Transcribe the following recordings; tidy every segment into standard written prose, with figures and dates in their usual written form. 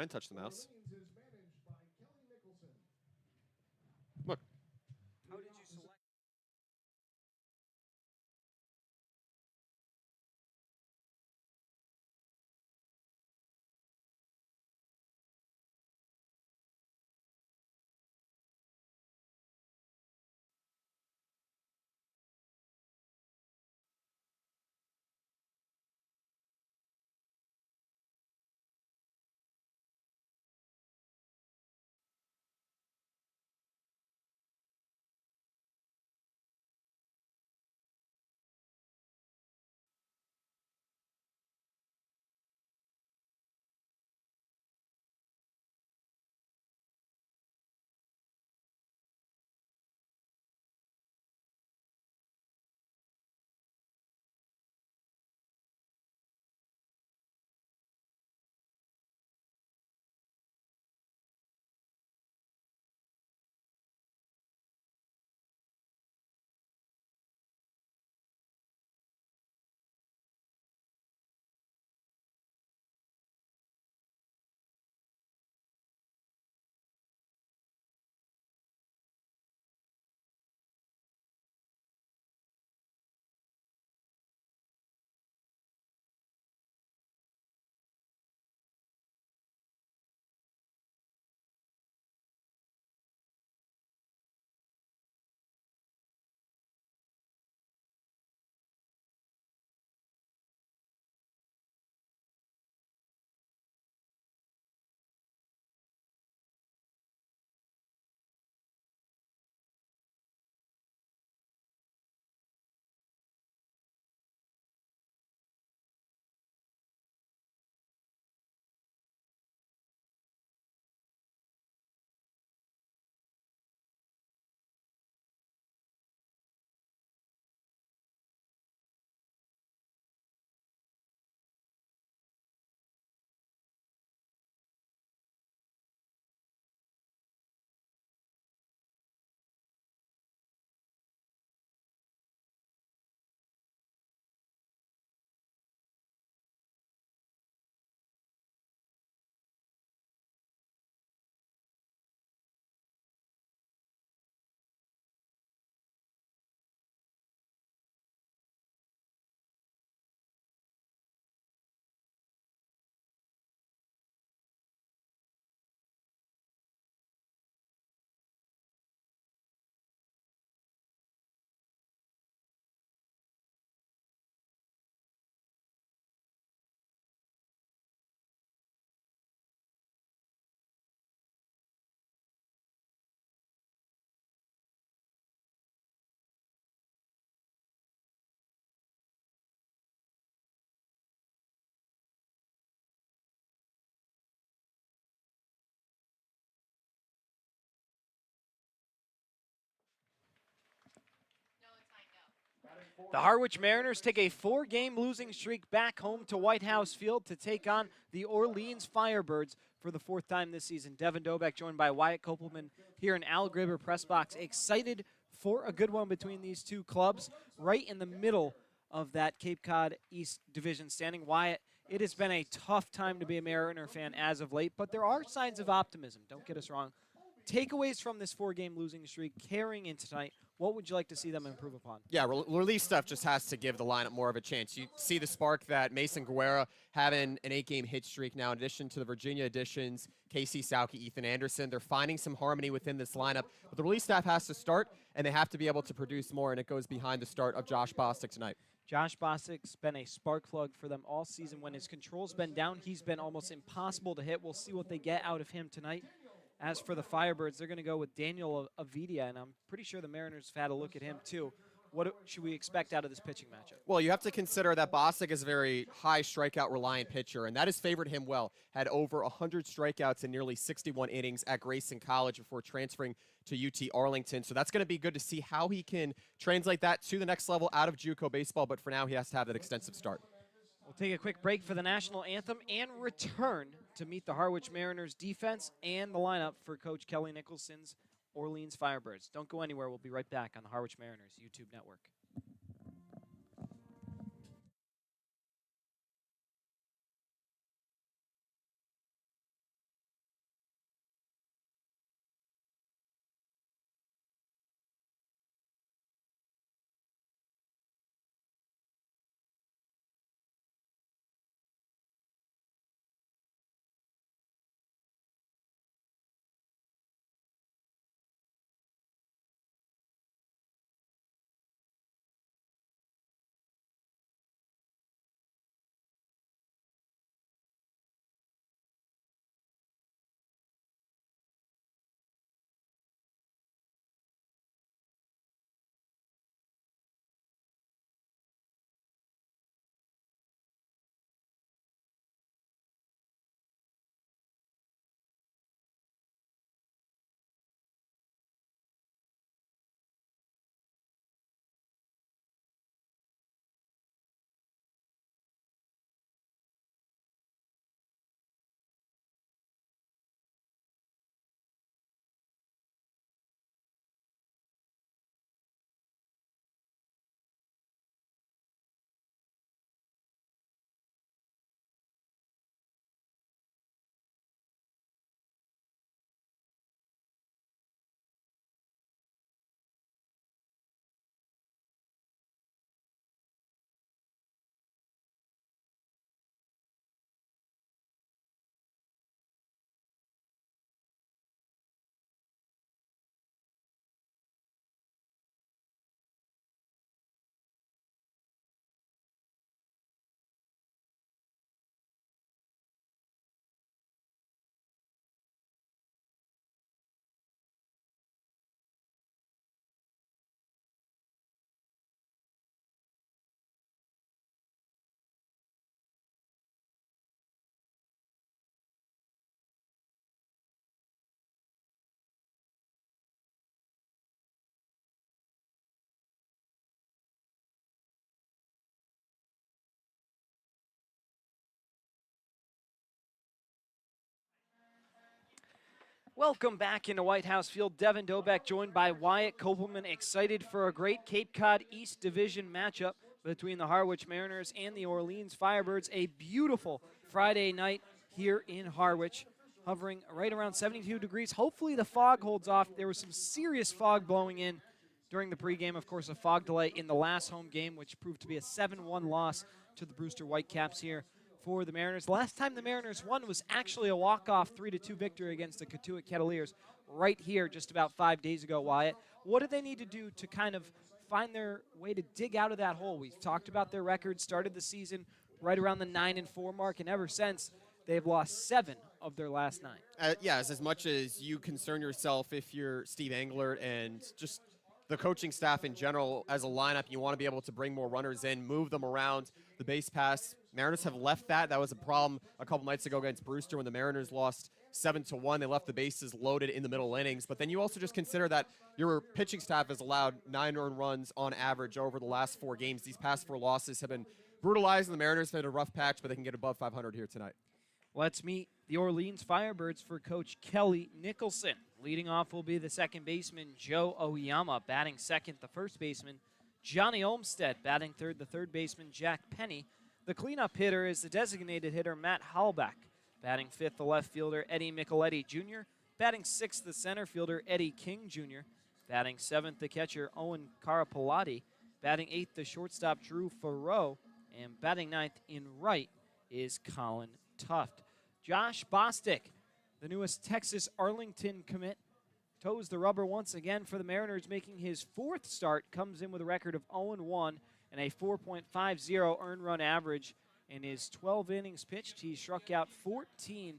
and touch the mouse. Look. How did you select? The Harwich Mariners take a 4-game losing streak back home to White House Field to take on the Orleans Firebirds for the 4th time this season. Devin Dobeck joined by Wyatt Kopelman here in Al Gribber press box. Excited for a good one between these two clubs right in the middle of that Cape Cod East Division standing. Wyatt, it has been a tough time to be a Mariner fan as of late, but there are signs of optimism. Don't get us wrong. Takeaways from this 4-game losing streak carrying into tonight, what would you like to see them improve upon? Yeah, relief stuff just has to give the lineup more of a chance. You see the spark that Mason Guerra having an 8-game hit streak now, in addition to the Virginia additions, Casey Sauke, Ethan Anderson. They're finding some harmony within this lineup, but the relief staff has to start, and they have to be able to produce more, and it goes behind the start of Josh Bostic tonight. Josh Bostic's been a spark plug for them all season. When his control's been down, he's been almost impossible to hit. We'll see what they get out of him tonight. As for the Firebirds, they're going to go with Daniel Avidia, and I'm pretty sure the Mariners have had a look at him too. What should we expect out of this pitching matchup? Well, you have to consider that Bostic is a very high strikeout-reliant pitcher, and that has favored him well. Had over 100 strikeouts in nearly 61 innings at Grayson College before transferring to UT Arlington. So that's going to be good to see how he can translate that to the next level out of JUCO baseball, but for now he has to have that extensive start. We'll take a quick break for the national anthem and return to meet the Harwich Mariners defense and the lineup for Coach Kelly Nicholson's Orleans Firebirds. Don't go anywhere. We'll be right back on the Harwich Mariners YouTube network. Welcome back into White House Field. Devin Dobeck joined by Wyatt Kopelman, excited for a great Cape Cod East Division matchup between the Harwich Mariners and the Orleans Firebirds. A beautiful Friday night here in Harwich, hovering right around 72 degrees. Hopefully the fog holds off. There was some serious fog blowing in during the pregame. Of course, a fog delay in the last home game, which proved to be a 7-1 loss to the Brewster Whitecaps here for the Mariners. The last time the Mariners won was actually a walk-off 3-2 victory against the Cotuit Kettleers right here just about 5 days ago, Wyatt. What do they need to do to kind of find their way to dig out of that hole? We've talked about their record, started the season right around the 9-4 mark, and ever since, they've lost 7 of their last 9. Yeah, as much as you concern yourself if you're Steve Englert and just the coaching staff in general as a lineup, you want to be able to bring more runners in, move them around the base pass. Mariners have left that. That was a problem a couple nights ago against Brewster when the Mariners lost 7-1. They left the bases loaded in the middle innings. But then you also just consider that your pitching staff has allowed 9 earned runs on average over the last 4 games. These past 4 losses have been brutalized, and the Mariners have had a rough patch, but they can get above 500 here tonight. Let's meet the Orleans Firebirds for Coach Kelly Nicholson. Leading off will be the second baseman, Joe Oyama. Batting second, the first baseman, Johnny Olmstead. Batting third, the third baseman, Jack Penny. The cleanup hitter is the designated hitter, Matt Hallback. Batting fifth, the left fielder, Eddie Micheletti Jr. Batting sixth, the center fielder, Eddie King Jr. Batting seventh, the catcher, Owen Carapalati. Batting eighth, the shortstop, Drew Farrow. And batting ninth in right is Colin Tuft. Josh Bostic, the newest Texas Arlington commit, toes the rubber once again for the Mariners, making his 4th start. Comes in with a record of 0-1 and a 4.50 earned run average. In his 12 innings pitched, he struck out 14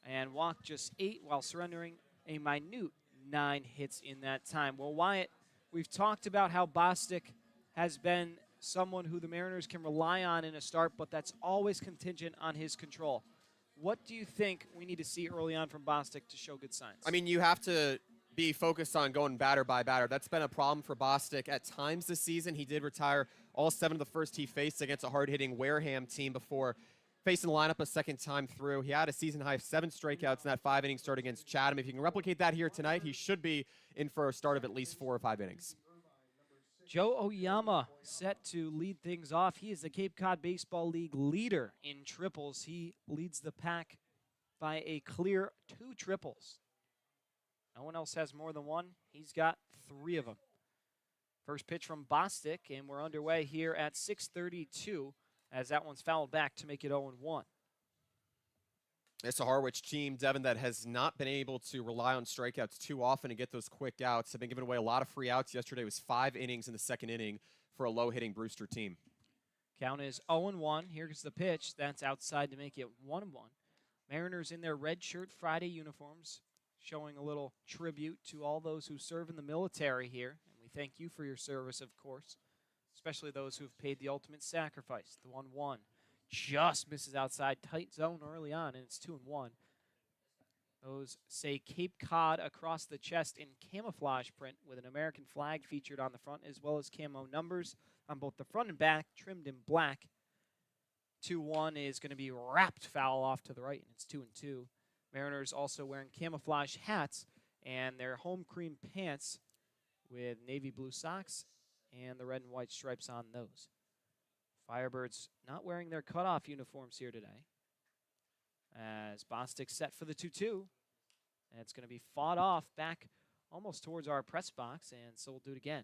and walked just 8 while surrendering a minute 9 hits in that time. Well, Wyatt, we've talked about how Bostic has been someone who the Mariners can rely on in a start, but that's always contingent on his control. What do you think we need to see early on from Bostic to show good signs? I mean, you have to be focused on going batter by batter. That's been a problem for Bostic at times this season. He did retire all 7 of the first he faced against a hard-hitting Wareham team before facing the lineup a second time through. He had a season-high 7 strikeouts in that 5-inning start against Chatham. If you can replicate that here tonight, he should be in for a start of at least 4 or 5 innings. Joe Oyama set to lead things off. He is the Cape Cod Baseball League leader in triples. He leads the pack by a clear 2 triples. No one else has more than 1. He's got 3 of them. First pitch from Bostic, and we're underway here at 6:32 as that one's fouled back to make it 0-1. It's a Harwich team, Devin, that has not been able to rely on strikeouts too often and get those quick outs. They've been giving away a lot of free outs. Yesterday was 5 innings in the second inning for a low-hitting Brewster team. Count is 0-1. Here's the pitch. That's outside to make it 1-1. Mariners in their red shirt Friday uniforms, showing a little tribute to all those who serve in the military here. And we thank you for your service, of course, especially those who've paid the ultimate sacrifice. The 1-1 just misses outside, tight zone early on, and it's 2-1. Those say Cape Cod across the chest in camouflage print with an American flag featured on the front, as well as camo numbers on both the front and back, trimmed in black. 2-1 is going to be wrapped foul off to the right, and it's 2-2. Mariners also wearing camouflage hats and their home cream pants with navy blue socks and the red and white stripes on those. Firebirds not wearing their cutoff uniforms here today. As Bostic set for the 2-2. And it's going to be fought off back almost towards our press box, and so we'll do it again.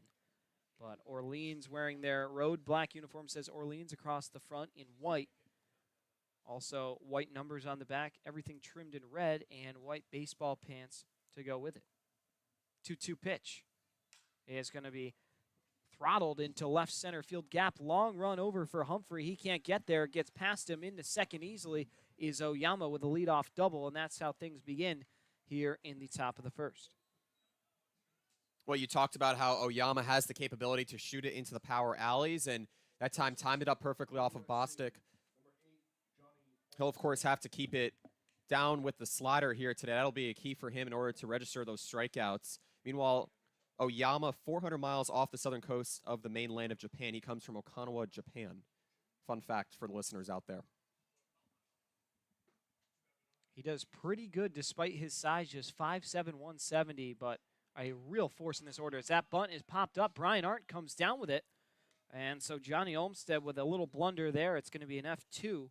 But Orleans wearing their road black uniform, says Orleans across the front in white. Also white numbers on the back, everything trimmed in red, and white baseball pants to go with it. 2-2 pitch is going to be throttled into left center field gap. Long run over for Humphrey. He can't get there. Gets past him into second easily is Oyama with a leadoff double, and that's how things begin here in the top of the first. Well, you talked about how Oyama has the capability to shoot it into the power alleys, and that time timed it up perfectly off of Bostic. He'll, of course, have to keep it down with the slider here today. That'll be a key for him in order to register those strikeouts. Meanwhile, Oyama, 400 miles off the southern coast of the mainland of Japan. He comes from Okinawa, Japan. Fun fact for the listeners out there. He does pretty good despite his size, just 5'7", 170, but a real force in this order. As that bunt is popped up, Brian Arndt comes down with it. And so Johnny Olmstead with a little blunder there. It's going to be an F2.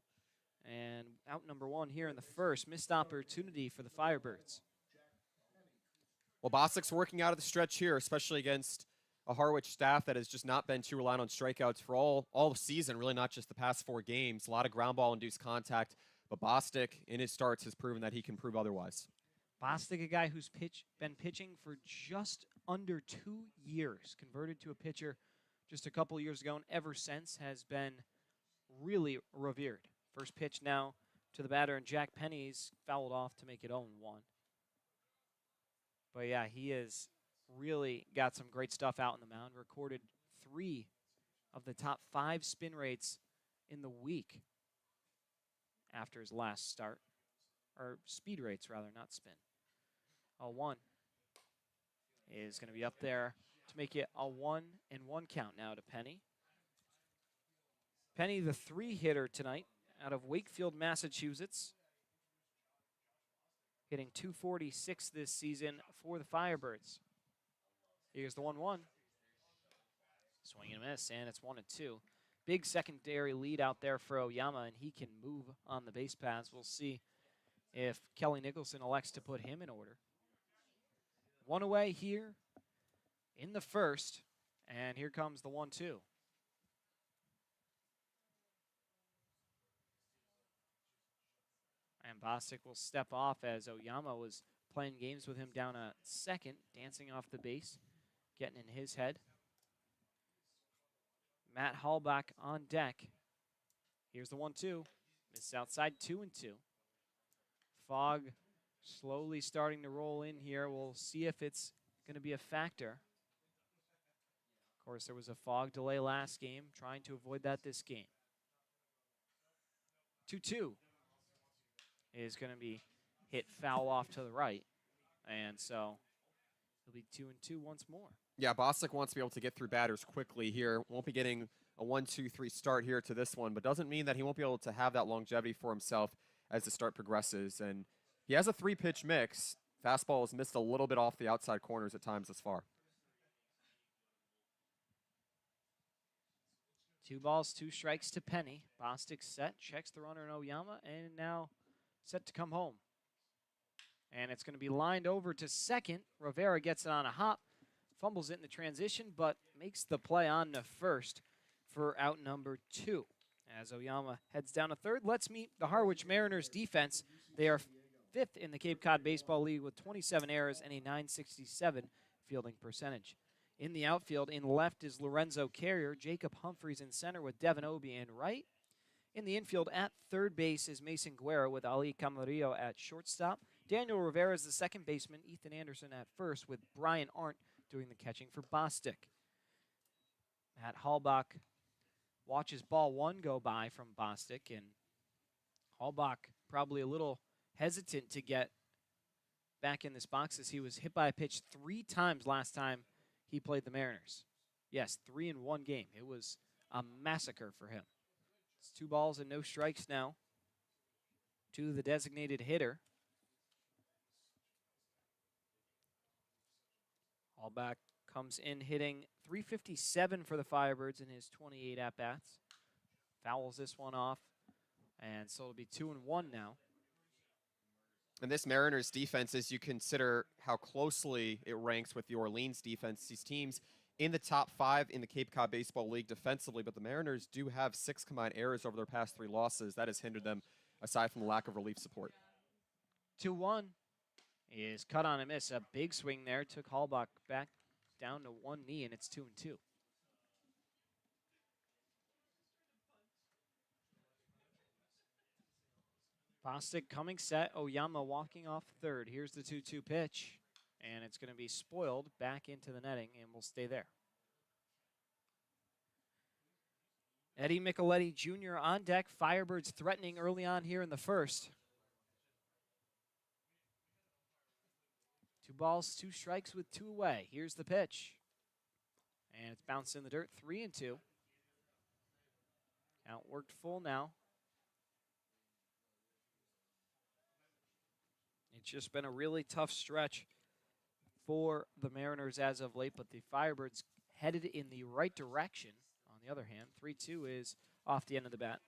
And out number 1 here in the first. Missed opportunity for the Firebirds. Well, Bostic's working out of the stretch here, especially against a Harwich staff that has just not been too reliant on strikeouts for all season, really not just the past 4 games. A lot of ground ball induced contact, but Bostic in his starts has proven that he can prove otherwise. Bostic, a guy who's been pitching for just under 2 years, converted to a pitcher just a couple years ago, and ever since has been really revered. First pitch now to the batter, and Jack Penny's fouled off to make it 0-1. But yeah, he has really got some great stuff out on the mound. Recorded 3 of the top 5 spin rates in the week after his last start. Or speed rates, rather, not spin. 0-1 is going to be up there to make it a 1-1 count now to Penny. Penny, the 3-hitter tonight out of Wakefield, Massachusetts. Hitting .246 this season for the Firebirds. Here's the 1-1. Swing and a miss, and it's 1-2. Big secondary lead out there for Oyama, and he can move on the base paths. We'll see if Kelly Nicholson elects to put him in order. 1 away here in the first, and here comes the 1-2. And Bostic will step off as Oyama was playing games with him down at second, dancing off the base, getting in his head. Matt Hallbach on deck. Here's the 1-2. Misses outside, 2-2. Fog slowly starting to roll in here. We'll see if it's going to be a factor. Of course, there was a fog delay last game, trying to avoid that this game. 2-2 is going to be hit foul off to the right. And so it'll be 2-2 once more. Yeah, Bostic wants to be able to get through batters quickly here. Won't be getting a 1-2-3 start here to this one, but doesn't mean that he won't be able to have that longevity for himself as the start progresses. And he has a 3-pitch mix. Fastball has missed a little bit off the outside corners at times thus far. 2 balls, 2 strikes to Penny. Bostic set, checks the runner in Oyama, and now set to come home. And it's going to be lined over to second. Rivera gets it on a hop, fumbles it in the transition, but makes the play on to first for out number 2. As Oyama heads down to third, let's meet the Harwich Mariners defense. They are 5th in the Cape Cod Baseball League with 27 errors and a .967 fielding percentage. In the outfield, in left is Lorenzo Carrier, Jacob Humphreys in center with Devin Obie in right. In the infield at third base is Mason Guerra with Ali Camarillo at shortstop. Daniel Rivera is the second baseman, Ethan Anderson at first with Brian Arndt doing the catching for Bostic. Matt Hallbach watches ball 1 go by from Bostic, and Hallbach probably a little hesitant to get back in this box as he was hit by a pitch 3 times last time he played the Mariners. Yes, 3 in 1 game. It was a massacre for him. It's 2 balls and no strikes now to the designated hitter. Hallbach comes in hitting .357 for the Firebirds in his 28 at-bats. Fouls this one off, and so it'll be 2-1 now. And this Mariners defense, as you consider how closely it ranks with the Orleans defense, these teams in the top 5 in the Cape Cod Baseball League defensively, but the Mariners do have 6 combined errors over their past 3 losses. That has hindered them, aside from the lack of relief support. 2-1 is cut on a miss. A big swing there. Took Hallbach back down to 1 knee, and it's 2-2. Bostic coming set. Oyama walking off third. Here's the 2-2 pitch, and it's going to be spoiled back into the netting, and will stay there. Eddie Micheletti Jr. on deck. Firebirds threatening early on here in the first. 2 balls, 2 strikes with 2 away. Here's the pitch. And it's bounced in the dirt, 3-2. Count worked full now. It's just been a really tough stretch for the Mariners as of late, but the Firebirds headed in the right direction. On the other hand, 3-2 is off the end of the bat.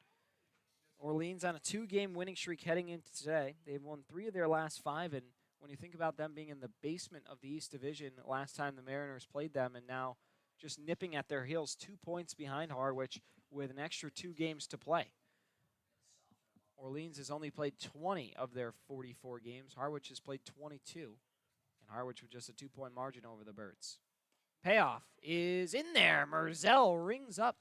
Orleans on a 2-game winning streak heading into today. They've won 3 of their last 5, and when you think about them being in the basement of the East Division last time the Mariners played them, and now just nipping at their heels 2 points behind Harwich with an extra 2 games to play. Orleans has only played 20 of their 44 games. Harwich has played 22, and Harwich with just a 2-point margin over the Birds. Payoff is in there. Merzel rings up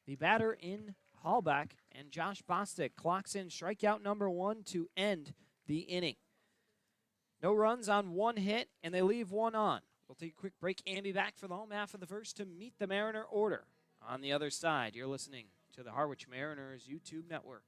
the batter in Hallback, and Josh Bostic clocks in strikeout number 1 to end the inning. No runs on 1 hit, and they leave 1 on. We'll take a quick break and be back for the home half of the first to meet the Mariner order. On the other side, you're listening to the Harwich Mariners YouTube network.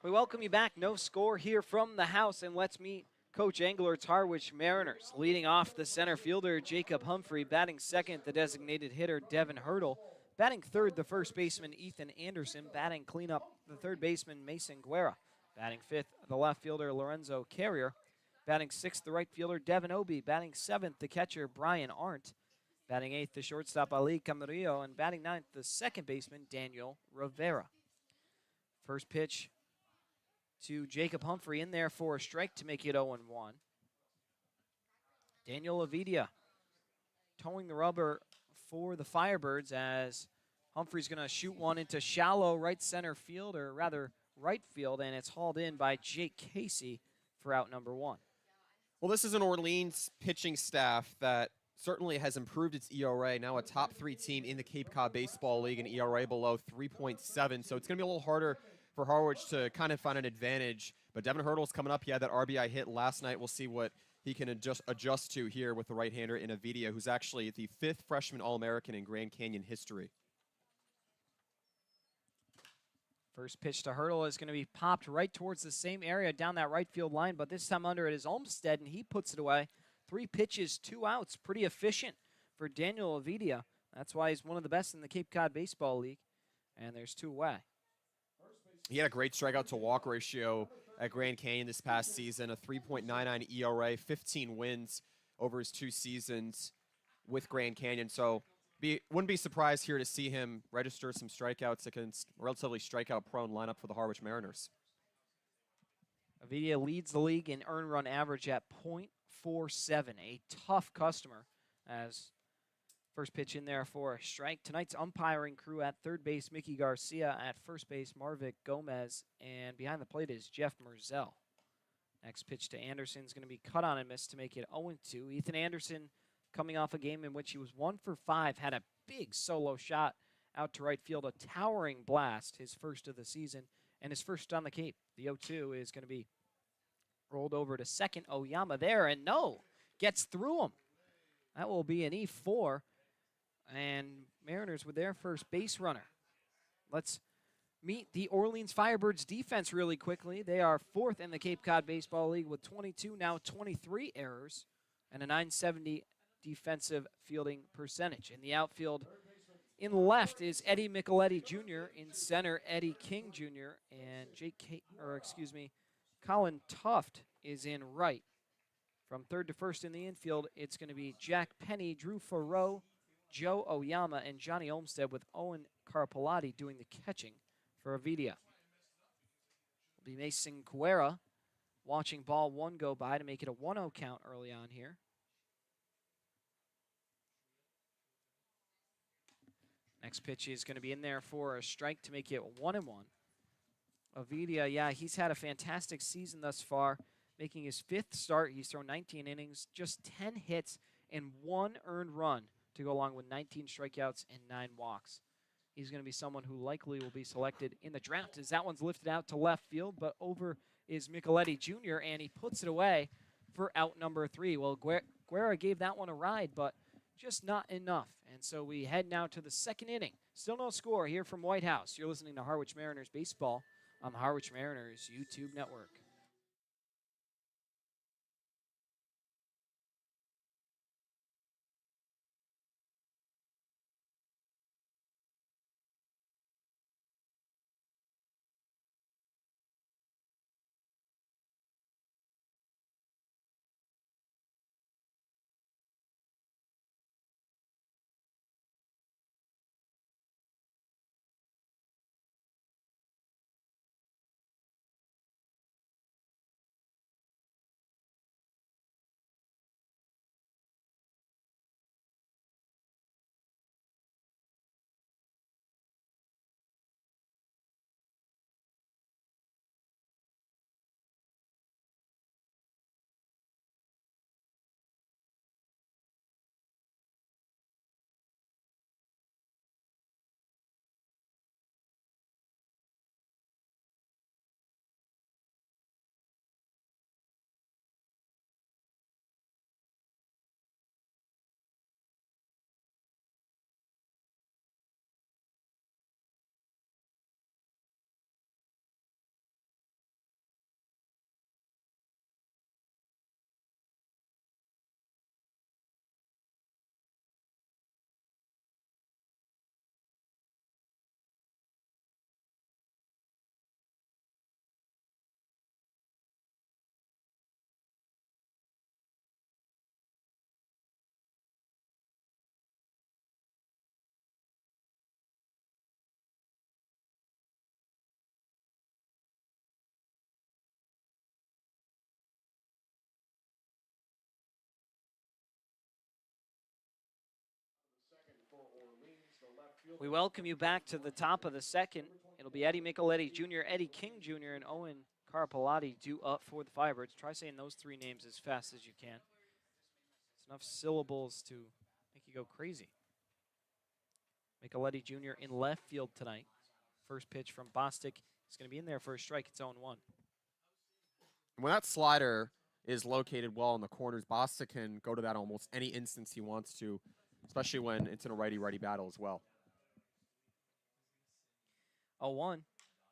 We welcome you back. No score here from the house, and let's meet Coach Englert's Harwich Mariners. Leading off, the center fielder, Jacob Humphrey. Batting second, the designated hitter, Devin Hurdle. Batting third, the first baseman, Ethan Anderson. Batting cleanup, the third baseman, Mason Guerra. Batting fifth, the left fielder, Lorenzo Carrier. Batting sixth, the right fielder, Devin Obie. Batting seventh, the catcher, Brian Arndt. Batting eighth, the shortstop, Ali Camarillo. And batting ninth, the second baseman, Daniel Rivera. First pitch to Jacob Humphrey in there for a strike to make it 0-1. Daniel Avidia towing the rubber for the Firebirds as Humphrey's going to shoot one into shallow right center field, or rather right field, and it's hauled in by Jake Casey for out number 1. Well, this is an Orleans pitching staff that certainly has improved its ERA, now a top 3 team in the Cape Cod Baseball League, an ERA below 3.7, so it's going to be a little harder for Harwich to kind of find an advantage. But Devin Hurdle's coming up. He had that RBI hit last night. We'll see what he can adjust to here with the right-hander in Avidia, who's actually the 5th freshman All-American in Grand Canyon history. First pitch to Hurdle is going to be popped right towards the same area down that right field line, but this time under it is Olmstead, and he puts it away. 3 pitches, 2 outs. Pretty efficient for Daniel Avidia. That's why he's one of the best in the Cape Cod Baseball League. And there's 2 away. He had a great strikeout to walk ratio at Grand Canyon this past season, a 3.99 ERA, 15 wins over his 2 seasons with Grand Canyon. So wouldn't be surprised here to see him register some strikeouts against a relatively strikeout-prone lineup for the Harwich Mariners. Avidia leads the league in earned run average at .47, a tough customer as first pitch in there for a strike. Tonight's umpiring crew at third base, Mickey Garcia. At first base, Marvick Gomez. And behind the plate is Jeff Merzel. Next pitch to Anderson is going to be cut on and missed to make it 0-2. Ethan Anderson coming off a game in which he was 1 for 5, had a big solo shot out to right field, a towering blast, his first of the season, and his first on the Cape. The 0-2 is going to be rolled over to second. Oyama there, and no, gets through him. That will be an E4, and Mariners with their first base runner. Let's meet the Orleans Firebirds defense really quickly. They are 4th in the Cape Cod Baseball League with 22, now 23 errors, and a .970 defensive fielding percentage. In the outfield, in left is Eddie Micheletti Jr. In center, Eddie King Jr. and Colin Tuft is in right. From third to first in the infield, it's going to be Jack Penny, Drew Farrow, Joe Oyama, and Johnny Olmstead, with Owen Carpellotti doing the catching for Avidia. Will be Mason Guerra watching ball 1 go by to make it a 1-0 count early on here. Next pitch is going to be in there for a strike to make it 1-1. Avidia, yeah, he's had a fantastic season thus far, making his 5th start. He's thrown 19 innings, just 10 hits, and 1 earned run to go along with 19 strikeouts and 9 walks. He's going to be someone who likely will be selected in the draft, as that one's lifted out to left field, but over is Micheletti Jr., and he puts it away for out number 3. Well, Guerra gave that one a ride, but just not enough. And so we head now to the 2nd inning. Still no score here from White House. You're listening to Harwich Mariners Baseball on the Harwich Mariners YouTube network. We welcome you back to the top of the 2nd. It'll be Eddie Micheletti Jr., Eddie King Jr., and Owen Carpellotti due up for the Firebirds. Try saying those 3 names as fast as you can. It's enough syllables to make you go crazy. Micheletti Jr. in left field tonight. First pitch from Bostic is going to be in there for a strike. It's 0-1. When that slider is located well in the corners, Bostic can go to that almost any instance he wants to, especially when it's in a righty-righty battle as well. 0-1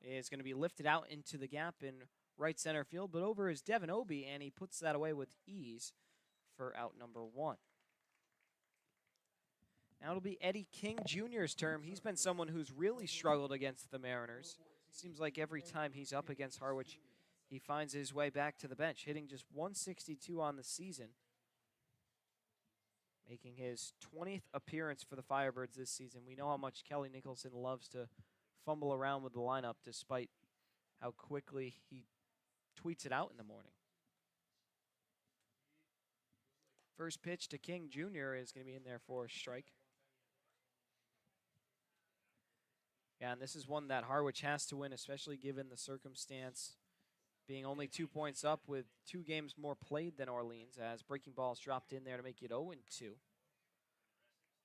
is going to be lifted out into the gap in right center field, but over is Devin Obie, and he puts that away with ease for out number 1. Now it'll be Eddie King Jr.'s turn. He's been someone who's really struggled against the Mariners. Seems like every time he's up against Harwich, he finds his way back to the bench, hitting just 162 on the season, making his 20th appearance for the Firebirds this season. We know how much Kelly Nicholson loves to fumble around with the lineup, despite how quickly he tweets it out in the morning. First pitch to King Jr. is going to be in there for a strike. Yeah, and this is one that Harwich has to win, especially given the circumstance being only 2 points up with 2 games more played than Orleans, as breaking balls dropped in there to make it 0-2.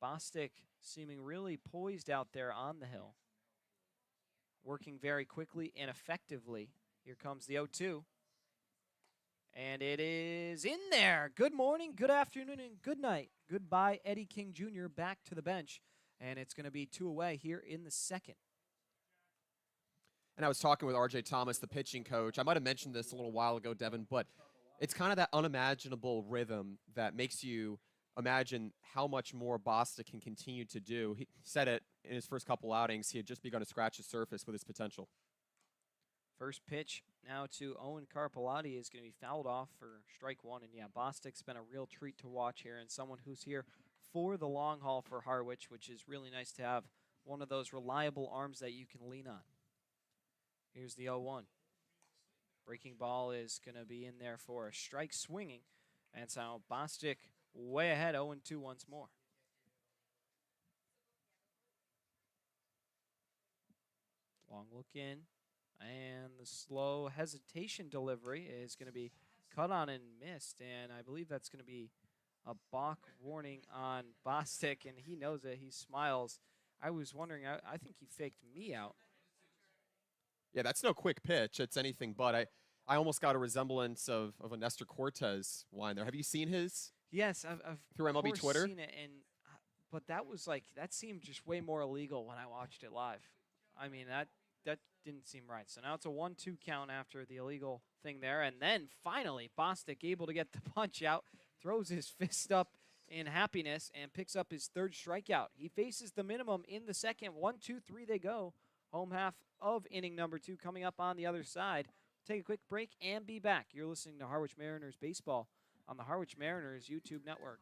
Bostic seeming really poised out there on the hill. Working very quickly and effectively. Here comes the 0-2. And it is in there. Good morning, good afternoon, and good night. Goodbye, Eddie King Jr. back to the bench. And it's going to be 2 away here in the second. And I was talking with RJ Thomas, the pitching coach. I might have mentioned this a little while ago, Devin, but it's kind of that unimaginable rhythm that makes you imagine how much more Bostic can continue to do. He said it in his first couple outings. He had just begun to scratch the surface with his potential. First pitch now to Owen Carpellotti is going to be fouled off for strike one. And yeah, Bostic's been a real treat to watch here, and someone who's here for the long haul for Harwich, which is really nice to have one of those reliable arms that you can lean on. Here's the 0-1. Breaking ball is going to be in there for a strike swinging. And so Bostic way ahead, 0-2 once more. Long look in. And the slow hesitation delivery is going to be cut on and missed. And I believe that's going to be a balk warning on Bostic. And he knows it. He smiles. I was wondering, I think he faked me out. Yeah, that's no quick pitch. It's anything but. I almost got a resemblance of a Nestor Cortez line there. Have you seen his? Yes, I've through MLB Twitter seen it, but that was that seemed just way more illegal when I watched it live. I mean, that didn't seem right. So now it's a 1-2 count after the illegal thing there, and then finally Bostic able to get the punch out, throws his fist up in happiness, and picks up his third strikeout. He faces the minimum in the second. 1-2-3 they go. Home half of inning number 2 coming up on the other side. Take a quick break and be back. You're listening to Harwich Mariners Baseball on the Harwich Mariners YouTube network.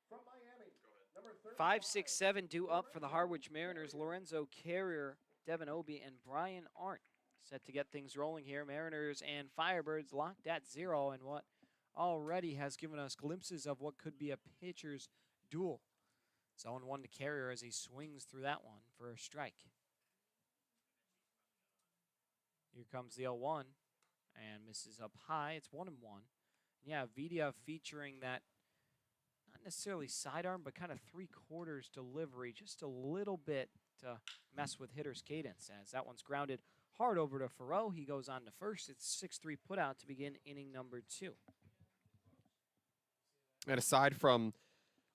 From Miami, number 5, 6, 7 due up for the Harwich Mariners. Lorenzo Carrier, Devin Obie, and Brian Arndt set to get things rolling here. Mariners and Firebirds locked at 0 in what already has given us glimpses of what could be a pitcher's duel. It's 0-1 to Carrier as he swings through that one for a strike. Here comes the 0-1 and misses up high. It's 1-1. Yeah, Vidia featuring that not necessarily sidearm, but kind of 3/4 delivery, just a little bit to mess with hitter's cadence, as that one's grounded hard over to Farrow. He goes on to first. It's 6-3 putout to begin inning number 2. And aside from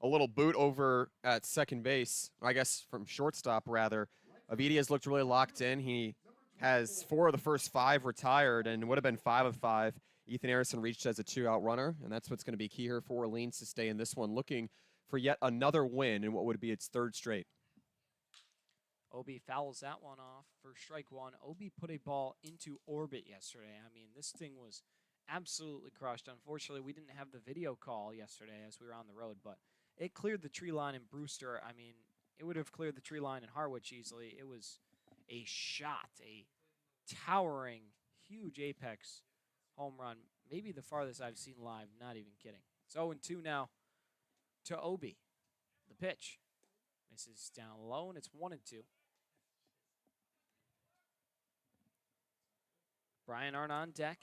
a little boot over at second base, I guess from shortstop rather, Avidia's looked really locked in. He has 4 of the first 5 retired and would have been 5 of 5. Ethan Anderson reached as a 2-out runner, and that's what's going to be key here for Orleans to stay in this one, looking for yet another win in what would be its 3rd straight. Obie fouls that one off for strike 1. Obie put a ball into orbit yesterday. I mean, this thing was absolutely crushed. Unfortunately, we didn't have the video call yesterday as we were on the road, but it cleared the tree line in Brewster. I mean, it would have cleared the tree line in Harwich easily. It was a shot, a towering, huge apex home run, maybe the farthest I've seen live, not even kidding. It's 0-2 now to Obie. The pitch. Misses down low, and it's 1-2. Brian Arndt on deck.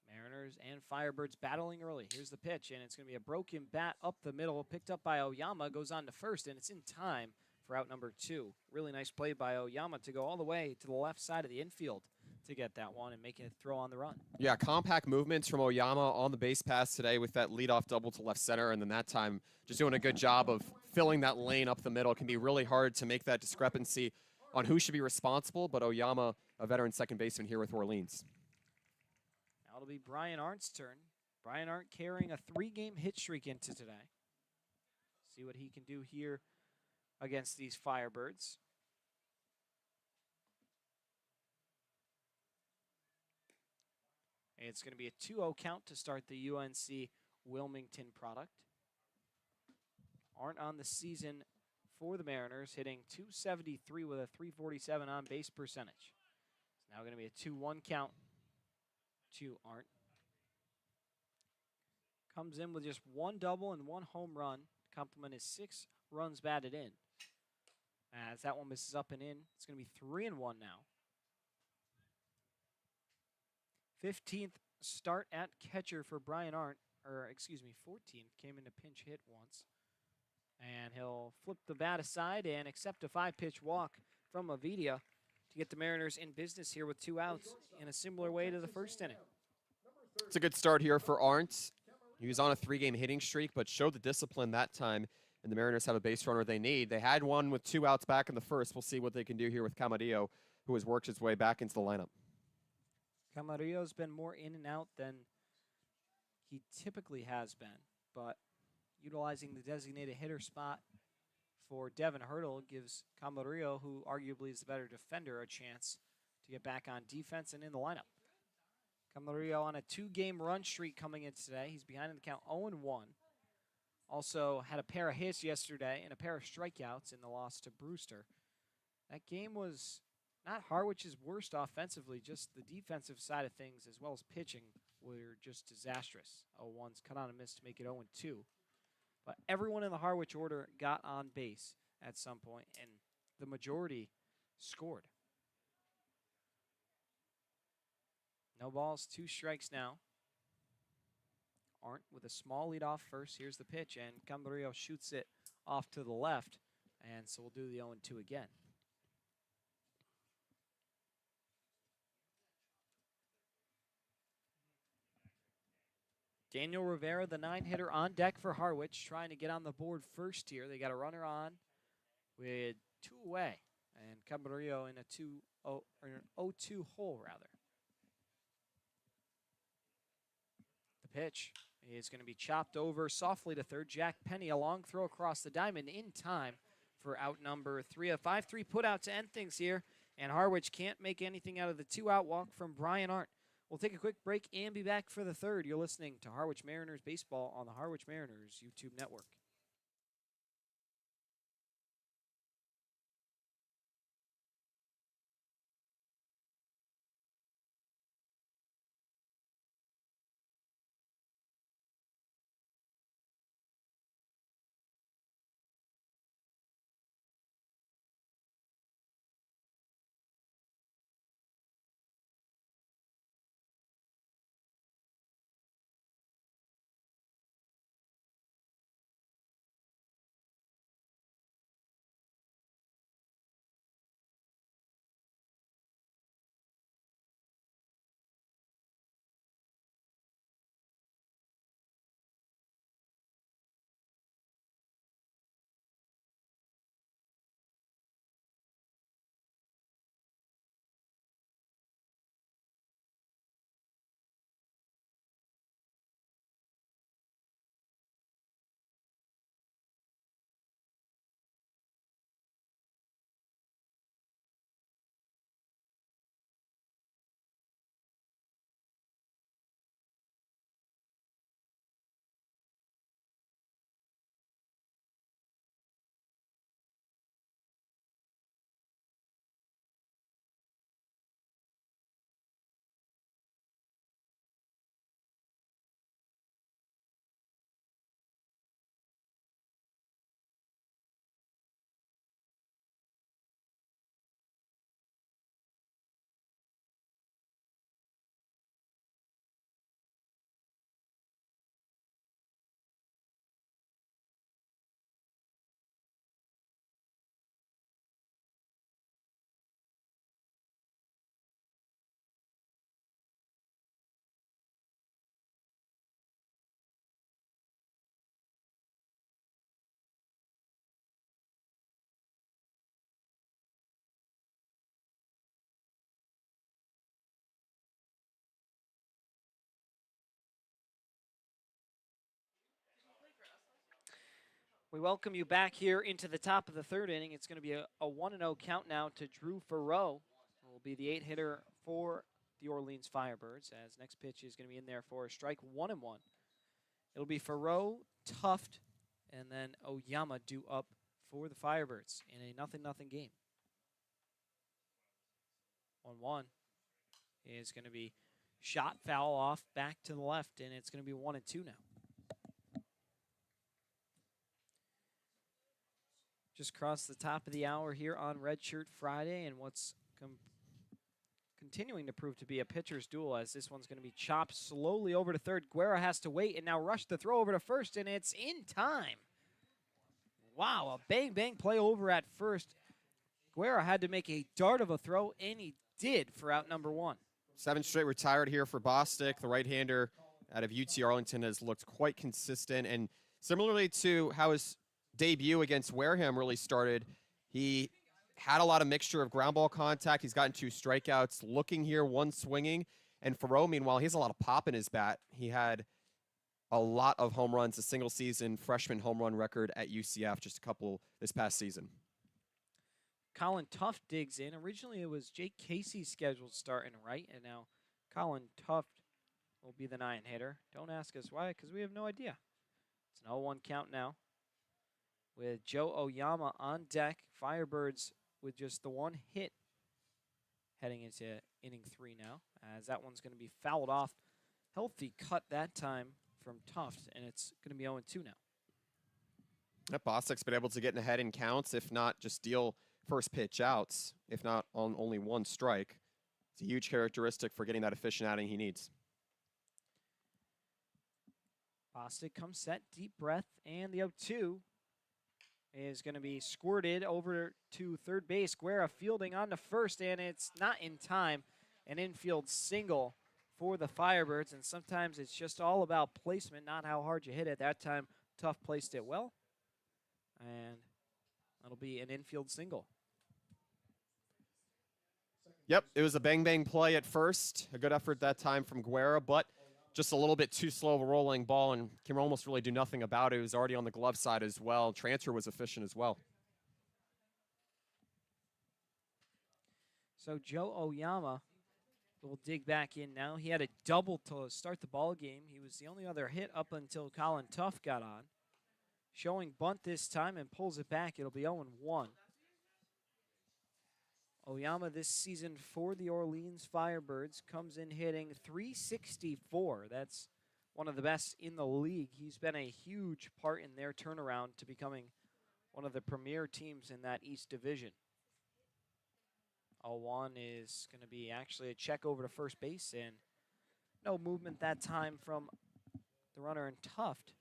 Mariners and Firebirds battling early. Here's the pitch, and it's going to be a broken bat up the middle, picked up by Oyama, goes on to first, and it's in time for out number 2. Really nice play by Oyama to go all the way to the left side of the infield to get that one and making it throw on the run. Yeah, compact movements from Oyama on the base pass today with that leadoff double to left center, and then that time just doing a good job of filling that lane up the middle. It can be really hard to make that discrepancy on who should be responsible, but Oyama, a veteran second baseman here with Orleans. Now it'll be Brian Arndt's turn. Brian Arndt carrying a 3-game hit streak into today. See what he can do here against these Firebirds. It's going to be a 2-0 count to start the UNC Wilmington product. Arndt on the season for the Mariners, hitting .273 with a .347 on base percentage. It's now going to be a 2-1 count to Arndt. Comes in with just 1 double and 1 home run. Complement is 6 runs batted in. As that one misses up and in, it's going to be 3-1 now. 15th start at catcher for Brian Arndt, or excuse me, 14th, came in a pinch hit once. And he'll flip the bat aside and accept a 5-pitch walk from Avidia to get the Mariners in business here with 2 outs in a similar way to the first inning. It's a good start here for Arndt. He was on a 3-game hitting streak, but showed the discipline that time, and the Mariners have a base runner they need. They had one with 2 outs back in the first. We'll see what they can do here with Camarillo, who has worked his way back into the lineup. Camarillo's been more in and out than he typically has been, but utilizing the designated hitter spot for Devin Hurdle gives Camarillo, who arguably is the better defender, a chance to get back on defense and in the lineup. Camarillo on a 2-game run streak coming in today. He's behind in the count 0-1. Also had a pair of hits yesterday and a pair of strikeouts in the loss to Brewster. That game was not Harwich's worst offensively, just the defensive side of things as well as pitching were just disastrous. 0-1's cut on a miss to make it 0-2. But everyone in the Harwich order got on base at some point, and the majority scored. No balls, 2 strikes now. Arndt with a small lead off first. Here's the pitch, and Camarillo shoots it off to the left, and so we'll do the 0-2 again. Daniel Rivera, the 9-hitter on deck for Harwich, trying to get on the board first here. They got a runner on with 2 away, and Camarillo in a 0-2 hole, rather. The pitch is going to be chopped over softly to third. Jack Penny, a long throw across the diamond in time for out number 3. A 5-3 put out to end things here, and Harwich can't make anything out of the 2-out walk from Brian Arndt. We'll take a quick break and be back for the third. You're listening to Harwich Mariners Baseball on the Harwich Mariners YouTube network. We welcome you back here into the top of the third inning. It's going to be a 1-0 count now to Drew Farreau, who will be the 8-hitter for the Orleans Firebirds, as next pitch is going to be in there for a strike, 1-1. It'll be Farreau, Tuft, and then Oyama due up for the Firebirds in a 0-0 game. 1-1 is going to be shot foul off back to the left, and it's going to be 1-2 now. Just crossed the top of the hour here on Redshirt Friday, and what's continuing to prove to be a pitcher's duel, as this one's going to be chopped slowly over to third. Guerra has to wait and now rush the throw over to first, and it's in time. Wow, a bang-bang play over at first. Guerra had to make a dart of a throw, and he did for out number 1. 7 straight retired here for Bostic. The right-hander out of UT Arlington has looked quite consistent, and similarly to how his debut against Wareham really started, he had a lot of mixture of ground ball contact. He's gotten 2 strikeouts, looking here, 1 swinging. And Farreau, meanwhile, he has a lot of pop in his bat. He had a lot of home runs, a single season freshman home run record at UCF, just a couple this past season. Colin Tuft digs in. Originally, it was Jake Casey scheduled starting right, and now Colin Tuft will be the 9-hitter. Don't ask us why, because we have no idea. It's an 0-1 count now, with Joe Oyama on deck. Firebirds with just the 1 hit heading into inning 3 now, as that one's going to be fouled off. Healthy cut that time from Tuft, and it's going to be 0-2 now. That Bostic's been able to get ahead in counts, if not just deal first pitch outs, if not on only 1 strike. It's a huge characteristic for getting that efficient outing he needs. Bostic comes set, deep breath, and the 0-2 is going to be squirted over to third base. Guerra fielding on to first, and it's not in time. An infield single for the Firebirds, and sometimes it's just all about placement, not how hard you hit it. That time, Tuft placed it well, and that'll be an infield single. Yep, it was a bang-bang play at first. A good effort that time from Guerra, but just a little bit too slow of a rolling ball, and can almost really do nothing about it. It was already on the glove side as well. Transfer was efficient as well. So Joe Oyama will dig back in now. He had a double to start the ball game. He was the only other hit up until Colin Tuft got on. Showing bunt this time and pulls it back. It'll be 0-1. Oyama this season for the Orleans Firebirds comes in hitting .364. That's one of the best in the league. He's been a huge part in their turnaround to becoming one of the premier teams in that East Division. 0-1 is going to be actually a check over to first base, and no movement that time from the runner in Tuft.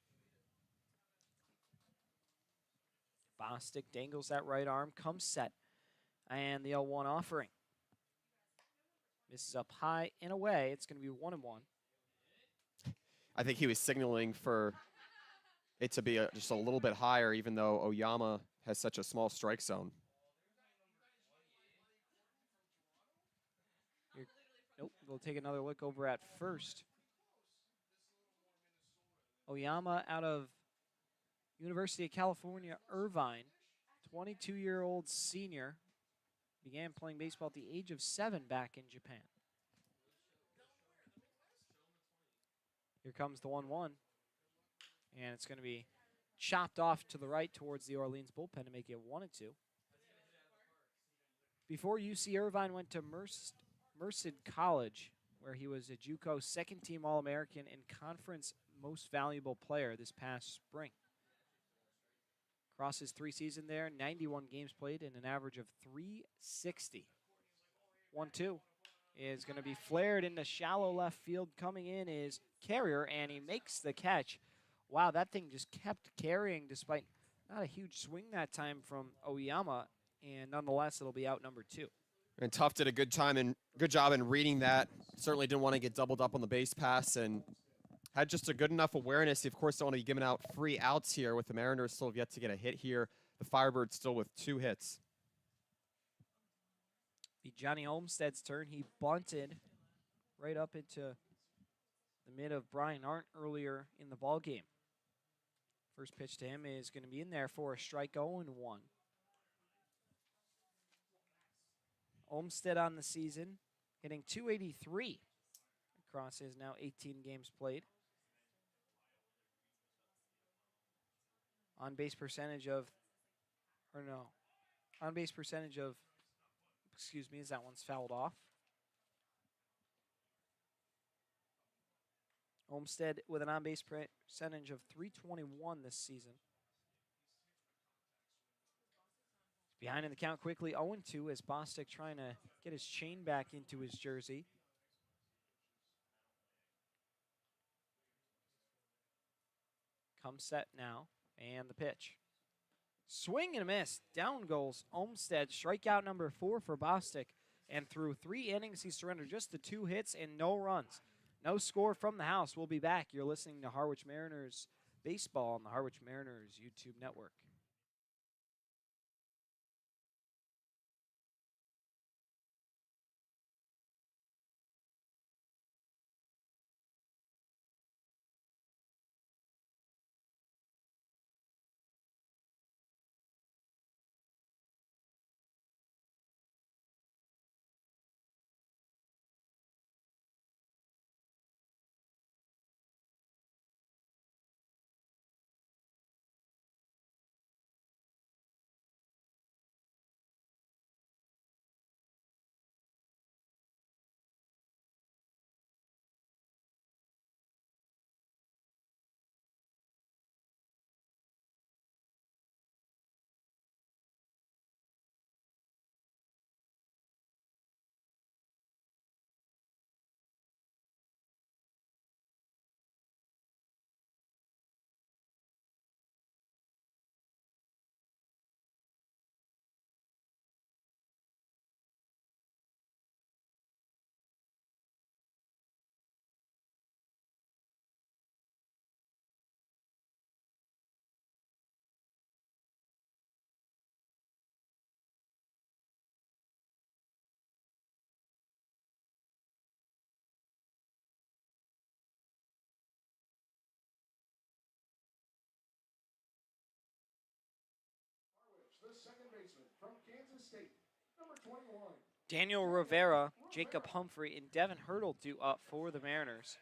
Bostic dangles that right arm, comes set, and the 0-1 offering. Misses up high and away. It's going to be 1-1. I think he was signaling for it to be just a little bit higher, even though Oyama has such a small strike zone. Nope, we'll take another look over at first. Oyama out of University of California, Irvine, 22-year-old senior, began playing baseball at the age of 7 back in Japan. Here comes the 1-1, and it's going to be chopped off to the right towards the Orleans bullpen to make it 1-2. Before UC Irvine went to Merced College, where he was a JUCO second-team All-American and conference most valuable player this past spring. Across his 3 seasons there, 91 games played and an average of .360. 1-2 is going to be flared into shallow left field. Coming in is Carrier, and he makes the catch. Wow, that thing just kept carrying despite not a huge swing that time from Oyama, and nonetheless, it'll be out number 2. And Tuft did a good job in reading that. Certainly didn't want to get doubled up on the base pass, and had just a good enough awareness. He, of course, don't want to be giving out free outs here with the Mariners still have yet to get a hit here. The Firebirds still with 2 hits. Be Johnny Olmstead's turn. He bunted right up into the mid of Brian Arndt earlier in the ball game. First pitch to him is going to be in there for a strike 0-1. Olmsted on the season, hitting .283 across his now 18 games played. On-base percentage of, excuse me, as that one's fouled off. Olmsted with an on-base percentage of .321 this season. Behind in the count quickly, 0-2 as Bostic trying to get his chain back into his jersey. Comes set now, and the pitch. Swing and a miss. Down goes Olmsted. Strikeout number 4 for Bostic. And through 3 innings, he surrendered just the 2 hits and no runs. No score from the house. We'll be back. You're listening to Harwich Mariners Baseball on the Harwich Mariners YouTube network. The second baseman from Kansas State, number 21. Daniel Rivera, Jacob Humphrey, and Devin Hurdle due up for the Mariners.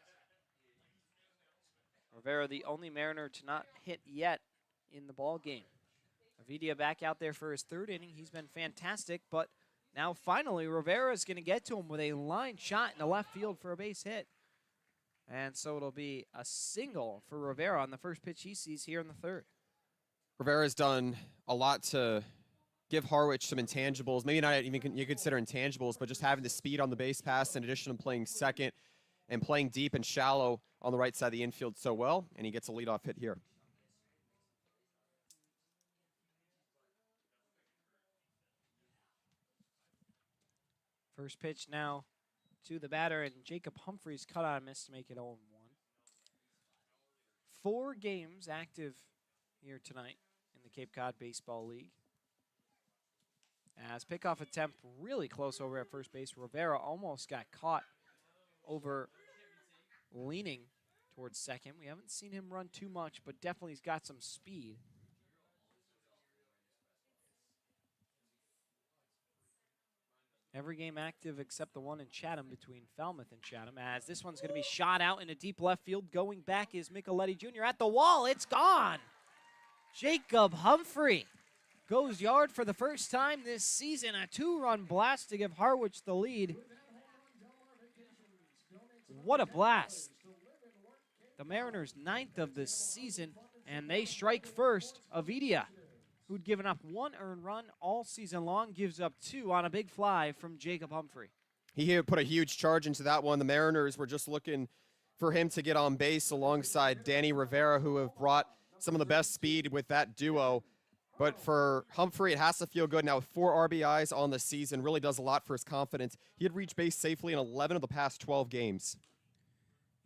Rivera, the only Mariner to not hit yet in the ball game. Avidia back out there for his 3rd inning. He's been fantastic, but now finally Rivera is going to get to him with a line shot in the left field for a base hit. And so it'll be a single for Rivera on the first pitch he sees here in the 3rd. Rivera's done a lot to give Harwich some intangibles. Maybe not even you consider intangibles, but just having the speed on the base pass in addition to playing second and playing deep and shallow on the right side of the infield so well, and he gets a leadoff hit here. First pitch now to the batter, and Jacob Humphreys cut on a miss to make it 0-1. 4 games active here tonight in the Cape Cod Baseball League. As pickoff attempt really close over at first base. Rivera almost got caught over leaning towards second. We haven't seen him run too much, but definitely he's got some speed. Every game active except the one in Chatham between Falmouth and Chatham, as this one's going to be shot out in a deep left field. Going back is Micheletti Jr. at the wall. It's gone. Jacob Humphrey goes yard for the first time this season. A 2-run blast to give Harwich the lead. What a blast. The Mariners' 9th of the season, and they strike first. Avidia, who'd given up 1 earned run all season long, gives up 2 on a big fly from Jacob Humphrey. He put a huge charge into that one. The Mariners were just looking for him to get on base alongside Danny Rivera, who have brought some of the best speed with that duo. But for Humphrey, it has to feel good now with 4 RBIs on the season. Really does a lot for his confidence. He had reached base safely in 11 of the past 12 games.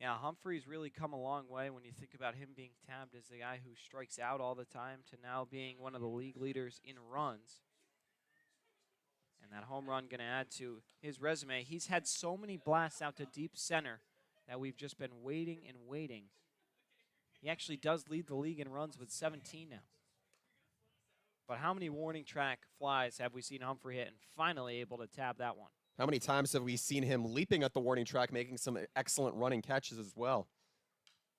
Yeah, Humphrey's really come a long way when you think about him being tabbed as the guy who strikes out all the time to now being one of the league leaders in runs. And that home run going to add to his resume. He's had so many blasts out to deep center that we've just been waiting and waiting He actually does lead the league in runs with 17 now. But how many warning track flies have we seen Humphrey hit and finally able to tab that one? How many times have we seen him leaping at the warning track, making some excellent running catches as well?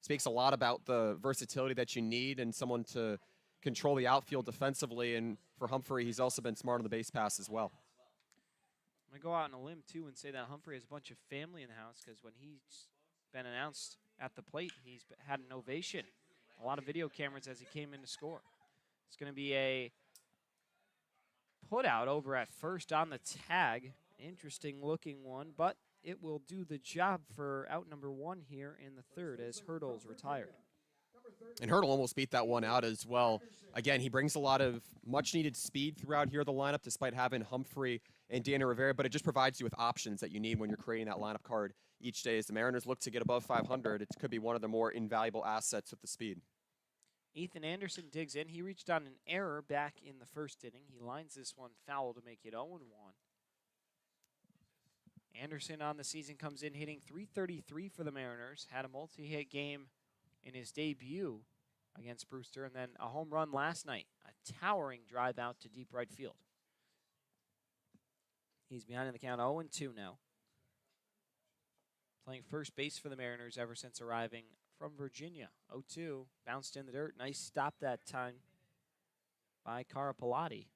Speaks a lot about the versatility that you need and someone to control the outfield defensively. And for Humphrey, he's also been smart on the base pass as well. I'm going to go out on a limb, too, and say that Humphrey has a bunch of family in the house because when he's been announced at the plate, he's had an ovation. A lot of video cameras as he came in to score. It's going to be a put out over at first on the tag. Interesting looking one, but it will do the job for out number 1 here in the third as Hurdle's retired. And Hurdle almost beat that one out as well. Again, he brings a lot of much-needed speed throughout here the lineup, despite having Humphrey and Danny Rivera, but it just provides you with options that you need when you're creating that lineup card each day. As the Mariners look to get above 500, it could be one of the more invaluable assets with the speed. Ethan Anderson digs in. He reached on an error back in the first inning. He lines this one foul to make it 0-1. Anderson on the season comes in hitting .333 for the Mariners. Had a multi-hit game in his debut against Brewster, and then a home run last night. A towering drive out to deep right field. He's behind in the count 0-2 now. Playing first base for the Mariners ever since arriving from Virginia. 0-2, bounced in the dirt. Nice stop that time by Carapalati.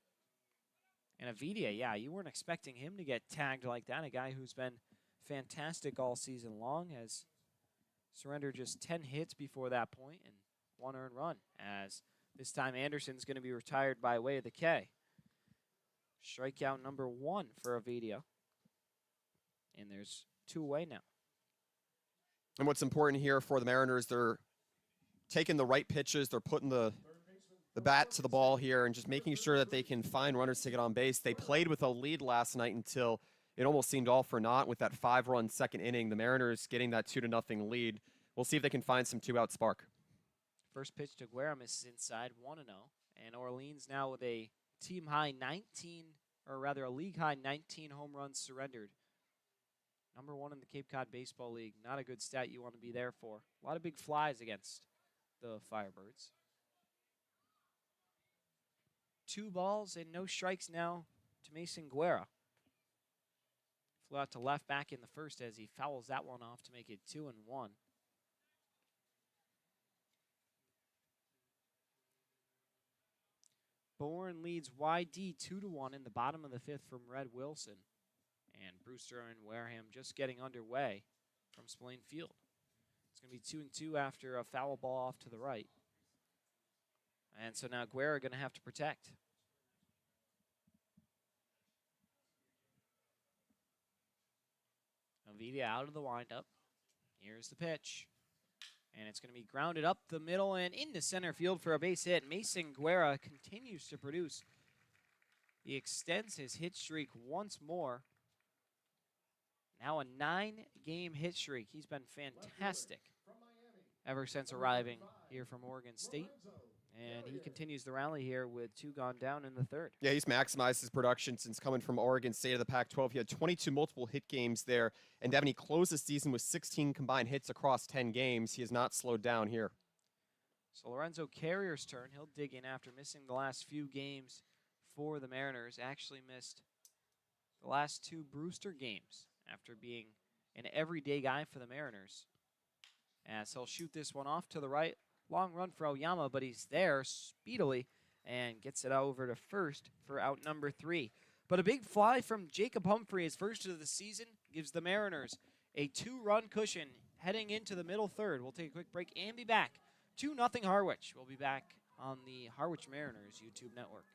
And Avidia, yeah, you weren't expecting him to get tagged like that. A guy who's been fantastic all season long, has surrendered just 10 hits before that point and 1 earned run, as this time Anderson's going to be retired by way of the K. Strikeout number 1 for Avidia. And there's 2 away now. And what's important here for the Mariners, they're taking the right pitches, they're putting the bat to the ball here and just making sure that they can find runners to get on base. They played with a lead last night until it almost seemed all for naught with that 5-run second inning. The Mariners getting that 2-0 lead. We'll see if they can find some 2-out spark. First pitch to Guerra misses inside, 1-0. And Orleans now with a team-high 19, or rather a league-high 19 home runs surrendered. Number 1 in the Cape Cod Baseball League. Not a good stat you want to be there for. A lot of big flies against the Firebirds. 2 balls and no strikes now to Mason Guerra. Flew out to left back in the first as he fouls that one off to make it 2-1. Bourne leads YD 2-1 in the bottom of the 5th from Red Wilson. And Brewster and Wareham just getting underway from Spillane Field. It's going to be 2-2 after a foul ball off to the right. And so now Guerra going to have to protect. Avidia out of the windup. Here's the pitch. And it's going to be grounded up the middle and into center field for a base hit. Mason Guerra continues to produce. He extends his hit streak once more. Now a 9-game hit streak. He's been fantastic ever since arriving here from Oregon State. And he continues the rally here with 2 gone down in the 3rd. Yeah, he's maximized his production since coming from Oregon State of the Pac-12. He had 22 multiple hit games there. And Devin, he closed the season with 16 combined hits across 10 games. He has not slowed down here. So Lorenzo Carrier's turn. He'll dig in after missing the last few games for the Mariners. Actually missed the last 2 Brewster games after being an everyday guy for the Mariners. As he'll shoot this one off to the right. Long run for Oyama, but he's there speedily and gets it over to first for out number 3. But a big fly from Jacob Humphrey, his first of the season, gives the Mariners a 2-run cushion heading into the middle 3rd. We'll take a quick break and be back. 2-0 Harwich. We'll be back on the Harwich Mariners YouTube network.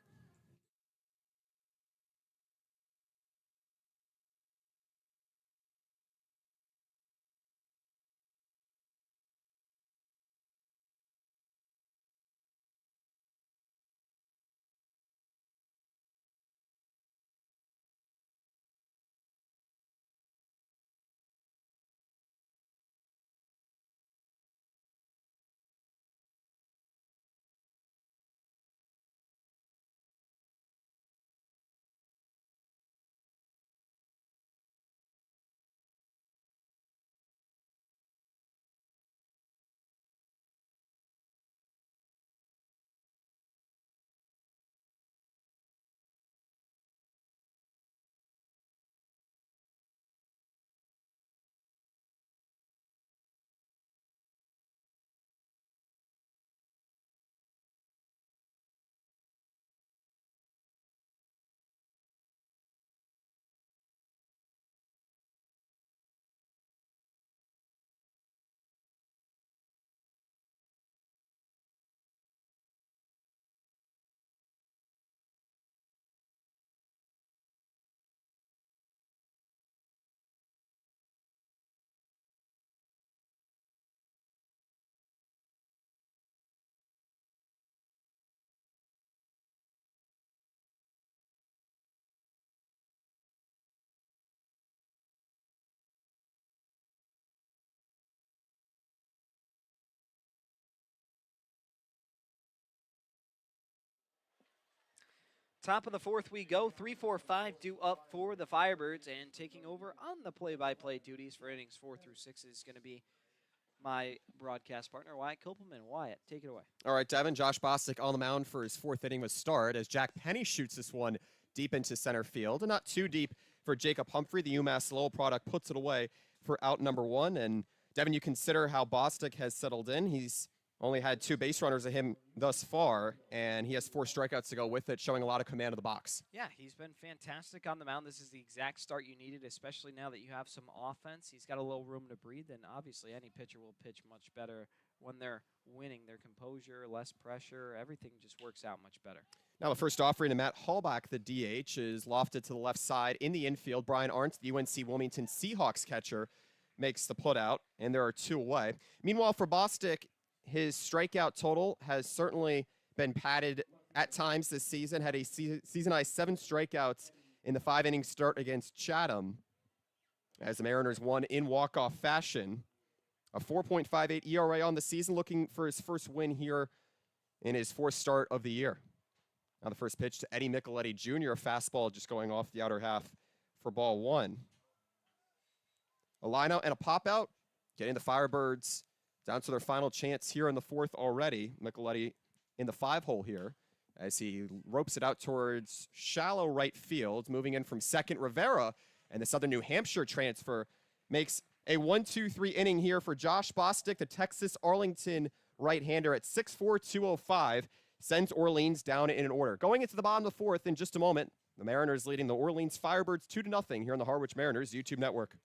Top of the fourth we go. 3-4-5 due up for the Firebirds, and taking over on the play-by-play duties for innings 4 through 6 is going to be my broadcast partner, Wyatt Kopelman. Wyatt, take it away. All right, Devin, Josh Bostic on the mound for his fourth inning with start as Jack Penny shoots this one deep into center field, and not too deep for Jacob Humphrey. The UMass Lowell product puts it away for out number one. And Devin, you consider how Bostic has settled in. He's only had 2 base runners of him thus far, and he has 4 strikeouts to go with it, showing a lot of command of the box. Yeah, he's been fantastic on the mound. This is the exact start you needed, especially now that you have some offense. He's got a little room to breathe, and obviously any pitcher will pitch much better when they're winning. Their composure, less pressure, everything just works out much better. Now the first offering to Matt Hallback, the DH, is lofted to the left side in the infield. Brian Arndt, the UNC Wilmington Seahawks catcher, makes the put out, and there are 2 away. Meanwhile, for Bostic, his strikeout total has certainly been padded at times this season. Had a season-high 7 strikeouts in the 5-inning start against Chatham, as the Mariners won in walk-off fashion. A 4.58 ERA on the season, looking for his first win here in his 4th start of the year. Now the first pitch to Eddie Micheletti Jr., a fastball just going off the outer half for ball 1. A line out and a pop out, getting the Firebirds down to their final chance here in the 4th already. Micheletti in the 5-hole here as he ropes it out towards shallow right field. Moving in from second, Rivera, and the Southern New Hampshire transfer makes a 1-2-3 inning here for Josh Bostic, the Texas Arlington right-hander at 6'4", 205. Sends Orleans down in an order. Going into the bottom of the 4th in just a moment, the Mariners leading the Orleans Firebirds 2-0 here on the Harwich Mariners YouTube network.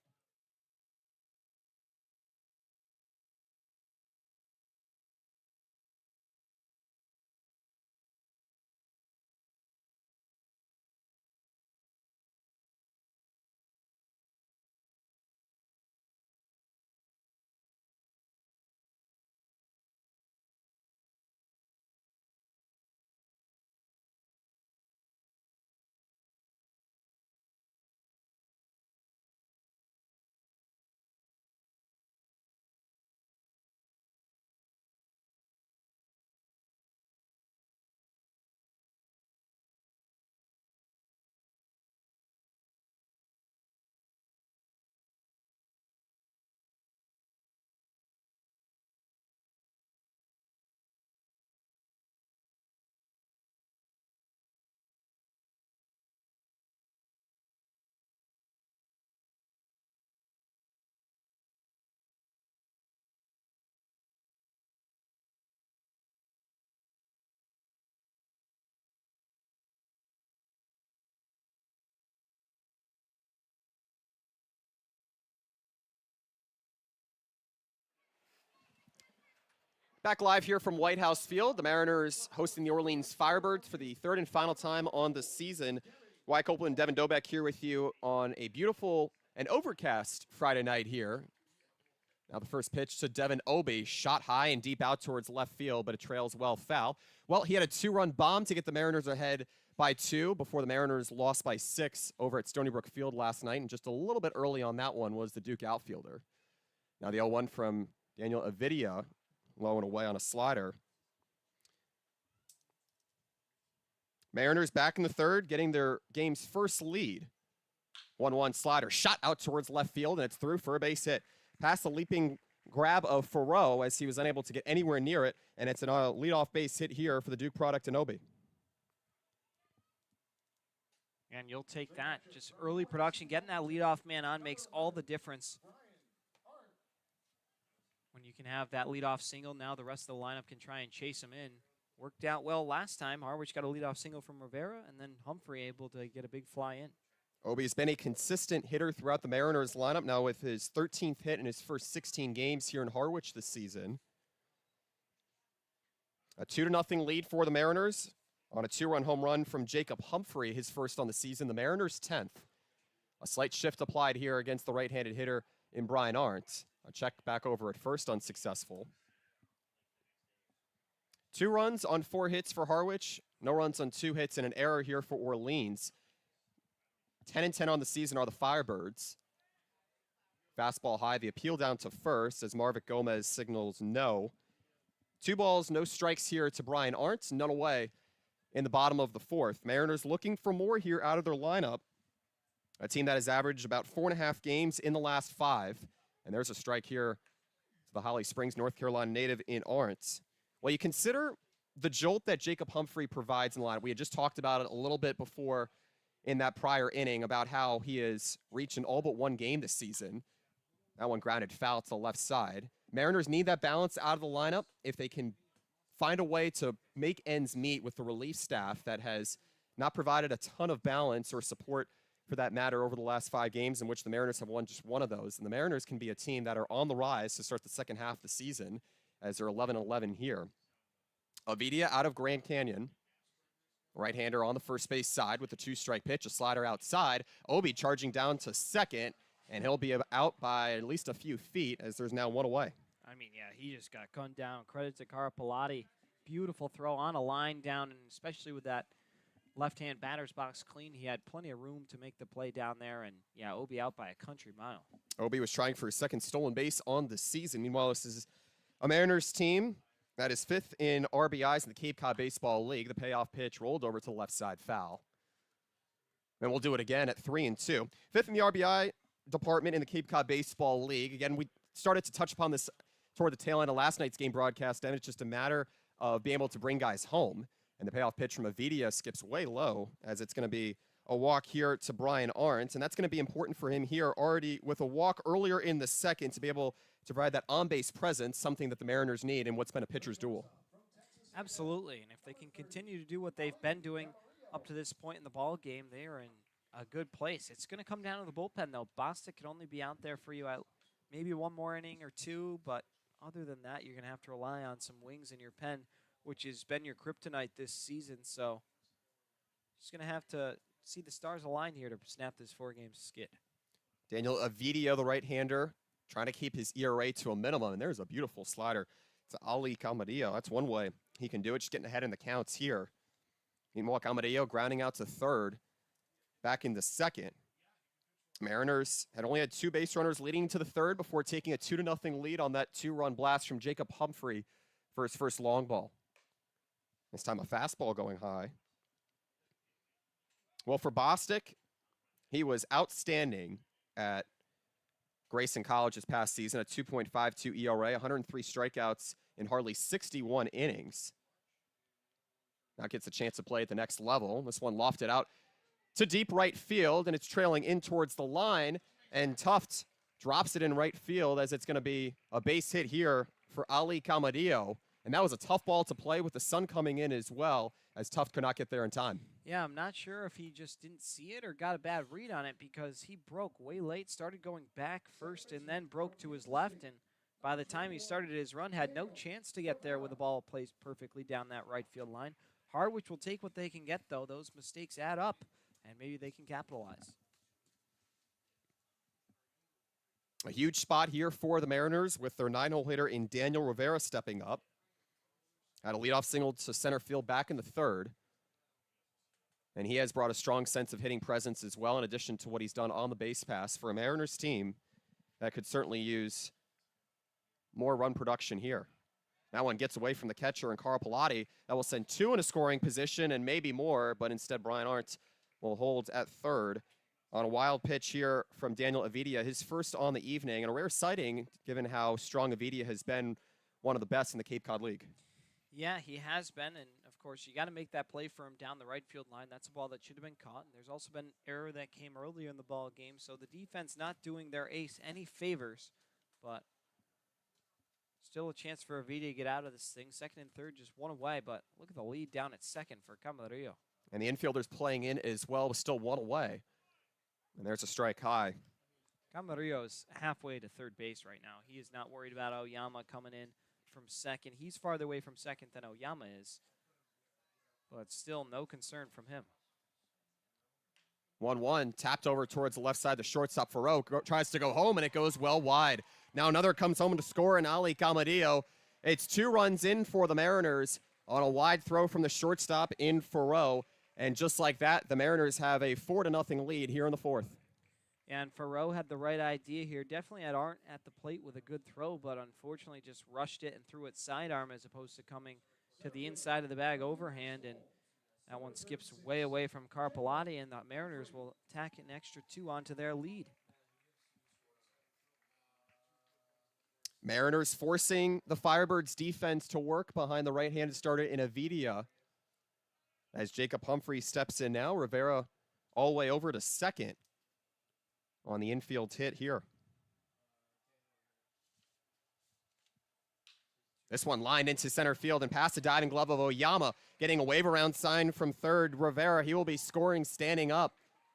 Back live here from White House Field. The Mariners hosting the Orleans Firebirds for the 3rd and final time on the season. Wyatt Copeland and Devin Dobeck here with you on a beautiful and overcast Friday night here. Now the first pitch to Devin Obey, shot high and deep out towards left field, but it trails well foul. Well, he had a 2-run bomb to get the Mariners ahead by 2 before the Mariners lost by 6 over at Stony Brook Field last night, and just a little bit early on that one was the Duke outfielder. Now the 0-1 from Daniel Avidia, low and away on a slider. Mariners back in the 3rd, getting their game's first lead. 1-1 slider, shot out towards left field, and it's through for a base hit. Past the leaping grab of Farrow as he was unable to get anywhere near it, and it's a leadoff base hit here for the Duke product, Inobi. And you'll take that. Just early production, getting that leadoff man on makes all the difference. When you can have that leadoff single, now the rest of the lineup can try and chase him in. Worked out well last time. Harwich got a leadoff single from Rivera, and then Humphrey able to get a big fly in. Obi's been a consistent hitter throughout the Mariners lineup now with his 13th hit in his first 16 games here in Harwich this season. A 2-0 lead for the Mariners on a 2-run home run from Jacob Humphrey, his first on the season. The Mariners' 10th. A slight shift applied here against the right-handed hitter in Brian Arndt. A check back over at first, unsuccessful. 2 runs on 4 hits for Harwich. No runs on 2 hits and an error here for Orleans. 10-10 on the season are the Firebirds. Fastball high, the appeal down to first as Marvick Gomez signals no. 2 balls, no strikes here to Brian Arndt. None away in the bottom of the fourth. Mariners looking for more here out of their lineup. A team that has averaged about 4.5 games in the last 5. And there's a strike here to the Holly Springs, North Carolina native in Orange. Well, you consider the jolt that Jacob Humphrey provides in the lineup. We had just talked about it a little bit before in that prior inning about how he has reached an all but one game this season. That one grounded foul to the left side. Mariners need that balance out of the lineup if they can find a way to make ends meet with the relief staff that has not provided a ton of balance or support for that matter over the last 5 games, in which the Mariners have won just one of those. And the Mariners can be a team that are on the rise to start the second half of the season as they're 11-11 here. Avidia out of Grand Canyon. Right-hander on the first base side with a 2-strike pitch, a slider outside. Obi charging down to second, and he'll be out by at least a few feet as there's now one away. I mean, yeah, he just got gunned down. Credit to Carapalati. Beautiful throw on a line down, and especially with that left-hand batter's box clean, he had plenty of room to make the play down there, and yeah, Obi out by a country mile. Obi was trying for his second stolen base on the season. Meanwhile, this is a Mariners team that is 5th in RBIs in the Cape Cod Baseball League. The payoff pitch rolled over to the left side foul. And we'll do it again at 3-2. 5th in the RBI department in the Cape Cod Baseball League. Again, we started to touch upon this toward the tail end of last night's game broadcast, and it's just a matter of being able to bring guys home. And the payoff pitch from Avidia skips way low as it's going to be a walk here to Brian Arndt. And that's going to be important for him here already with a walk earlier in the second to be able to provide that on-base presence, something that the Mariners need in what's been a pitcher's duel. Absolutely. And if they can continue to do what they've been doing up to this point in the ball game, they are in a good place. It's going to come down to the bullpen, though. Bostic can only be out there for you at maybe one more inning or two, but other than that, you're going to have to rely on some wings in your pen, which has been your kryptonite this season. So just going to have to see the stars align here to snap this 4-game skid. Daniel Avidia, the right-hander, trying to keep his ERA to a minimum, and there's a beautiful slider to Ali Camarillo. That's one way he can do it, just getting ahead in the counts here. Meanwhile, Camarillo grounding out to third, back in the second. Mariners had only had 2 base runners leading to the third before taking a 2-0 lead on that 2-run blast from Jacob Humphrey for his first long ball. This time a fastball going high. Well, for Bostic, he was outstanding at Grayson College this past season, a 2.52 ERA, 103 strikeouts in hardly 61 innings. Now gets a chance to play at the next level. This one lofted out to deep right field, and it's trailing in towards the line, and Tuft drops it in right field as it's going to be a base hit here for Ali Camarillo. And that was a tough ball to play with the sun coming in as well, as Tuft could not get there in time. Yeah, I'm not sure if he just didn't see it or got a bad read on it, because he broke way late, started going back first, and then broke to his left. And by the time he started his run, had no chance to get there with the ball placed perfectly down that right field line. Harwich will take what they can get, though. Those mistakes add up, and maybe they can capitalize. A huge spot here for the Mariners with their 9-hole hitter in Daniel Rivera stepping up. Had a leadoff single to center field back in the third. And he has brought a strong sense of hitting presence as well, in addition to what he's done on the base pass for a Mariners team that could certainly use more run production here. That one gets away from the catcher and Carl Pilati. That will send 2 in a scoring position and maybe more, but instead Brian Arndt will hold at third on a wild pitch here from Daniel Avidia, his first on the evening, and a rare sighting given how strong Avidia has been, one of the best in the Cape Cod League. Yeah, he has been, and of course, you got to make that play for him down the right field line. That's a ball that should have been caught. And there's also been an error that came earlier in the ball game, so the defense not doing their ace any favors, but still a chance for Avidia to get out of this thing. Second and third, just one away, but look at the lead down at second for Camarillo. And the infielders playing in as well, was still one away. And there's a strike high. Camarillo is halfway to third base right now. He is not worried about Oyama coming in from second. He's farther away from second than Oyama is, but still no concern from him. 1-1, tapped over towards the left side. The shortstop, Farrow, tries to go home, and it goes well wide. Now another comes home to score, and Ali Camarillo. It's 2 runs in for the Mariners on a wide throw from the shortstop in Farrow. And just like that, the Mariners have a 4-0 lead here in the fourth. And Farrow had the right idea here. Definitely had Arndt at the plate with a good throw, but unfortunately just rushed it and threw it sidearm as opposed to coming to the inside of the bag overhand. And That one skips way away from Carpellotti, and the Mariners will tack an extra 2 onto their lead. Mariners forcing the Firebirds defense to work behind the right-handed starter in Avidia. As Jacob Humphrey steps in now, Rivera all the way over to second on the infield hit here. This one lined into center field and past the diving glove of Oyama, getting a wave around sign from third. Rivera, he will be scoring standing up.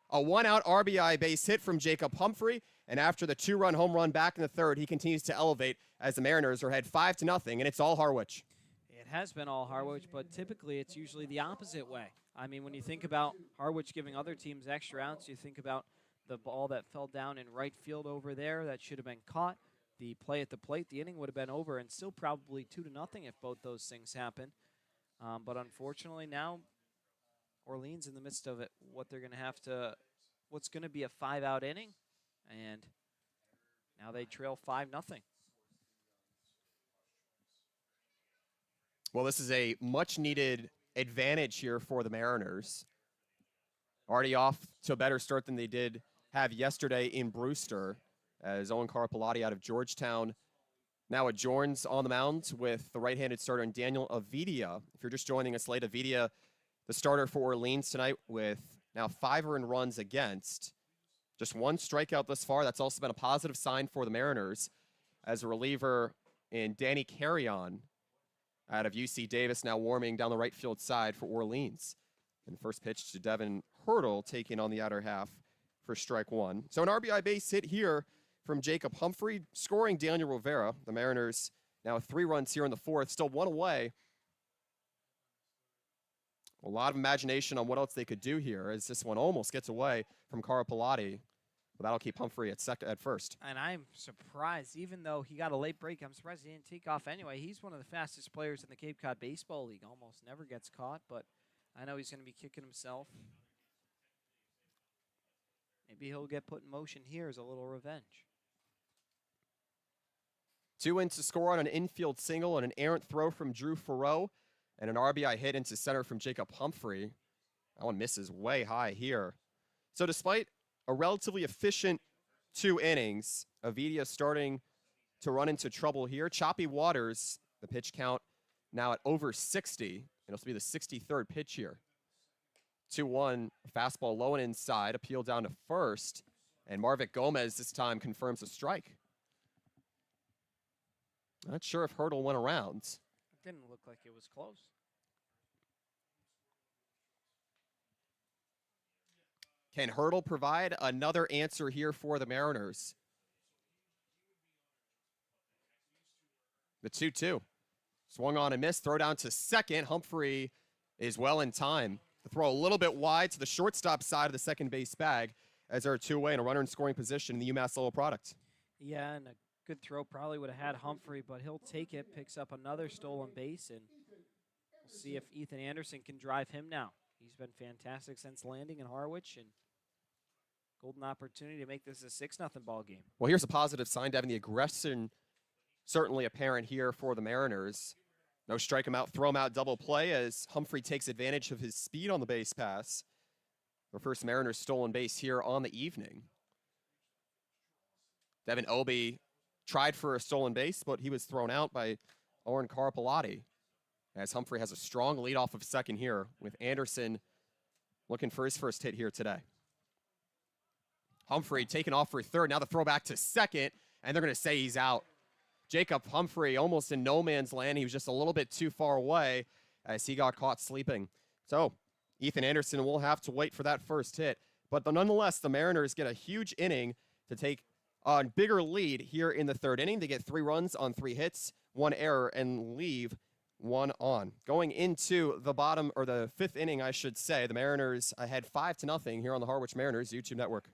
A one-out RBI base hit from Jacob Humphrey, and after the 2-run home run back in the third, he continues to elevate as the Mariners are ahead 5-0, and it's all Harwich. It has been all Harwich, but typically it's usually the opposite way. I mean, when you think about Harwich giving other teams extra outs, you think about the ball that fell down in right field over there that should have been caught. The play at the plate, the inning would have been over, and still probably 2-0 if both those things happen. But unfortunately now, Orleans in the midst of it, what's going to be a 5-out inning, and now they trail 5-0. Well, this is a much-needed advantage here for the Mariners. Already off to a better start than they did have yesterday in Brewster, as Owen Carpellotti out of Georgetown now adjourns on the mound with the right-handed starter in Daniel Avidia. If you're just joining us late, Avidia, the starter for Orleans tonight with now 5 earned runs against. Just 1 strikeout thus far. That's also been a positive sign for the Mariners, as a reliever in Danny Carrion out of UC Davis now warming down the right field side for Orleans. And first pitch to Devin Hurdle, taking on the outer half for strike 1. So an RBI base hit here from Jacob Humphrey, scoring Daniel Rivera. The Mariners now 3 runs here in the 4th, still 1 away. A lot of imagination on what else they could do here, as this one almost gets away from Carpellotti. But that'll keep Humphrey at first. And I'm surprised, even though he got a late break, I'm surprised he didn't take off anyway. He's one of the fastest players in the Cape Cod Baseball League. Almost never gets caught, but I know he's going to be kicking himself. Maybe he'll get put in motion here as a little revenge. 2 in to score on an infield single and an errant throw from Drew Farreau, and an RBI hit into center from Jacob Humphrey. That one misses way high here. So despite a relatively efficient 2 innings, Avidia starting to run into trouble here. Choppy waters, the pitch count now at over 60. It'll be the 63rd pitch here. 2-1, fastball low and inside, appeal down to first, and Marvick Gomez this time confirms a strike. Not sure if Hurdle went around. It didn't look like it was close. Can Hurdle provide another answer here for the Mariners? The 2-2. Swung on and missed. Throw down to second. Humphrey is well in time. The throw a little bit wide to the shortstop side of the second base bag, as they're 2 away and a runner in scoring position in the UMass Lowell product. Yeah, and a good throw probably would have had Humphrey, but he'll take it, picks up another stolen base, and we'll see if Ethan Anderson can drive him now. He's been fantastic since landing in Harwich, and golden opportunity to make this a 6-0 ball game. Well, here's a positive sign, Devin. The aggression certainly apparent here for the Mariners. No strike him out, throw him out, double play as Humphrey takes advantage of his speed on the base pass. The first Mariners stolen base here on the evening. Devin Obie tried for a stolen base, but he was thrown out by Oren Carpellotti, as Humphrey has a strong lead off of second here, with Anderson looking for his first hit here today. Humphrey taking off for third. Now the throw back to second, and they're going to say he's out. Jacob Humphrey almost in no man's land. He was just a little bit too far away as he got caught sleeping. So Ethan Anderson will have to wait for that first hit. But nonetheless, the Mariners get a huge inning to take a bigger lead here in the 3rd inning. They get 3 runs on 3 hits, 1 error, and leave 1 on. Going into the bottom, or the 5th inning, I should say, the Mariners ahead 5-0 here on the Harwich Mariners YouTube network.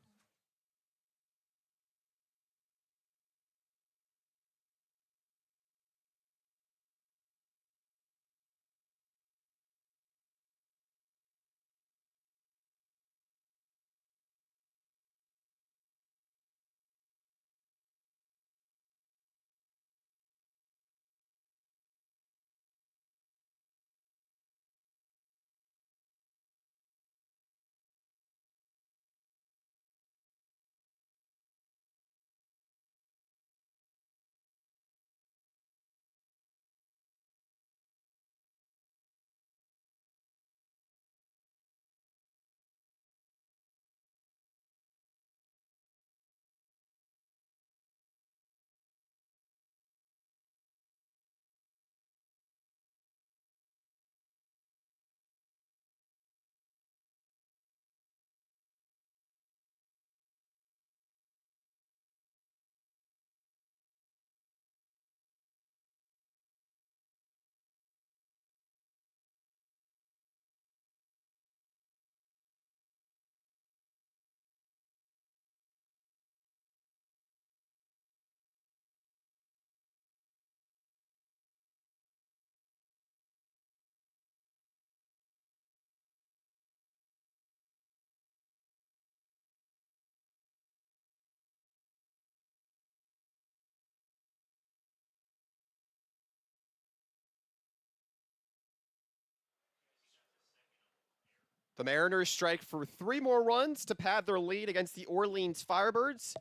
The Mariners strike for 3 more runs to pad their lead against the Orleans Firebirds.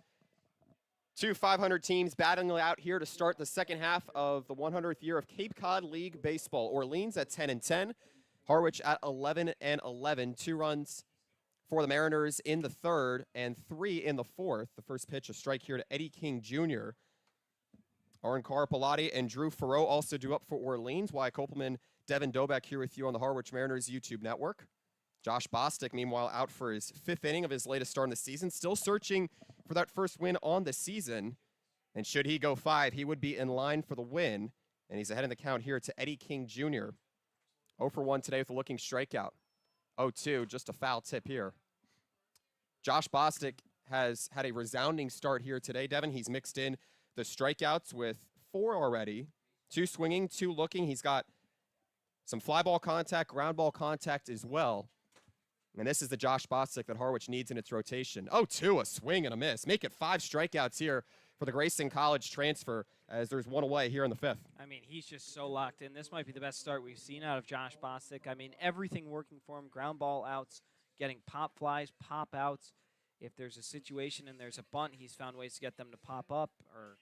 2 500 teams battling out here to start the second half of the 100th year of Cape Cod League Baseball. Orleans at 10-10, Harwich at 11-11. 2 runs for the Mariners in the third and 3 in the fourth. The first pitch, a strike here to Eddie King Jr. Aaron Carpellotti and Drew Farreau also due up for Orleans. Wyatt Kopelman, Devin Dobeck here with you on the Harwich Mariners YouTube network. Josh Bostic, meanwhile, out for his 5th inning of his latest start in the season. Still searching for that first win on the season. And should he go 5, he would be in line for the win. And he's ahead in the count here to Eddie King Jr. 0 for 1 today with a looking strikeout. 0-2, just a foul tip here. Josh Bostic has had a resounding start here today, Devin. He's mixed in the strikeouts with 4 already. 2 swinging, 2 looking. He's got some fly ball contact, ground ball contact as well. And this is the Josh Bostic that Harwich needs in its rotation. 0-2, a swing and a miss. Make it 5 strikeouts here for the Grayson College transfer as there's 1 away here in the 5th. I mean, he's just so locked in. This might be the best start we've seen out of Josh Bostic. I mean, everything working for him, ground ball outs, getting pop flies, pop outs. If there's a situation and there's a bunt, he's found ways to get them to pop up or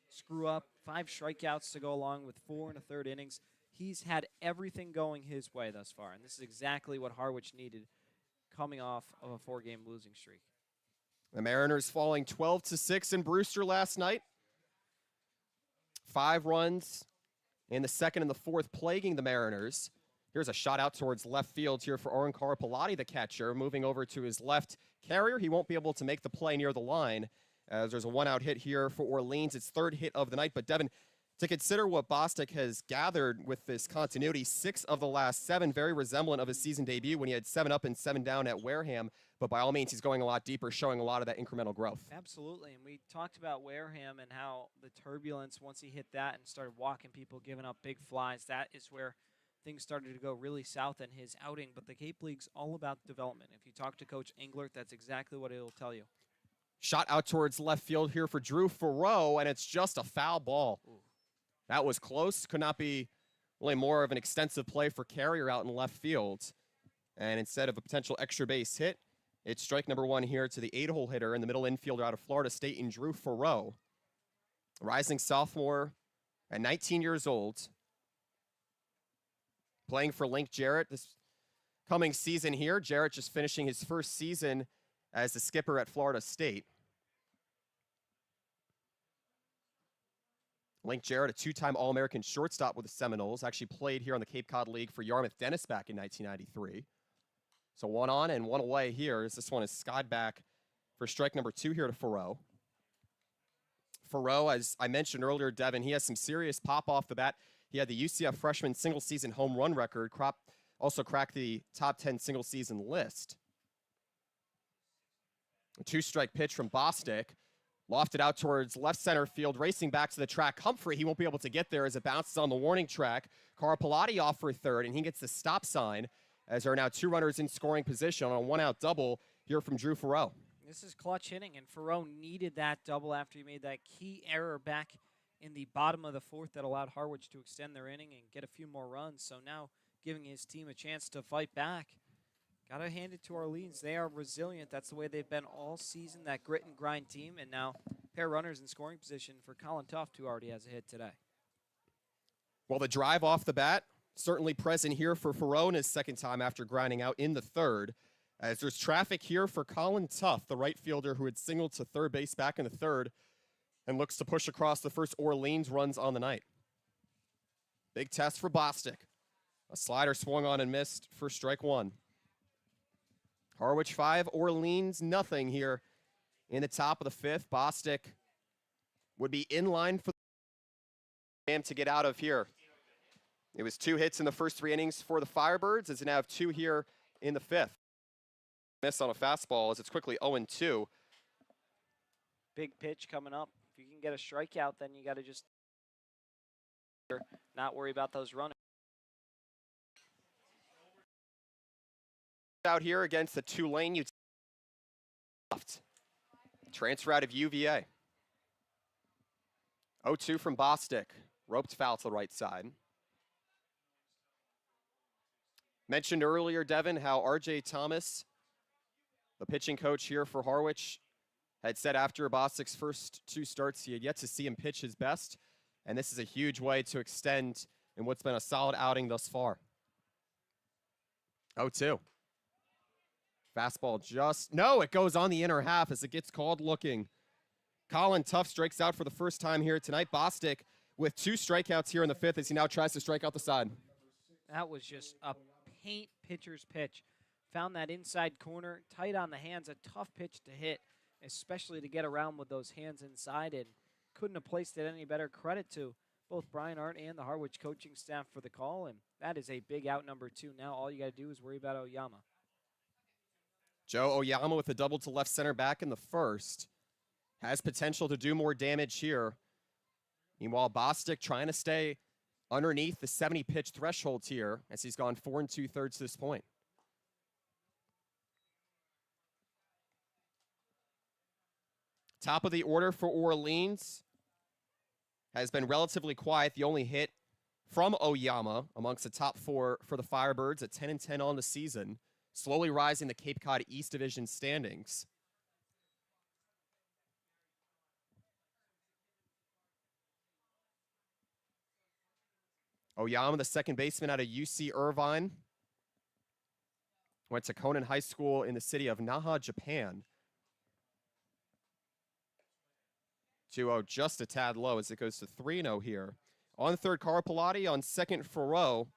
screw up. 5 strikeouts to go along with 4 in the 3rd innings. He's had everything going his way thus far, and this is exactly what Harwich needed coming off of a 4-game losing streak. The Mariners falling 12-6 in Brewster last night. 5 runs in the 2nd and the 4th plaguing the Mariners. Here's a shot out towards left field here for Aaron Carpellotti, the catcher, moving over to his left carrier. He won't be able to make the play near the line as there's a 1-out hit here for Orleans. It's 3rd hit of the night, but Devin, to consider what Bostic has gathered with this continuity, 6 of the last 7, very resemblant of his season debut when he had 7 up and 7 down at Wareham. But by all means, he's going a lot deeper, showing a lot of that incremental growth. Absolutely, and we talked about Wareham and how the turbulence, once he hit that and started walking people, giving up big flies, that is where things started to go really south in his outing. But the Cape League's all about development. If you talk to Coach Englert, that's exactly what he'll tell you. Shot out towards left field here for Drew Farreau, and it's just a foul ball. Ooh. That was close. Could not be really more of an extensive play for Carrier out in left field. And instead of a potential extra base hit, it's strike number 1 here to the 8-hole hitter and the middle infielder out of Florida State in Drew Farreau. Rising sophomore at 19 years old. Playing for Link Jarrett this coming season here. Jarrett just finishing his first season as the skipper at Florida State. Link Jarrett, a 2-time All-American shortstop with the Seminoles, actually played here on the Cape Cod League for Yarmouth Dennis back in 1993. So 1 on and 1 away here as this one is skied back for strike number 2 here to Farreau. Farreau, as I mentioned earlier, Devin, he has some serious pop off the bat. He had the UCF freshman single-season home run record, also cracked the top 10 single-season list. A 2-strike pitch from Bostic. Lofted out towards left center field, racing back to the track. Humphrey, he won't be able to get there as it bounces on the warning track. Carpellotti off for 3rd, and he gets the stop sign as there are now 2 runners in scoring position on a 1-out double here from Drew Farreau. This is clutch hitting, and Farreau needed that double after he made that key error back in the bottom of the 4th that allowed Harwich to extend their inning and get a few more runs. So now giving his team a chance to fight back. Got to hand it to Orleans. They are resilient. That's the way they've been all season, that grit and grind team. And now pair runners in scoring position for Colin Tuft, who already has a hit today. Well, the drive off the bat, certainly present here for Farreau in his 2nd time after grinding out in the 3rd. As there's traffic here for Colin Tuft, the right fielder who had singled to 3rd base back in the 3rd and looks to push across the first Orleans runs on the night. Big test for Bostic. A slider swung on and missed for strike 1. Harwich 5, Orleans nothing here in the top of the 5th. Bostic would be in line for him to get out of here. It was 2 hits in the first 3 innings for the Firebirds, as they now have 2 here in the 5th. Miss on a fastball as it's quickly 0-2. Big pitch coming up. If you can get a strikeout, then you got to just not worry about those runners. Out here against the Tulane transfer out of UVA. 0-2 from Bostic. Roped foul to the right side. Mentioned earlier, Devin, how R.J. Thomas, the pitching coach here for Harwich, had said after Bostic's first 2 starts, he had yet to see him pitch his best, and this is a huge way to extend in what's been a solid outing thus far. 0-2. Fastball no, it goes on the inner half as it gets called looking. Colin Tuff strikes out for the first time here tonight. Bostic with 2 strikeouts here in the 5th as he now tries to strike out the side. That was just a paint pitcher's pitch. Found that inside corner, tight on the hands, a tough pitch to hit, especially to get around with those hands inside, and couldn't have placed it any better. Credit to both Brian Art and the Harwich coaching staff for the call, and that is a big out number 2. Now all you got to do is worry about Oyama. Joe Oyama with a double to left center back in the 1st. Has potential to do more damage here. Meanwhile, Bostic trying to stay underneath the 70-pitch threshold here as he's gone 4 2/3 to this point. Top of the order for Orleans has been relatively quiet. The only hit from Oyama amongst the top 4 for the Firebirds at 10-10 on the season, slowly rising the Cape Cod East Division standings. Oyama, the second baseman out of UC Irvine, went to Konan High School in the city of Naha, Japan. 2-0, just a tad low as it goes to 3-0 here. On third, Carpellotti. On second, Farrow.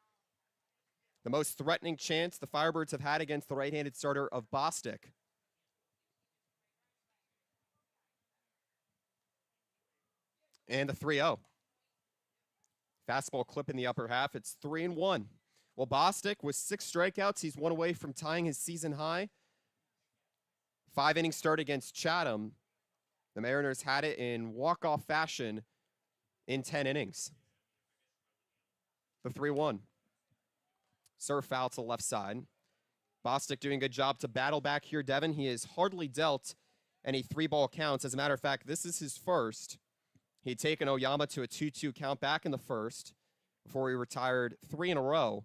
The most threatening chance the Firebirds have had against the right-handed starter of Bostic. And the 3-0. Fastball clip in the upper half. It's 3-1. Well, Bostic with 6 strikeouts. He's 1 away from tying his season high. 5-inning start against Chatham. The Mariners had it in walk-off fashion in 10 innings. The 3-1. Serve foul to the left side. Bostic doing a good job to battle back here, Devin. He has hardly dealt any 3-ball counts. As a matter of fact, this is his first. He'd taken Oyama to a 2-2 count back in the 1st before he retired 3 in a row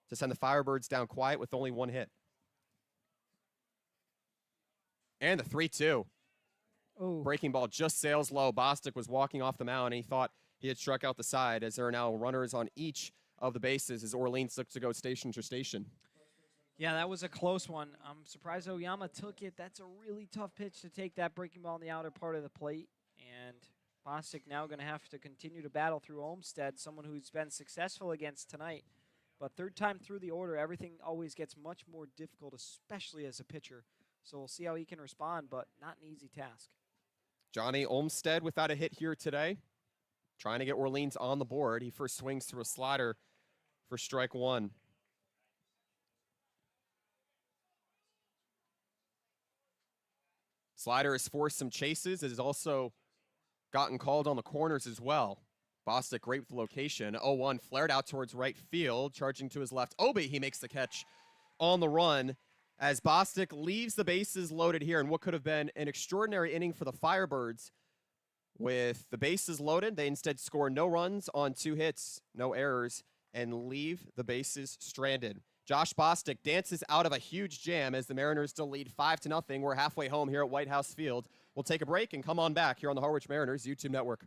to send the Firebirds down quiet with only 1 hit. And the 3-2. Oh. Breaking ball just sails low. Bostic was walking off the mound, and he thought he had struck out the side as there are now runners on each of the bases as Orleans looks to go station to station. Yeah, that was a close one. I'm surprised Oyama took it. That's a really tough pitch to take that breaking ball in the outer part of the plate. And Bostic now going to have to continue to battle through Olmstead, someone who's been successful against tonight. But third time through the order, everything always gets much more difficult, especially as a pitcher. So we'll see how he can respond, but not an easy task. Johnny Olmstead without a hit here today. Trying to get Orleans on the board. He first swings through a slider for strike 1. Slider has forced some chases. It has also gotten called on the corners as well. Bostic great with the location. 0-1 flared out towards right field. Charging to his left. Obi, he makes the catch on the run as Bostic leaves the bases loaded here in what could have been an extraordinary inning for the Firebirds. With the bases loaded, they instead score no runs on 2 hits, no errors, and leave the bases stranded. Josh Bostic dances out of a huge jam as the Mariners still lead 5-0. We're halfway home here at White House Field. We'll take a break and come on back here on the Harwich Mariners YouTube network.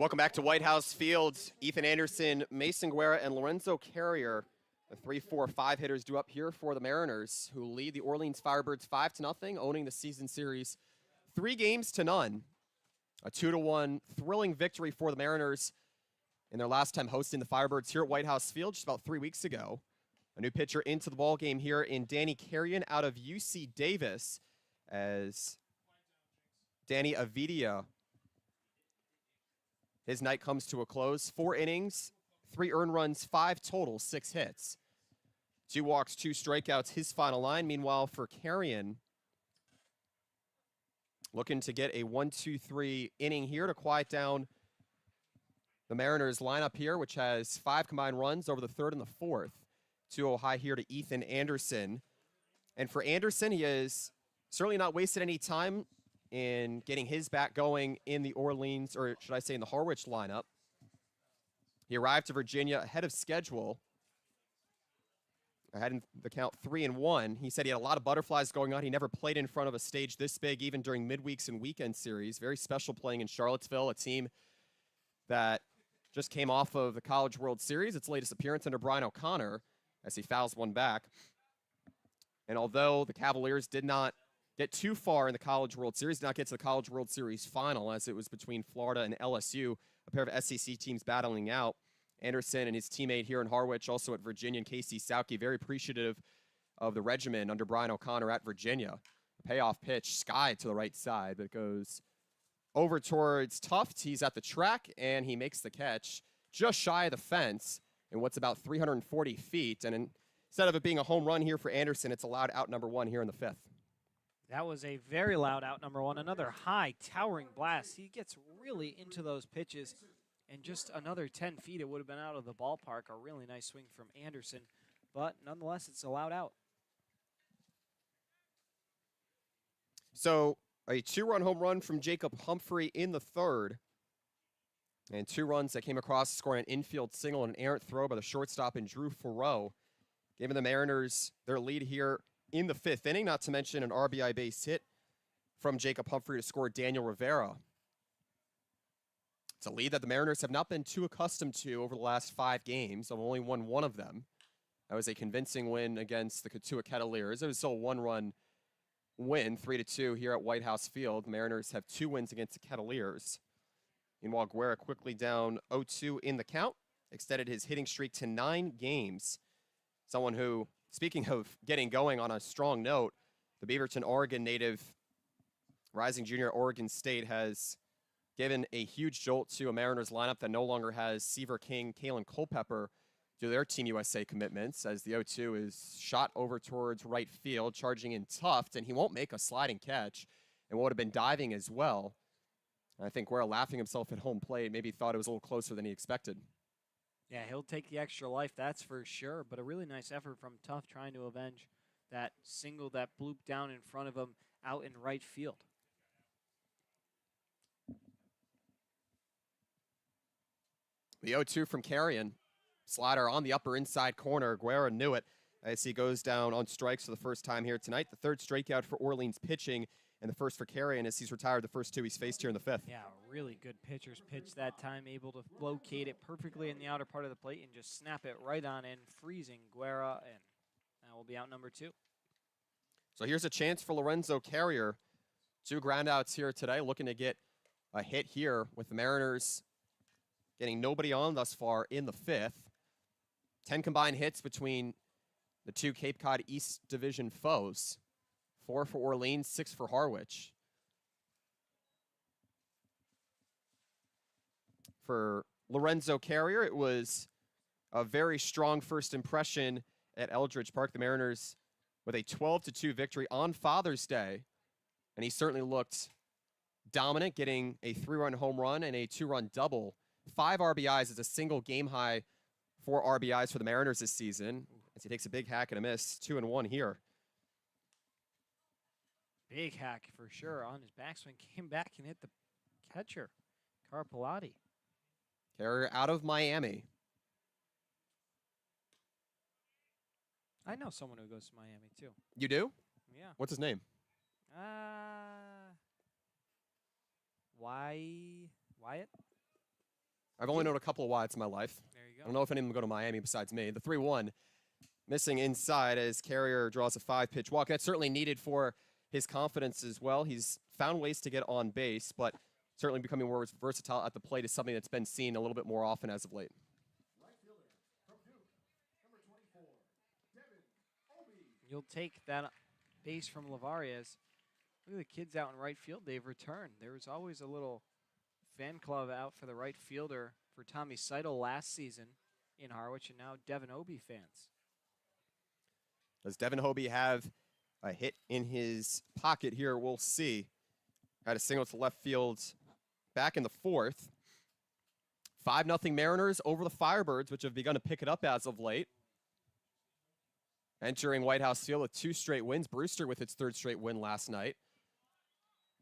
Welcome back to White House Field. Ethan Anderson, Mason Guerra, and Lorenzo Carrier, the 3-4-5 hitters due up here for the Mariners, who lead the Orleans Firebirds 5-0, owning the season series 3-0. A 2-1 thrilling victory for the Mariners in their last time hosting the Firebirds here at White House Field just about 3 weeks ago. A new pitcher into the ballgame here in Danny Carrion out of UC Davis, as Danny Avidia, his night comes to a close. 4 innings, 3 earned runs, 5 total, 6 hits. 2 walks, 2 strikeouts, his final line. Meanwhile, for Carrion, looking to get a 1-2-3 inning here to quiet down the Mariners lineup here, which has 5 combined runs over the 3rd and the 4th. 2-0 high here to Ethan Anderson. And for Anderson, he has certainly not wasted any time in getting his bat going in the Orleans, or should I say in the Harwich lineup. He arrived to Virginia ahead of schedule. Ahead in the count 3-1. He said he had a lot of butterflies going on. He never played in front of a stage this big, even during midweeks and weekend series. Very special playing in Charlottesville, a team that just came off of the College World Series, its latest appearance under Brian O'Connor, as he fouls one back. And although the Cavaliers did not get too far in the College World Series, did not get to the College World Series final, as it was between Florida and LSU, a pair of SEC teams battling out. Anderson and his teammate here in Harwich, also at Virginia, and Casey Sauke, very appreciative of the regimen under Brian O'Connor at Virginia. A payoff pitch, sky to the right side, but it goes over towards Tuft. He's at the track, and he makes the catch just shy of the fence in what's about 340 feet. And instead of it being a home run here for Anderson, it's allowed out number 1 here in the 5th. That was a very loud out number 1. Another high, towering blast. He gets really into those pitches. And just another 10 feet, it would have been out of the ballpark. A really nice swing from Anderson. But nonetheless, it's allowed out. So a 2-run home run from Jacob Humphrey in the 3rd. And 2 runs that came across, scoring an infield single and an errant throw by the shortstop in Drew Farreau, giving the Mariners their lead here in the 5th inning, not to mention an RBI base hit from Jacob Humphrey to score Daniel Rivera. It's a lead that the Mariners have not been too accustomed to over the last 5 games. They've only won 1 of them. That was a convincing win against the Cotuit Cavaliers. It was still a 1-run win, 3-2 here at White House Field. The Mariners have 2 wins against the Cavaliers. Meanwhile, Guerra quickly down 0-2 in the count, extended his hitting streak to 9 games. Someone who, speaking of getting going on a strong note, the Beaverton, Oregon native, rising junior at Oregon State, has given a huge jolt to a Mariners lineup that no longer has Seaver King, Kalen Culpepper to their Team USA commitments, as the 0-2 is shot over towards right field, charging in Tuft, and he won't make a sliding catch, and would have been diving as well. I think Guerra, laughing himself at home plate, maybe thought it was a little closer than he expected. Yeah, he'll take the extra life, that's for sure. But a really nice effort from Tuft trying to avenge that single that blooped down in front of him out in right field. The 0-2 from Carrion. Slider on the upper inside corner. Guerra knew it as he goes down on strikes for the first time here tonight. The 3rd strikeout for Orleans pitching, and the 1st for Carrion as he's retired the first 2 he's faced here in the 5th. Yeah, really good pitcher's pitch that time, able to locate it perfectly in the outer part of the plate and just snap it right on in, freezing Guerra, and that will be out number 2. So here's a chance for Lorenzo Carrier. 2 groundouts here today, looking to get a hit here with the Mariners getting nobody on thus far in the 5th. 10 combined hits between the 2 Cape Cod East Division foes. 4 for Orleans, 6 for Harwich. For Lorenzo Carrier, it was a very strong first impression at Eldridge Park. The Mariners with a 12-2 victory on Father's Day. And he certainly looked dominant, getting a 3-run home run and a 2-run double. 5 RBIs is a single game high 4 RBIs for the Mariners this season, as he takes a big hack and a miss. 2-1 here. Big hack for sure on his backswing. Came back and hit the catcher, Carpelati. Carrier out of Miami. I know someone who goes to Miami too. You do? Yeah. What's his name? Wyatt? I've only known a couple of Wyatts in my life. There you I go. don't know if any of them go to Miami besides me. The 3-1 missing inside as Carrier draws a 5-pitch walk. That's certainly needed for his confidence as well. He's found ways to get on base, but certainly becoming more versatile at the plate is something that's been seen a little bit more often as of late. Right fielder from Duke, number 24, Devin Obie. You'll take that base from Lavariez. Look at the kids out in right field. They've returned. There was always a little fan club out for the right fielder for Tommy Seidel last season in Harwich, and now Devin Obie fans. Does Devin Hobie have a hit in his pocket here? We'll see. Had a single to left field back in the 4th. 5-0 Mariners over the Firebirds, which have begun to pick it up as of late. Entering White House Field with 2 straight wins. Brewster with its 3rd straight win last night.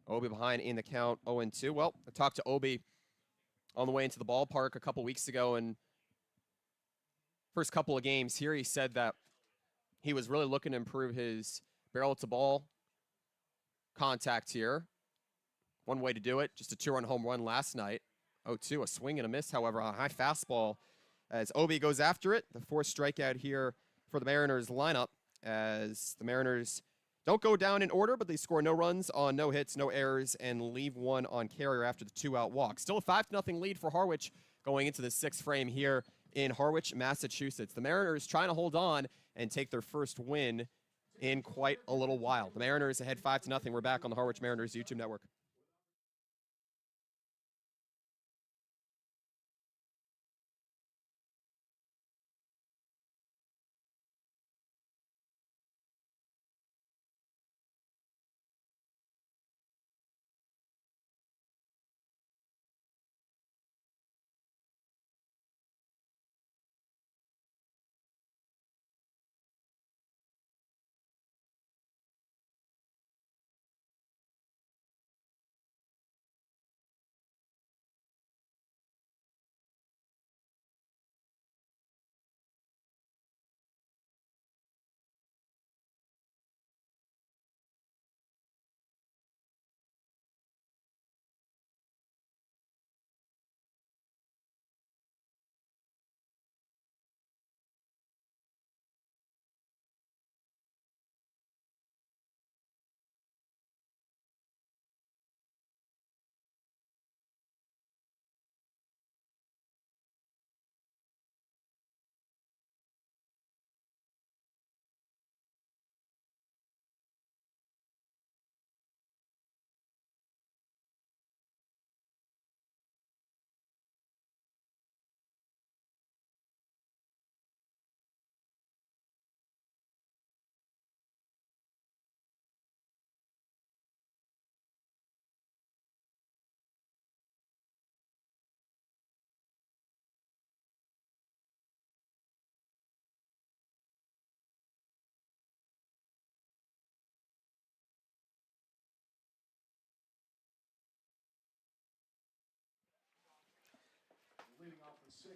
Obie behind in the count 0-2. Well, I talked to Obie on the way into the ballpark a couple weeks ago, and first couple of games here, he said that he was really looking to improve his barrel to ball contact here. One way to do it, just a 2-run home run last night. 0-2, a swing and a miss, however, on a high fastball as Obie goes after it. The 4th strikeout here for the Mariners lineup as the Mariners don't go down in order, but they score no runs on no hits, no errors, and leave 1 on Carrier after the 2-out walk. Still a 5-0 lead for Harwich going into the 6th frame here in Harwich, Massachusetts. The Mariners trying to hold on and take their first win in quite a little while. The Mariners ahead 5-0. We're back on the Harwich Mariners YouTube network.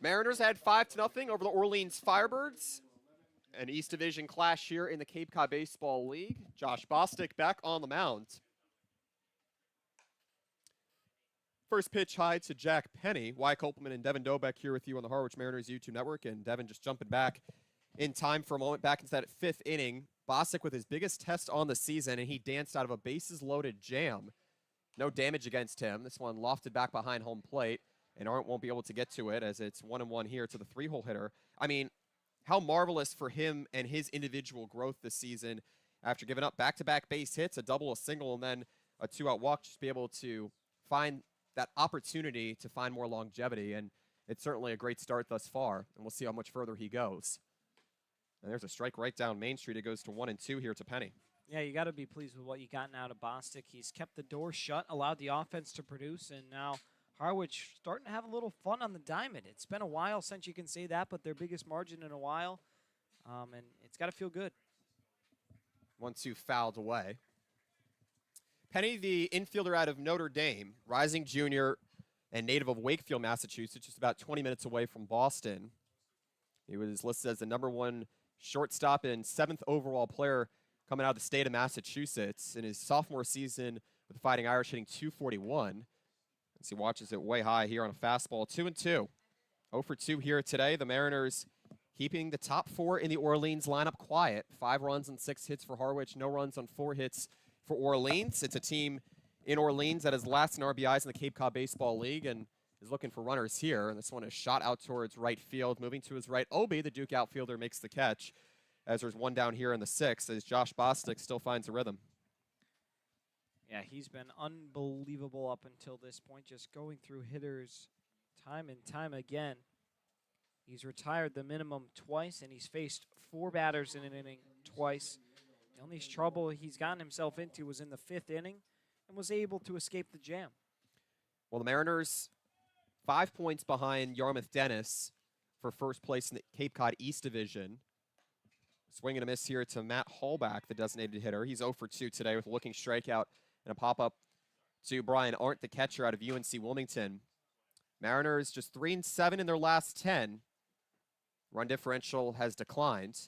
Mariners had 5-0 over the Orleans Firebirds. An East Division clash here in the Cape Cod Baseball League. Josh Bostic back on the mound. First pitch high to Jack Penny. Wyatt Kopelman and Devin Dobek here with you on the Harwich Mariners YouTube network. And Devin just jumping back in time for a moment, back into that 5th inning. Bostic with his biggest test on the season, and he danced out of a bases-loaded jam. No damage against him. This one lofted back behind home plate, and Arndt won't be able to get to it as it's 1-1 here to the 3-hole hitter. I mean, how marvelous for him and his individual growth this season after giving up back-to-back base hits, a double, a single, and then a 2-out walk, just be able to find that opportunity to find more longevity. And it's certainly a great start thus far, and we'll see how much further he goes. And there's a strike right down Main Street. It goes to 1-2 here to Penny. Yeah, you got to be pleased with what you got out of Bostic. He's kept the door shut, allowed the offense to produce, and now Harwich starting to have a little fun on the diamond. It's been a while since you can say that, but their biggest margin in a while, and it's got to feel good. 1-2 fouled away. Penny, the infielder out of Notre Dame, rising junior and native of Wakefield, Massachusetts, just about 20 minutes away from Boston. He was listed as the #1 shortstop and 7th overall player coming out of the state of Massachusetts in his sophomore season with the Fighting Irish, hitting .241. as he watches it way high here on a fastball. 2-2. 0 for 2 here today. The Mariners keeping the top 4 in the Orleans lineup quiet. 5 runs and 6 hits for Harwich. No runs on 4 hits for Orleans. It's a team in Orleans that is last in RBIs in the Cape Cod Baseball League and is looking for runners here. And this one is shot out towards right field. Moving to his right, Obi, the Duke outfielder, makes the catch. As there's one down here in the 6th, as Josh Bostic still finds a rhythm. Yeah, he's been unbelievable up until this point, just going through hitters time and time again. He's retired the minimum twice, and he's faced 4 batters in an inning twice. The only trouble he's gotten himself into was in the 5th inning and was able to escape the jam. Well, the Mariners 5 points behind Yarmouth Dennis for first place in the Cape Cod East Division. Swing and a miss here to Matt Hallback, the designated hitter. He's 0 for 2 today with a looking strikeout and a pop-up to Brian Arndt, the catcher out of UNC Wilmington. Mariners just 3-7 in their last 10. Run differential has declined.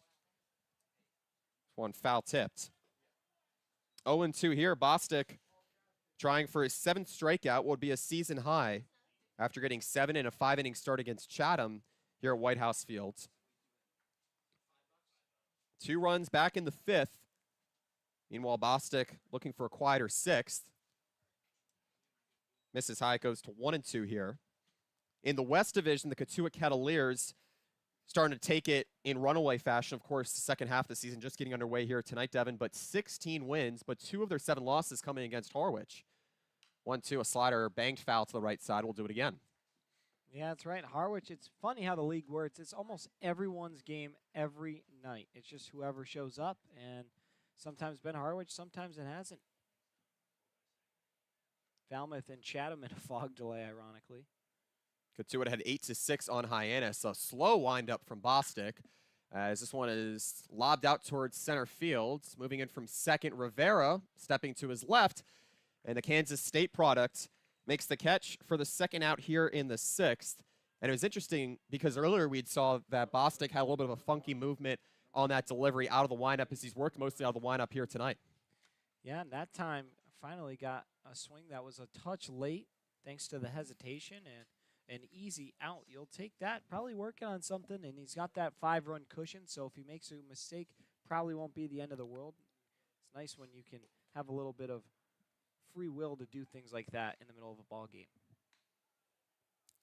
One foul tipped. 0-2 here. Bostic trying for his 7th strikeout, what would be a season high after getting 7 in a 5-inning start against Chatham here at White House Field. 2 runs back in the 5th. Meanwhile, Bostic looking for a quieter 6th. Misses high, goes to 1-2 here. In the West Division, the Cotuit Cavaliers starting to take it in runaway fashion. Of course, the second half of the season just getting underway here tonight, Devin, but 16 wins, but 2 of their 7 losses coming against Harwich. 1-2, a slider banged foul to the right side. We'll do it again. Yeah, that's right. Harwich, it's funny how the league works. It's almost everyone's game every night. It's just whoever shows up, and sometimes been Harwich, sometimes it hasn't. Falmouth and Chatham in a fog delay, ironically. Cotuit had 8-6 on Hyannis. A slow windup from Bostic, as this one is lobbed out towards center field. Moving in from second, Rivera stepping to his left, and the Kansas State product makes the catch for the second out here in the 6th. And it was interesting because earlier we saw that Bostic had a little bit of a funky movement on that delivery out of the windup as he's worked mostly out of the windup here tonight. Yeah, and that time finally got a swing that was a touch late thanks to the hesitation and an easy out. You'll take that, probably working on something, and he's got that 5-run cushion, so if he makes a mistake, probably won't be the end of the world. It's nice when you can have a little bit of free will to do things like that in the middle of a ball game.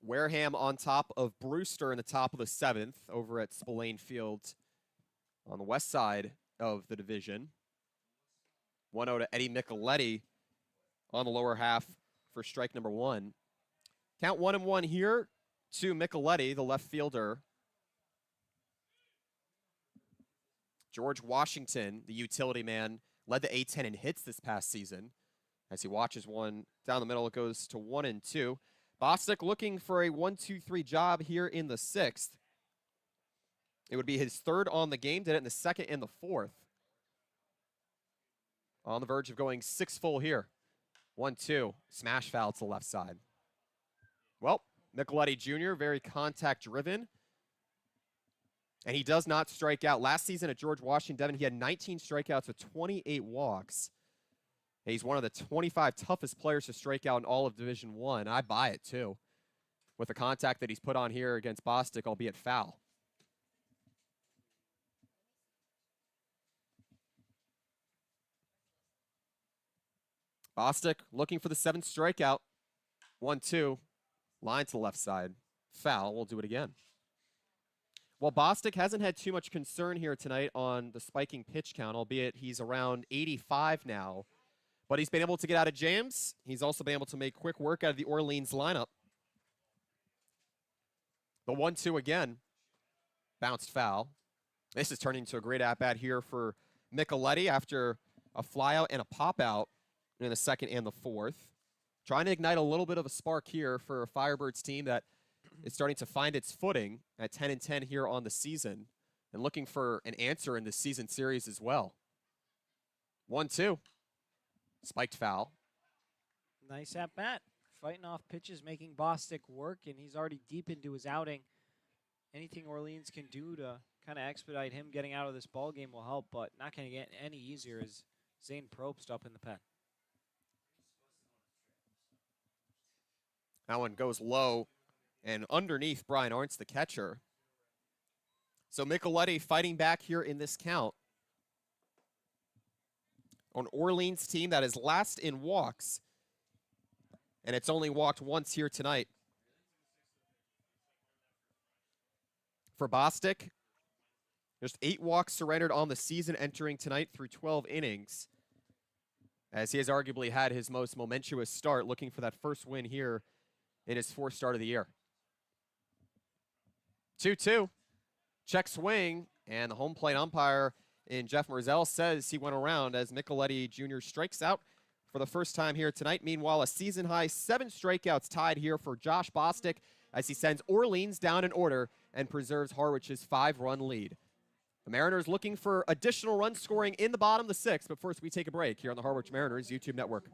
Wareham on top of Brewster in the top of the 7th over at Spillane Field on the west side of the division. 1-0 to Eddie Micheletti on the lower half for strike number 1. Count 1-1 here to Micheletti, the left fielder. George Washington, the utility man, led the A10 in hits this past season. As he watches one down the middle, it goes to 1-2. Bostic looking for a 1-2-3 job here in the 6th. It would be his 3rd on the game, did it in the 2nd and the 4th. On the verge of going 6 full here. 1-2, smash foul to the left side. Well, Micheletti Jr., very contact-driven. And he does not strike out. Last season at George Washington, Devin, he had 19 strikeouts with 28 walks. He's one of the 25 toughest players to strike out in all of Division I. I buy it, too, with the contact that he's put on here against Bostic, albeit foul. Bostic looking for the 7th strikeout. 1-2. Line to the left side. Foul. We'll do it again. Well, Bostic hasn't had too much concern here tonight on the spiking pitch count, albeit he's around 85 now. But he's been able to get out of jams. He's also been able to make quick work out of the Orleans lineup. The 1-2 again. Bounced foul. This is turning into a great at-bat here for Micheletti after a flyout and a pop-out in the 2nd and the 4th. Trying to ignite a little bit of a spark here for a Firebirds team that is starting to find its footing at 10-10 here on the season and looking for an answer in this season series as well. 1-2. Spiked foul. Nice at bat. Fighting off pitches, making Bostic work, and he's already deep into his outing. Anything Orleans can do to kind of expedite him getting out of this ball game will help, but not going to get any easier as Zane Probst up in the pen. That one goes low and underneath Brian Arntz, the catcher. So Micheletti fighting back here in this count. On Orleans team that is last in walks. And it's only walked once here tonight. For Bostic, just 8 walks surrendered on the season entering tonight through 12 innings. As he has arguably had his most momentous start, looking for that first win here in his 4th start of the year. 2-2. Check swing, and the home plate umpire in Jeff Merzell says he went around as Micheletti Jr. strikes out for the first time here tonight. Meanwhile, a season-high 7 strikeouts tied here for Josh Bostic as he sends Orleans down in order and preserves Harwich's 5-run lead. The Mariners looking for additional run scoring in the bottom of the 6th, but first we take a break here on the Harwich Mariners YouTube network.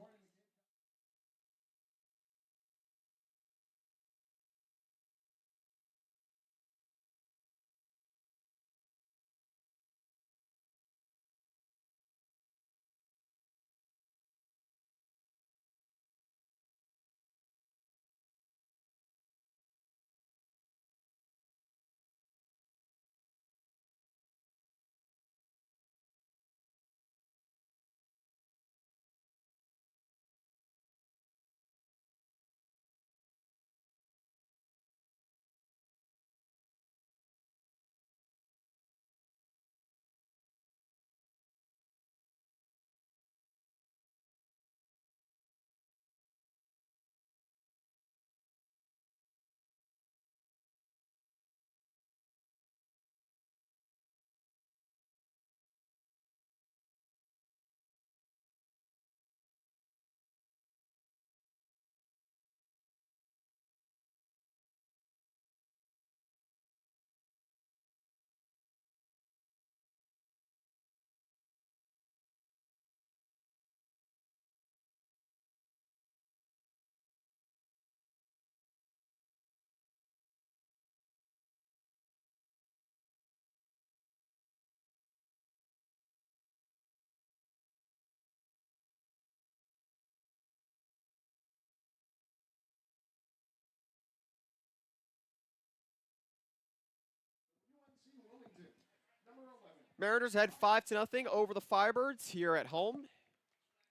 Mariners head 5-0 over the Firebirds here at home.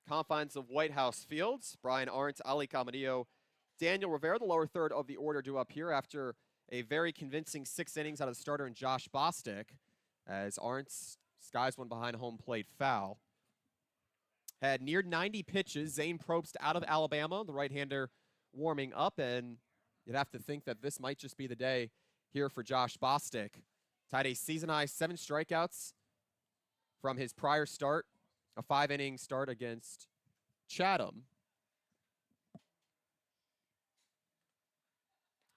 Confines of White House Fields. Brian Arntz, Ali Camarillo, Daniel Rivera, the lower third of the order due up here after a very convincing 6 innings out of the starter in Josh Bostic, as Arntz skies one behind home plate foul. Had near 90 pitches. Zane Probst out of Alabama, the right-hander warming up, and you'd have to think that this might just be the day here for Josh Bostic. Tied a season-high 7 strikeouts from his prior start, a 5-inning start against Chatham.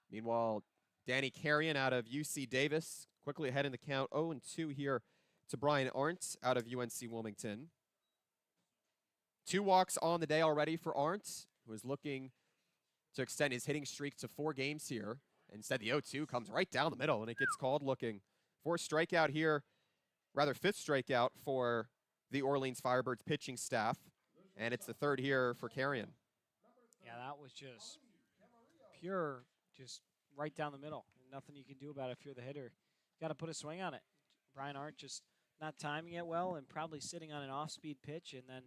Meanwhile, Danny Carrion out of UC Davis, quickly ahead in the count, 0-2 here to Brian Arntz out of UNC Wilmington. 2 walks on the day already for Arntz, who is looking to extend his hitting streak to 4 games here. Instead, the 0-2 comes right down the middle, and it gets called looking. 4th strikeout here, rather 5th strikeout for the Orleans Firebirds pitching staff, and it's the 3rd here for Carrion. Yeah, that was just pure, just right down the middle. Nothing you can do about it if you're the hitter. Got to put a swing on it. Brian Arntz just not timing it well and probably sitting on an off-speed pitch, and then,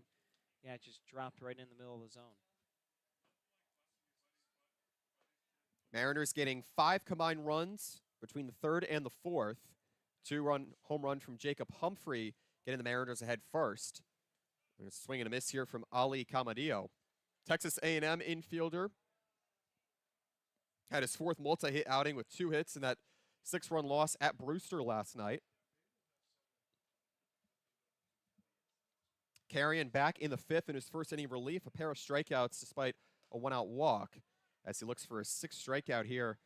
yeah, it just dropped right in the middle of the zone. Mariners getting 5 combined runs between the 3rd and the 4th. 2-run home run from Jacob Humphrey, getting the Mariners ahead first. A swing and a miss here from Ali Camarillo. Texas A&M infielder had his 4th multi-hit outing with 2 hits in that 6-run loss at Brewster last night. Carrion back in the 5th in his first inning relief, a pair of strikeouts despite a 1-out walk as he looks for a 6th strikeout here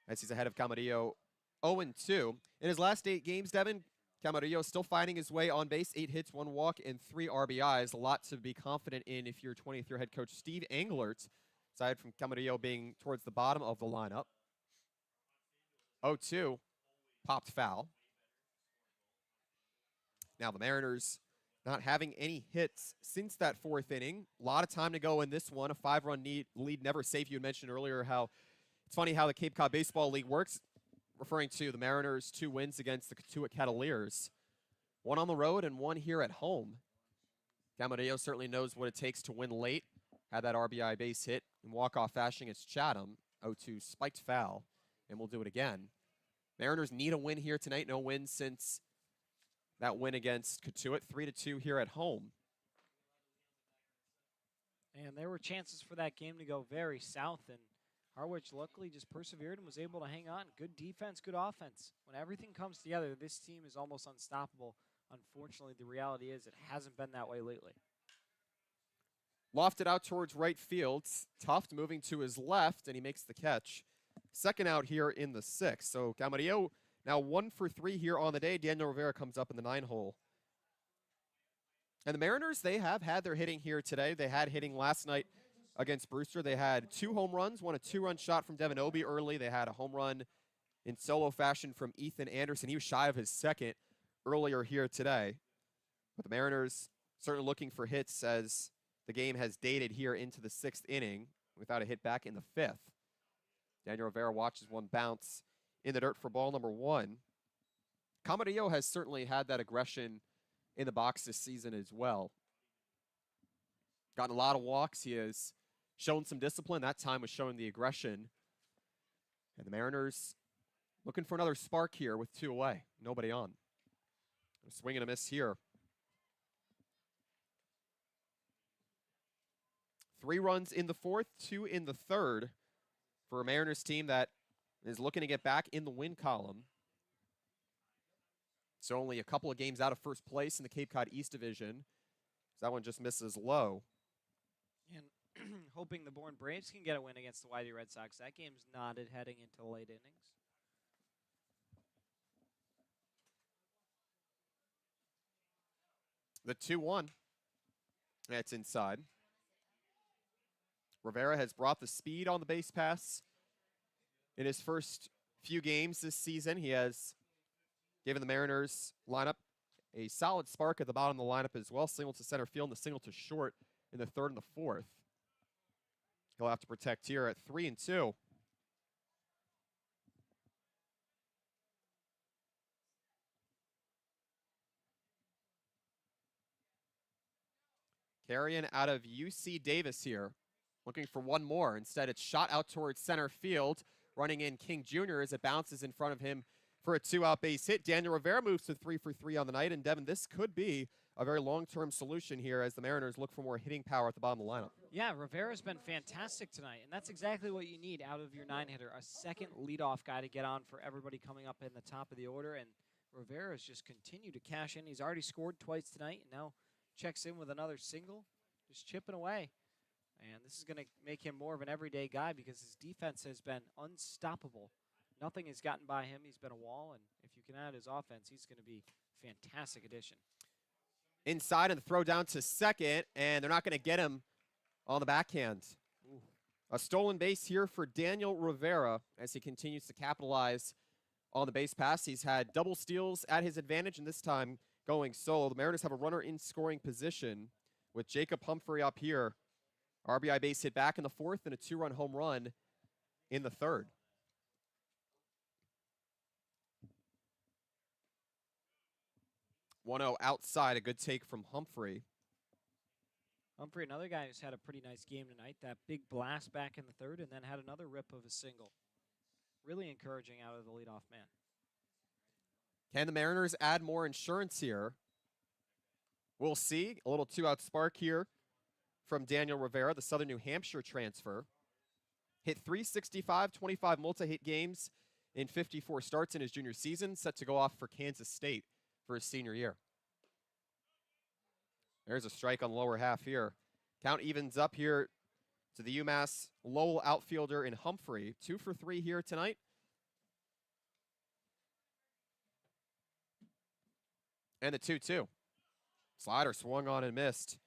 as he's ahead of Camarillo 0-2. In his last 8 games, Devin, Camarillo still finding his way on base, 8 hits, 1 walk, and 3 RBIs. A lot to be confident in if you're 20th year head coach Steve Englert, aside from Camarillo being towards the bottom of the lineup. 0-2, popped foul. Now the Mariners not having any hits since that 4th inning. A lot of time to go in this one. A 5-run lead never safe. You had mentioned earlier how it's funny how the Cape Cod Baseball League works, referring to the Mariners' 2 wins against the Cotuit Cavaliers. 1 on the road and 1 here at home. Camarillo certainly knows what it takes to win late. Had that RBI base hit in walk-off fashion against Chatham. 0-2 spiked foul, and we'll do it again. Mariners need a win here tonight. No win since that win against Cotuit. 3-2 here at home. And there were chances for that game to go very south, and Harwich luckily just persevered and was able to hang on. Good defense, good offense. When everything comes together, this team is almost unstoppable. Unfortunately, the reality is it hasn't been that way lately. Lofted out towards right field. Tuft moving to his left, and he makes the catch. Second out here in the 6th. So Camarillo now 1 for 3 here on the day. Daniel Rivera comes up in the 9-hole. And the Mariners, they have had their hitting here today. They had hitting last night against Brewster. They had 2 home runs, one a 2-run shot from Devin Obie early. They had a home run in solo fashion from Ethan Anderson. He was shy of his 2nd earlier here today. But the Mariners certainly looking for hits as the game has dated here into the 6th inning without a hit back in the 5th. Daniel Rivera watches one bounce in the dirt for ball number 1. Camarillo has certainly had that aggression in the box this season as well. Gotten a lot of walks. He has shown some discipline. That time was showing the aggression. And the Mariners looking for another spark here with 2 away. Nobody on. A swing and a miss here. 3 runs in the 4th, 2 in the 3rd for a Mariners team that is looking to get back in the win column. So only a couple of games out of first place in the Cape Cod East Division. So that one just misses low. And hoping the Bourne Braves can get a win against the Whitey Red Sox. That game's knotted heading into late innings. The 2-1. That's inside. Rivera has brought the speed on the base pass in his first few games this season. He has given the Mariners lineup a solid spark at the bottom of the lineup as well. Single to center field and the single to short in the 3rd and the 4th. He'll have to protect here at 3-2. Carrion out of UC Davis here. Looking for one more. Instead, it's shot out towards center field. Running in King Jr. as it bounces in front of him for a 2-out base hit. Daniel Rivera moves to 3 for 3 on the night. And Devin, this could be a very long-term solution here as the Mariners look for more hitting power at the bottom of the lineup. Yeah, Rivera's been fantastic tonight, and that's exactly what you need out of your 9-hitter, a second leadoff guy to get on for everybody coming up in the top of the order. And Rivera's just continued to cash in. He's already scored twice tonight, and now checks in with another single, just chipping away. And this is going to make him more of an everyday guy because his defense has been unstoppable. Nothing has gotten by him. He's been a wall, and if you can add his offense, he's going to be a fantastic addition. Inside and the throw down to second, and they're not going to get him on the backhand. Ooh. A stolen base here for Daniel Rivera as he continues to capitalize on the base pass. He's had double steals at his advantage, and this time going solo. The Mariners have a runner in scoring position with Jacob Humphrey up here. RBI base hit back in the 4th and a 2-run home run in the 3rd. (1-0) outside, a good take from Humphrey. Humphrey, another guy who's had a pretty nice game tonight. That big blast back in the 3rd and then had another rip of a single. Really encouraging out of the leadoff man. Can the Mariners add more insurance here? We'll see. A little 2-out spark here from Daniel Rivera, the Southern New Hampshire transfer. Hit .365, 25 multi-hit games in 54 starts in his junior season, set to go off for Kansas State for his senior year. There's a strike on the lower half here. Count evens up here to the UMass Lowell outfielder in Humphrey. 2 for 3 here tonight. And the 2-2. Slider swung on and missed.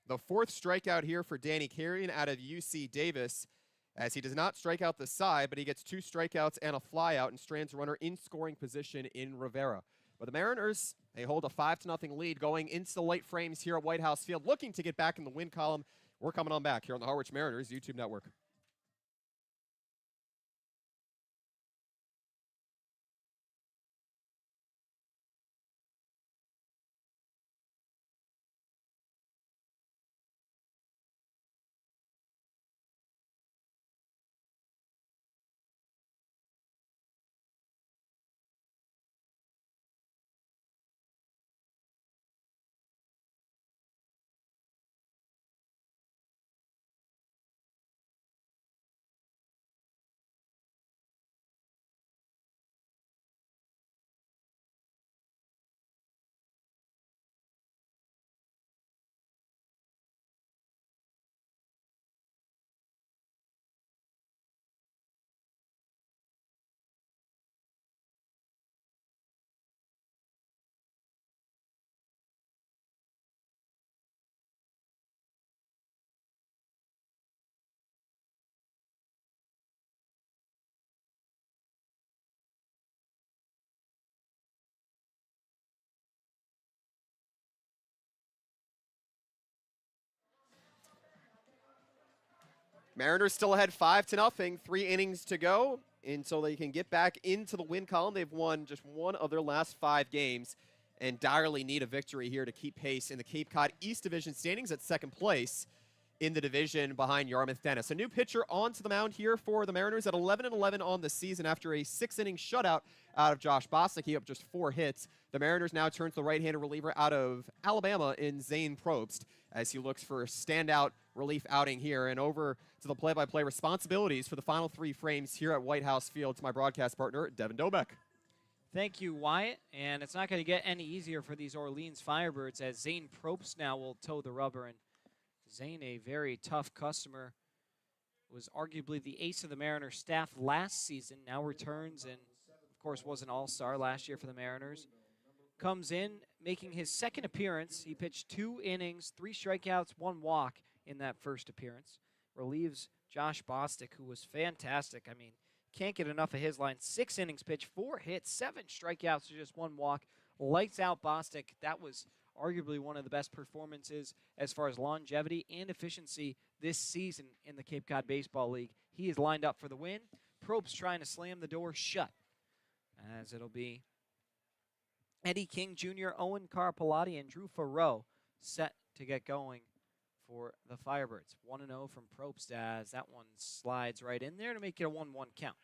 The 4th strikeout here for Danny Carrion out of UC Davis, as he does not strike out the side, but he gets 2 strikeouts and a flyout and strands a runner in scoring position in Rivera. But the Mariners, they hold a 5-0 lead going into the late frames here at White House Field, looking to get back in the win column. We're coming on back here on the Harwich Mariners YouTube network. Mariners still ahead 5-0, 3 innings to go until they can get back into the win column. They've won just one of their last 5 games and direly need a victory here to keep pace in the Cape Cod East Division standings at second place in the division behind Yarmouth Dennis. A new pitcher onto the mound here for the Mariners at 11-11 on the season after a 6-inning shutout out of Josh Bostic. He up just 4 hits. The Mariners now turn to the right-handed reliever out of Alabama in Zane Probst as he looks for a standout relief outing here. And over to the play-by-play responsibilities for the final 3 frames here at White House Field to my broadcast partner, Devin Dobek. Thank you, Wyatt. And it's not going to get any easier for these Orleans Firebirds as Zane Probst now will toe the rubber. And Zane, a very tough customer, was arguably the ace of the Mariners staff last season, now returns and, of course, was an all-star last year for the Mariners. Comes in, making his second appearance. He pitched 2 innings, 3 strikeouts, 1 walk in that first appearance. Relieves Josh Bostic, who was fantastic. I mean, can't get enough of his line. 6 innings pitched, 4 hits, 7 strikeouts to just 1 walk. Lights out Bostic. That was arguably one of the best performances as far as longevity and efficiency this season in the Cape Cod Baseball League. He is lined up for the win. Probst trying to slam the door shut, as it'll be Eddie King Jr., Owen Carpellotti, and Drew Farreau set to get going for the Firebirds. 1-0 from Probst as that one slides right in there to make it a 1-1 count.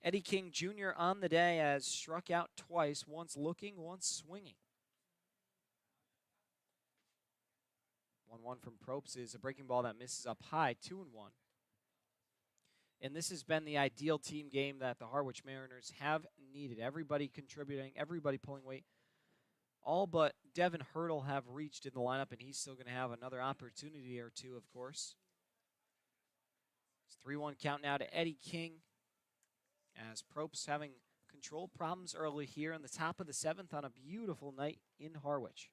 Eddie King Jr. on the day has struck out twice, once looking, once swinging. 1-1 from Probst is a breaking ball that misses up high, 2-1. And this has been the ideal team game that the Harwich Mariners have needed. Everybody contributing, everybody pulling weight. All but Devin Hurdle have reached in the lineup, and he's still going to have another opportunity or two, of course. It's 3-1 count now to Eddie King, as Probst having control problems early here in the top of the 7th on a beautiful night in Harwich.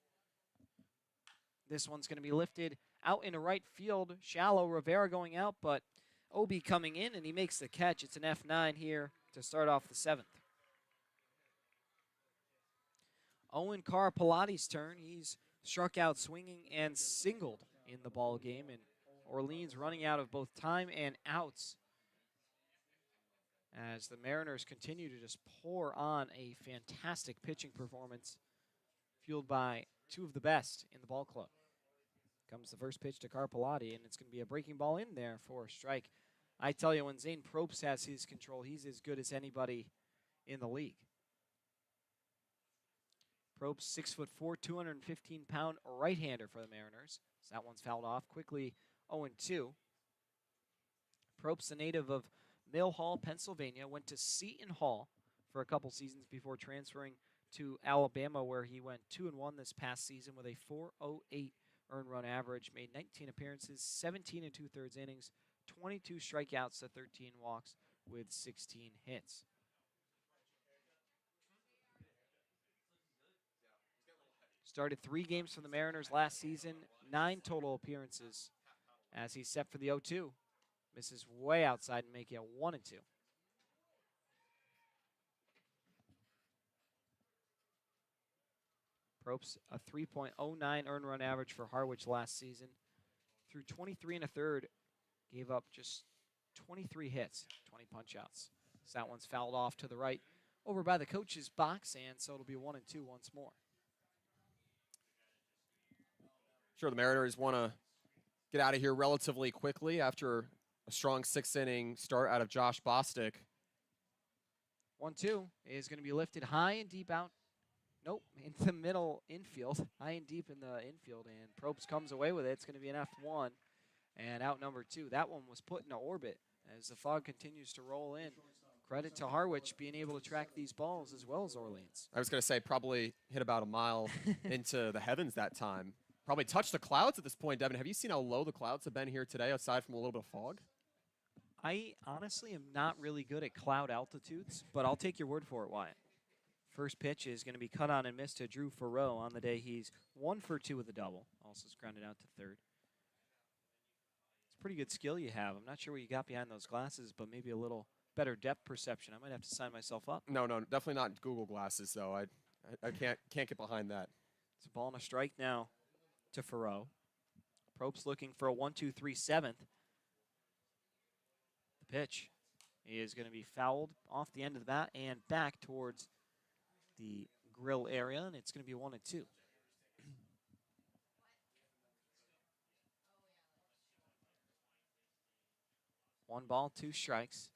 This one's going to be lifted out into right field. Shallow, Rivera going out, but Obi coming in, and he makes the catch. It's an F9 here to start off the 7th. Owen Carpellotti's turn. He's struck out swinging and singled in the ball game, and Orleans running out of both time and outs as the Mariners continue to just pour on a fantastic pitching performance fueled by 2 of the best in the ball club. Comes the first pitch to Carpellotti, and it's going to be a breaking ball in there for a strike. I tell you, when Zane Probst has his control, he's as good as anybody in the league. Probst, 6'4", 215-pound right-hander for the Mariners. So that one's fouled off quickly, 0-2. Probst, a native of Mill Hall, Pennsylvania, went to Seton Hall for a couple seasons before transferring to Alabama, where he went 2-1 this past season with a 4.08 earned run average, made 19 appearances, 17 2/3 innings, 22 strikeouts to 13 walks with 16 hits. Started 3 games for the Mariners last season, 9 total appearances as he's set for the 0-2. Misses way outside and making it 1-2. Probst, a 3.09 earned run average for Harwich last season. Through 23 and a third, gave up just 23 hits, 20 punch-outs. So that one's fouled off to the right over by the coach's box, and so it'll be 1-2 once more. Sure, the Mariners want to get out of here relatively quickly after a strong 6-inning start out of Josh Bostic. 1-2 is going to be lifted high and deep out. Nope, into the middle infield, high and deep in the infield, and Probst comes away with it. It's going to be an F1, and out number 2. That one was put into orbit as the fog continues to roll in. Credit to Harwich being able to track these balls as well as Orleans. I was going to say probably hit about a mile into the heavens that time. Probably touched the clouds at this point, Devin. Have you seen how low the clouds have been here today, aside from a little bit of fog? I honestly am not really good at cloud altitudes, but I'll take your word for it, Wyatt. First pitch is going to be cut on and missed to Drew Farreau on the day. He's 1 for 2 with a double. Also grounded out to third. It's a pretty good skill you have. I'm not sure what you got behind those glasses, but maybe a little better depth perception. I might have to sign myself up. No, definitely not Google glasses, though. I can't get behind that. It's a ball and a strike now to Farreau. Probst looking for a 1-2-3 7th. The pitch is going to be fouled off the end of the bat and back towards the grill area, and it's going to be 1-2. One ball, 2 strikes.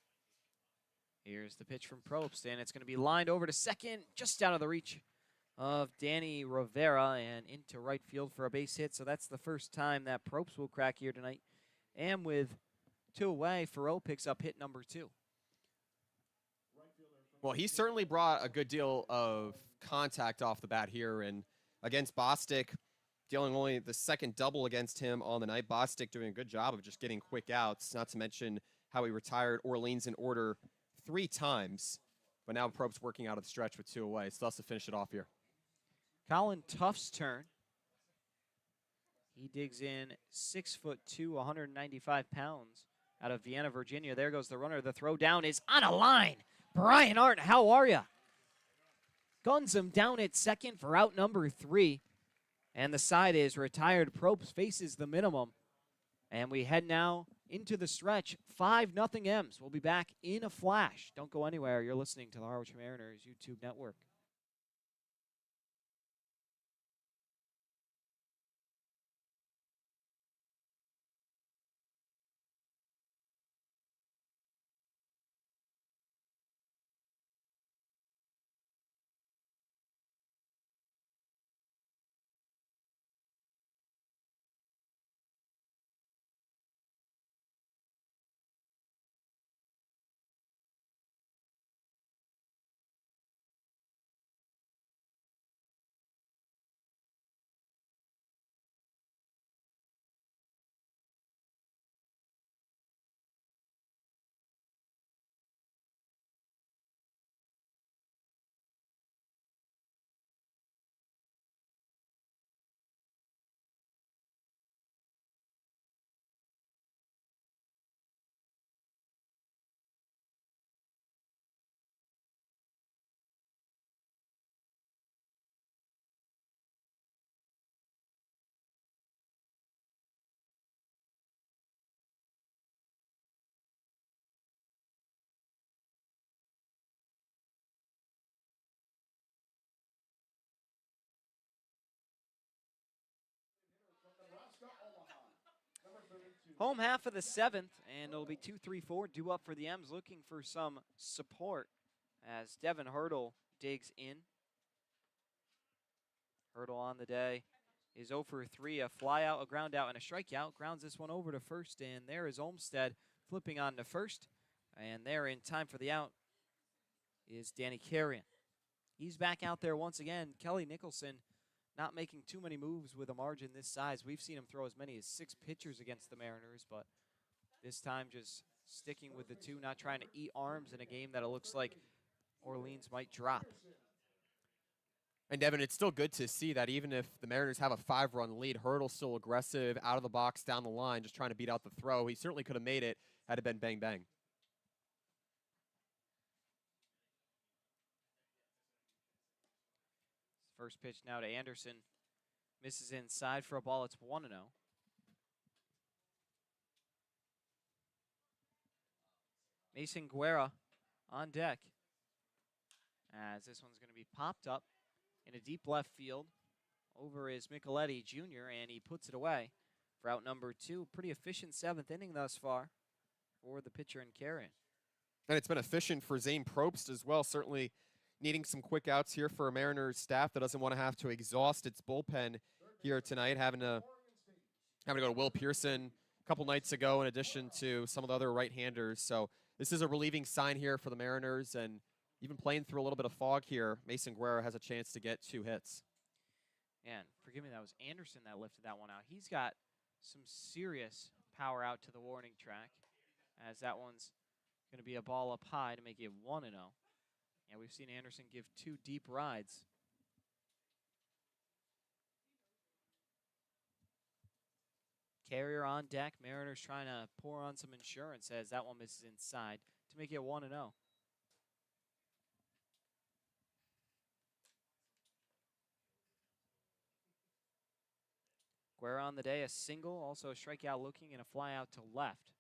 Here's the pitch from Probst, and it's going to be lined over to second, just out of the reach of Danny Rivera and into right field for a base hit. So that's the first time that Probst will crack here tonight. And with 2 away, Farreau picks up hit number 2. Well, he certainly brought a good deal of contact off the bat here, and against Bostic, dealing only the second double against him on the night. Bostic doing a good job of just getting quick outs, not to mention how he retired Orleans in order 3 times, but now Probst working out of the stretch with 2 away. So that's to finish it off here. Colin Tuff's turn. He digs in 6'2", 195 pounds out of Vienna, Virginia. There goes the runner. The throw down is on a line. Brian Art, how are you? Guns him down at second for out number 3. And the side is retired. Probst faces the minimum. And we head now into the stretch. 5-0 M's. We'll be back in a flash. Don't go anywhere. You're listening to the Harwich Mariners YouTube network. Home half of the 7th, and it'll be 2-3-4 due up for the M's, looking for some support as Devin Hurdle digs in. Hurdle on the day is 0 for 3, a fly out, a ground out, and a strikeout. Grounds this one over to first, and there is Olmstead flipping on to first. And there in time for the out is Danny Carrion. He's back out there once again. Kelly Nicholson not making too many moves with a margin this size. We've seen him throw as many as 6 pitchers against the Mariners, but this time just sticking with the 2, not trying to eat arms in a game that it looks like Orleans might drop. And Devin, it's still good to see that even if the Mariners have a 5-run lead, Hurdle's still aggressive, out of the box, down the line, just trying to beat out the throw. He certainly could have made it had it been bang bang. First pitch now to Anderson. Misses inside for a ball. It's 1-0. Mason Guerra on deck. As this one's going to be popped up in a deep left field. Over is Micheletti Jr., and he puts it away for out number 2. Pretty efficient 7th inning thus far for the pitcher and carrying. And it's been efficient for Zane Probst as well, certainly needing some quick outs here for a Mariners staff that doesn't want to have to exhaust its bullpen here tonight, having to go to Will Pearson a couple nights ago in addition to some of the other right-handers. So this is a relieving sign here for the Mariners, and even playing through a little bit of fog here, Mason Guerra has a chance to get 2 hits. And forgive me, that was Anderson that lifted that one out. He's got some serious power out to the warning track, as that one's going to be a ball up high to make it 1-0. And we've seen Anderson give 2 deep rides. Carrier on deck. Mariners trying to pour on some insurance as that one misses inside to make it 1-0. Guerra on the day, a single, also a strikeout looking, and a fly out to left.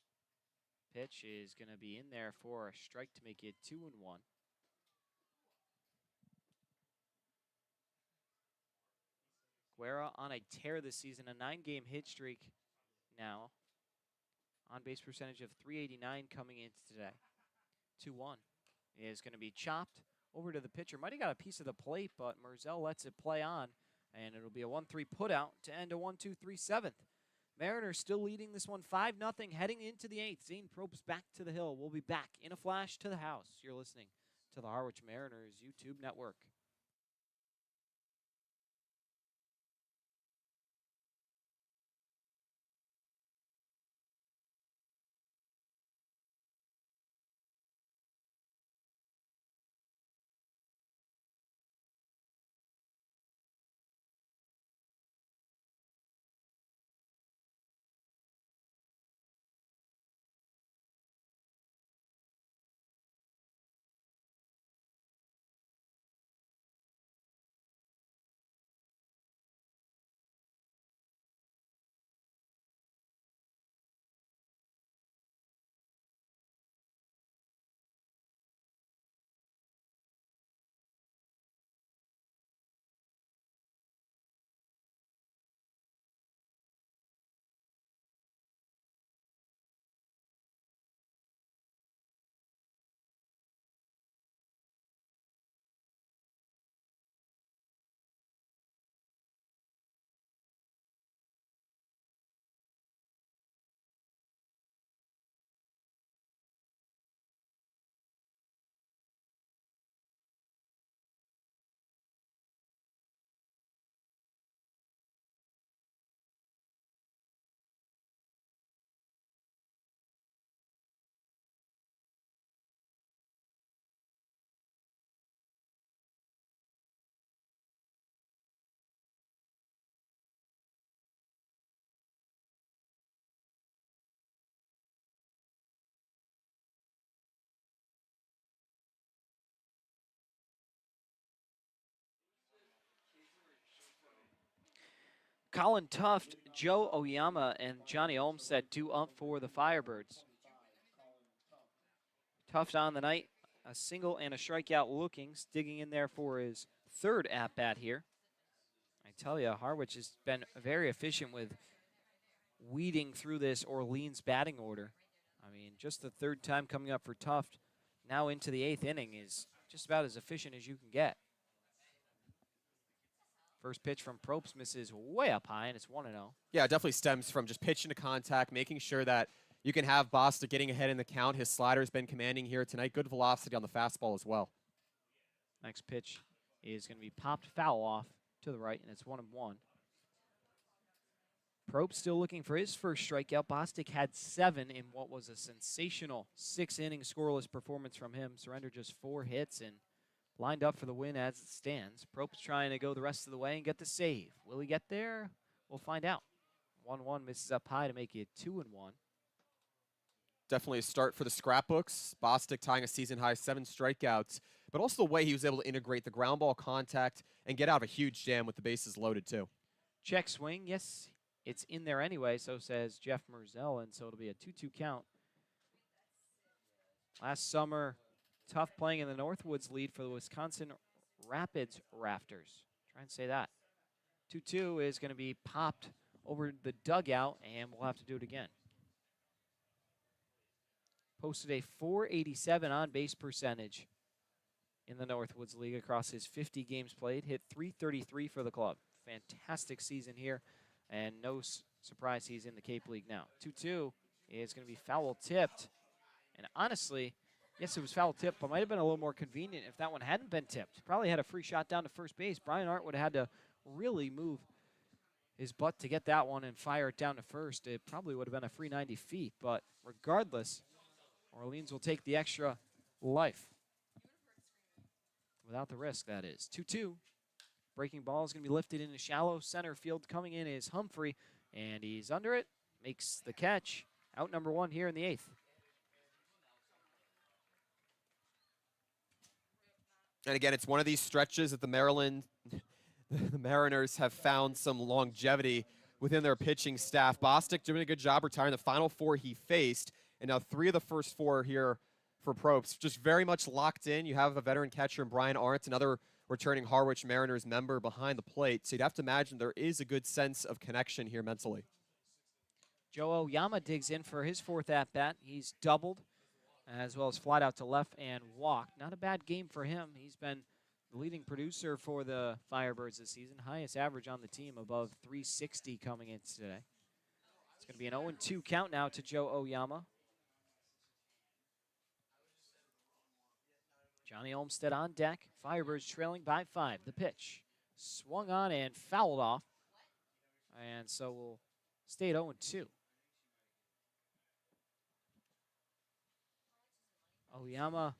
Pitch is going to be in there for a strike to make it 2-1. Guerra on a tear this season, a 9-game hit streak now. On base percentage of .389 coming into today. 2-1 is going to be chopped over to the pitcher. Might have got a piece of the plate, but Merzel lets it play on. And it'll be a 1-3 putout to end a 1-2-3 7th. Mariners still leading this one 5-0 heading into the 8th. Zane Probst back to the hill. We'll be back in a flash to the house. You're listening to the Harwich Mariners YouTube network. Colin Tuft, Joe Oyama, and Johnny Olmstead 2 up for the Firebirds. Tuft on the night, a single and a strikeout looking, digging in there for his 3rd at-bat here. I tell you, Harwich has been very efficient with weeding through this Orleans batting order. I mean, just the 3rd time coming up for Tuft, now into the 8th inning, is just about as efficient as you can get. First pitch from Probst misses way up high, and it's 1-0. Yeah, it definitely stems from just pitching to contact, making sure that you can have Bostic getting ahead in the count. His slider's been commanding here tonight. Good velocity on the fastball as well. Next pitch is going to be popped foul off to the right, and it's 1-1. Probst still looking for his first strikeout. Bostic had 7 in what was a sensational 6-inning scoreless performance from him. Surrendered just 4 hits and lined up for the win as it stands. Probst trying to go the rest of the way and get the save. Will he get there? We'll find out. 1-1 misses up high to make it 2-1. definitely a start for the scrapbooks. Bostic tying a season-high 7 strikeouts, but also the way he was able to integrate the ground ball contact and get out of a huge jam with the bases loaded, too. Check swing. Yes, it's in there anyway, so says Jeff Merzel, and so it'll be a 2-2 count. Last summer, tough playing in the Northwoods lead for the Wisconsin Rapids Rafters. Try and say that. 2-2 is going to be popped over the dugout, and we'll have to do it again. Posted a .487 on-base percentage in the Northwoods League across his 50 games played. Hit .333 for the club. Fantastic season here, and no surprise he's in the Cape League now. 2-2 is going to be foul tipped. And honestly, yes, it was foul tipped, but might have been a little more convenient if that one hadn't been tipped. Probably had a free shot down to first base. Brian Arndt would have had to really move his butt to get that one and fire it down to first. It probably would have been a free 90 feet, but regardless, Orleans will take the extra life. Without the risk, that is. 2-2. Breaking ball is going to be lifted into shallow center field. Coming in is Humphrey, and he's under it. Makes the catch. Out number 1 here in the 8th. And again, it's one of these stretches that the Mariners have found some longevity within their pitching staff. Bostic doing a good job retiring the final 4 he faced, and now 3 of the first 4 here for Probst. Just very much locked in. You have a veteran catcher in Brian Arndt, another returning Harwich Mariners member behind the plate. So you'd have to imagine there is a good sense of connection here mentally. Joe Oyama digs in for his 4th at-bat. He's doubled, as well as flied out to left and walked. Not a bad game for him. He's been the leading producer for the Firebirds this season. Highest average on the team, above .360 coming in today. It's going to be an 0-2 count now to Joe Oyama. Johnny Olmstead on deck. Firebirds trailing by 5. The pitch. Swung on and fouled off. And so we'll stay at 0-2. Oyama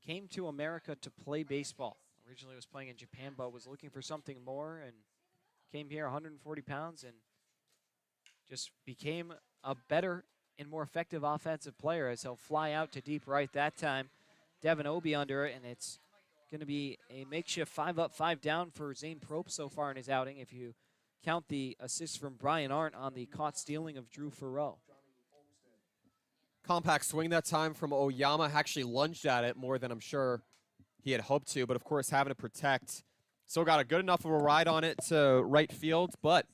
came to America to play baseball. Originally was playing in Japan, but was looking for something more and came here 140 pounds and just became a better and more effective offensive player as he'll fly out to deep right that time. Devin Obie under it, and it's going to be a makeshift 5 up, 5 down for Zane Probst so far in his outing if you count the assist from Brian Arndt on the caught stealing of Drew Farrell. Compact swing that time from Oyama. Actually lunged at it more than I'm sure he had hoped to, but of course having to protect. Still got a good enough of a ride on it to right field, but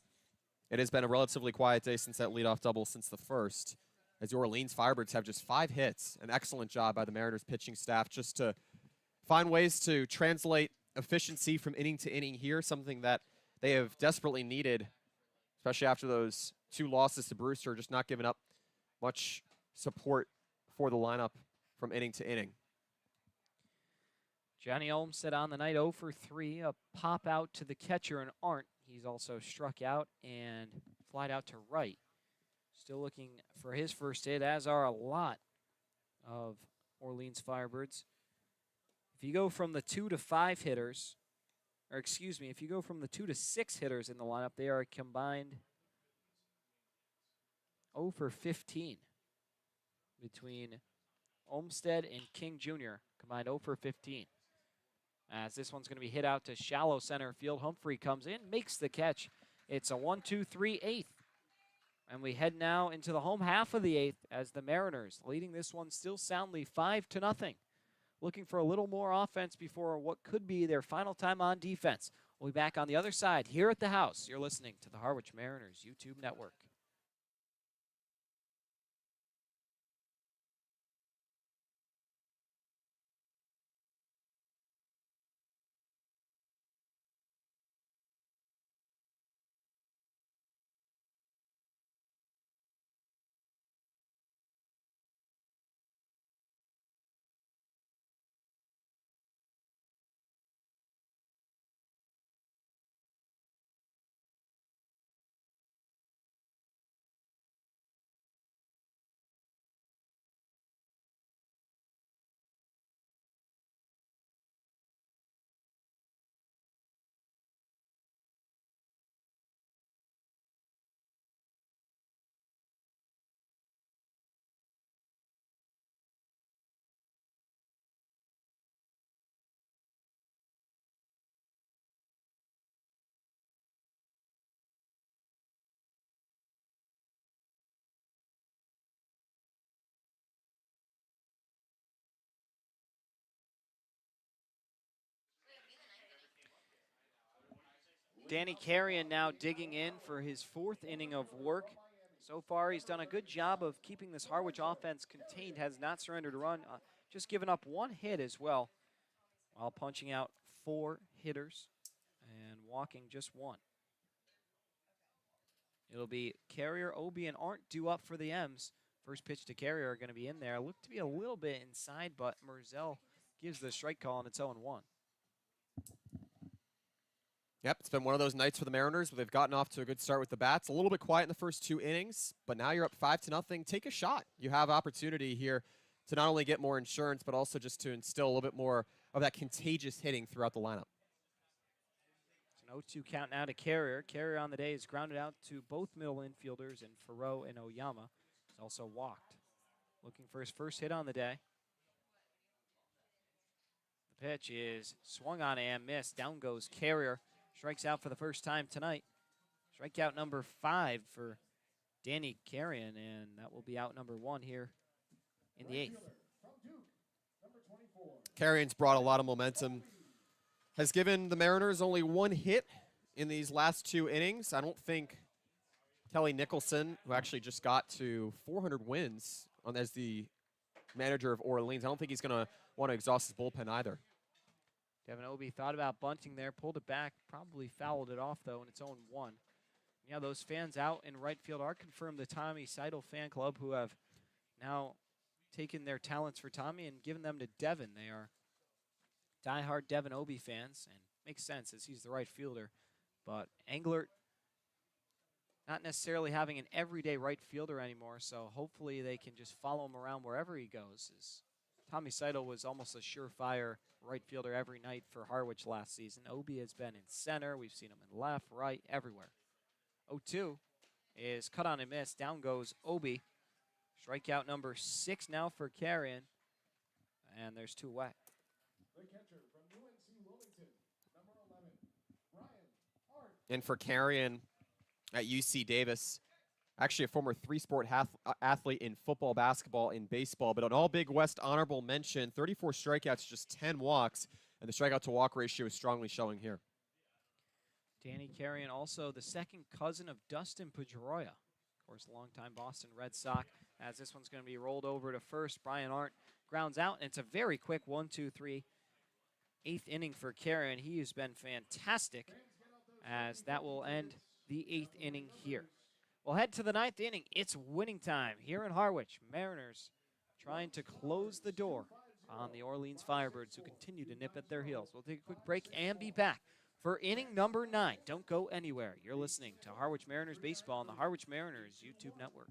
it has been a relatively quiet day since that leadoff double since the first, as the Orleans Firebirds have just 5 hits. An excellent job by the Mariners pitching staff just to find ways to translate efficiency from inning to inning here, something that they have desperately needed, especially after those 2 losses to Brewster, just not giving up much support for the lineup from inning to inning. Johnny Olmstead on the night 0 for 3. A pop out to the catcher and Arndt. He's also struck out and flied out to right. Still looking for his first hit, as are a lot of Orleans Firebirds. If you go from the 2 to 5 hitters, or excuse me, if you go from the 2 to 6 hitters in the lineup, they are combined 0 for 15 between Olmstead and King Jr. Combined 0 for 15. As this one's going to be hit out to shallow center field. Humphrey comes in, makes the catch. It's a 1-2-3 8th. And we head now into the home half of the 8th as the Mariners leading this one still soundly 5-0. Looking for a little more offense before what could be their final time on defense. We'll be back on the other side here at the house. You're listening to the Harwich Mariners YouTube network. Danny Carrion now digging in for his 4th inning of work. So far, he's done a good job of keeping this Harwich offense contained, has not surrendered a run, just given up 1 hit as well, while punching out 4 hitters and walking just 1. It'll be Carrier, Obi, and Arndt due up for the M's. First pitch to Carrier are going to be in there. Looked to be a little bit inside, but Merzel gives the strike call, and it's 0-1. Yep, it's been one of those nights for the Mariners where they've gotten off to a good start with the bats. A little bit quiet in the first 2 innings, but now you're up 5-0. Take a shot. You have opportunity here to not only get more insurance, but also just to instill a little bit more of that contagious hitting throughout the lineup. It's an 0-2 count now to Carrier. Carrier on the day is grounded out to both middle infielders in Faro and Oyama. He's also walked. Looking for his first hit on the day. The pitch is swung on and missed. Down goes Carrier. Strikes out for the first time tonight. Strikeout number 5 for Danny Carrion, and that will be out number 1 here in the 8th. Carrion's brought a lot of momentum. Has given the Mariners only 1 hit in these last 2 innings. I don't think Kelly Nicholson, who actually just got to 400 wins as the manager of Orleans, I don't think he's going to want to exhaust his bullpen either. Devin Obi thought about bunting there, pulled it back, probably fouled it off, though, and it's 0-1. Yeah, those fans out in right field are confirmed the Tommy Seidel fan club, who have now taken their talents for Tommy and given them to Devin. They are diehard Devin Obi fans, and makes sense as he's the right fielder. But Englert not necessarily having an everyday right fielder anymore, so hopefully they can just follow him around wherever he goes. As Tommy Seidel was almost a surefire right fielder every night for Harwich last season. Obi has been in center. We've seen him in left, right, everywhere. 0-2 is cut on and miss. Down goes Obi. Strikeout number 6 now for Carrion. And there's 2 wet. The catcher from UNC Wilmington, number 11, Brian Hart. And for Carrion at UC Davis, actually a former 3-sport athlete in football, basketball, and baseball, but an all Big West honorable mention, 34 strikeouts, just 10 walks, and the strikeout to walk ratio is strongly showing here. Danny Carrion, also the second cousin of Dustin Pedroia, of course, longtime Boston Red Sox, as this one's going to be rolled over to first. Brian Arndt grounds out, and it's a very quick 1-2-3 8th inning for Carrion. He has been fantastic, as that will end the 8th inning here. We'll head to the 9th inning. It's winning time here in Harwich. Mariners trying to close the door on the Orleans Firebirds, who continue to nip at their heels. We'll take a quick break and be back for inning number 9. Don't go anywhere. You're listening to Harwich Mariners Baseball on the Harwich Mariners YouTube network.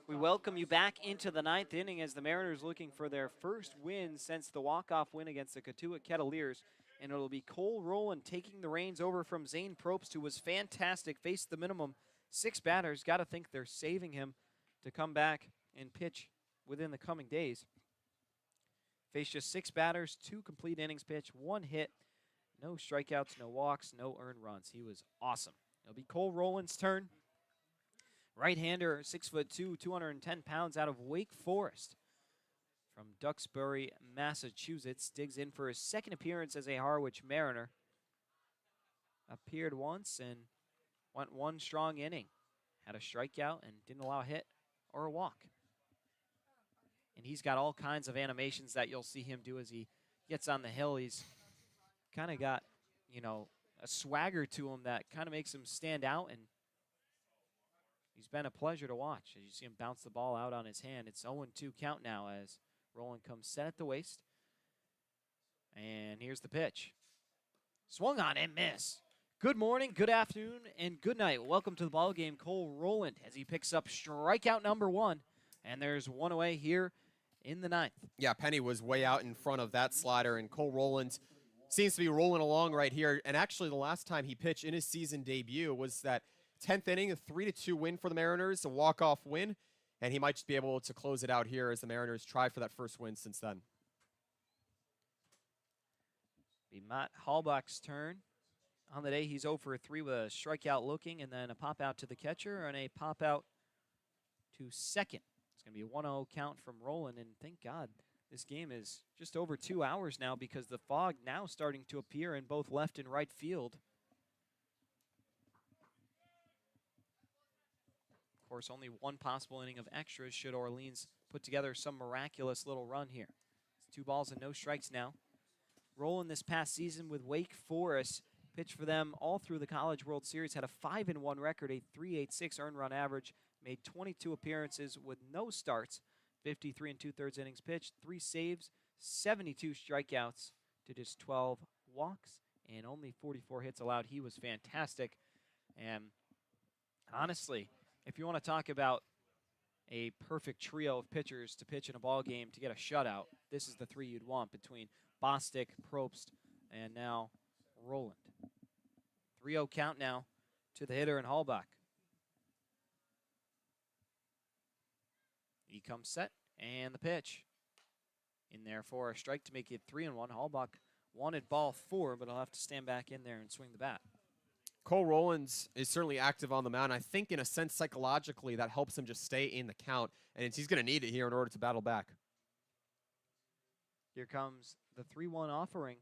We welcome you back into the 9th inning as the Mariners looking for their first win since the walk-off win against the Katuitt Kettleers. And it'll be Cole Rowland taking the reins over from Zane Probst, who was fantastic, faced the minimum 6 batters. Got to think they're saving him to come back and pitch within the coming days. Faced just 6 batters, 2 complete innings pitched, 1 hit, no strikeouts, no walks, no earned runs. He was awesome. It'll be Cole Rowland's turn. Right-hander, 6'2", 210 pounds, out of Wake Forest from Duxbury, Massachusetts. Digs in for his second appearance as a Harwich Mariner. Appeared once and went 1 strong inning. Had a strikeout and didn't allow a hit or a walk. And he's got all kinds of animations that you'll see him do as he gets on the hill. He's kind of got, you know, a swagger to him that kind of makes him stand out, and he's been a pleasure to watch. As you see him bounce the ball out on his hand, it's 0-2 count now as Rowland comes set at the waist. And here's the pitch. Swung on and miss. Good morning, good afternoon, and good night. Welcome to the ball game, Cole Rowland, as he picks up strikeout number 1. And there's 1 away here in the 9th. Yeah, Penny was way out in front of that slider, and Cole Rowland seems to be rolling along right here. And actually, the last time he pitched in his season debut was that 10th inning, a 3-2 win for the Mariners, a walk-off win. And he might just be able to close it out here as the Mariners try for that first win since then. Be Matt Halbach's turn. On the day, he's 0 for 3 with a strikeout looking, and then a pop out to the catcher and a pop out to second. It's going to be a 1-0 count from Rowland, and thank God this game is just over 2 hours now because the fog now starting to appear in both left and right field. Of course, only 1 possible inning of extras should Orleans put together some miraculous little run here. It's 2 balls and no strikes now. Rowland this past season with Wake Forest, pitched for them all through the College World Series, had a 5-1 record, a 3.86 earned run average, made 22 appearances with no starts, 53 2/3 innings pitched, 3 saves, 72 strikeouts to just 12 walks, and only 44 hits allowed. He was fantastic. And honestly, if you want to talk about a perfect trio of pitchers to pitch in a ball game to get a shutout, this is the 3 you'd want between Bostic, Probst, and now Rowland. 3-0 count now to the hitter in Halbach. He comes set, and the pitch. In there for a strike to make it 3-1. Halbach wanted ball 4, but he'll have to stand back in there and swing the bat. Cole Rowland is certainly active on the mound. I think in a sense psychologically that helps him just stay in the count, and he's going to need it here in order to battle back. Here comes the 3-1 offering.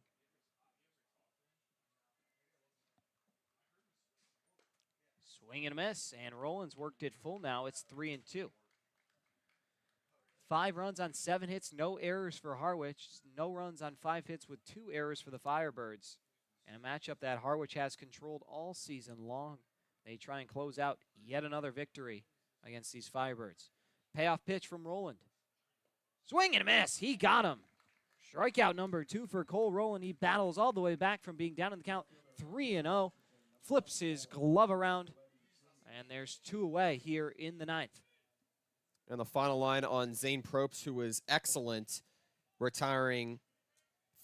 Swing and a miss, and Rowland's worked it full now. It's 3-2. 5 runs on 7 hits, no errors for Harwich. No runs on 5 hits with 2 errors for the Firebirds. And a matchup that Harwich has controlled all season long. They try and close out yet another victory against these Firebirds. Payoff pitch from Rowland. Swing and a miss. He got him. Strikeout number 2 for Cole Rowland. He battles all the way back from being down in the count 3-0. Flips his glove around. And there's 2 away here in the 9th. And the final line on Zane Probst, who was excellent, retiring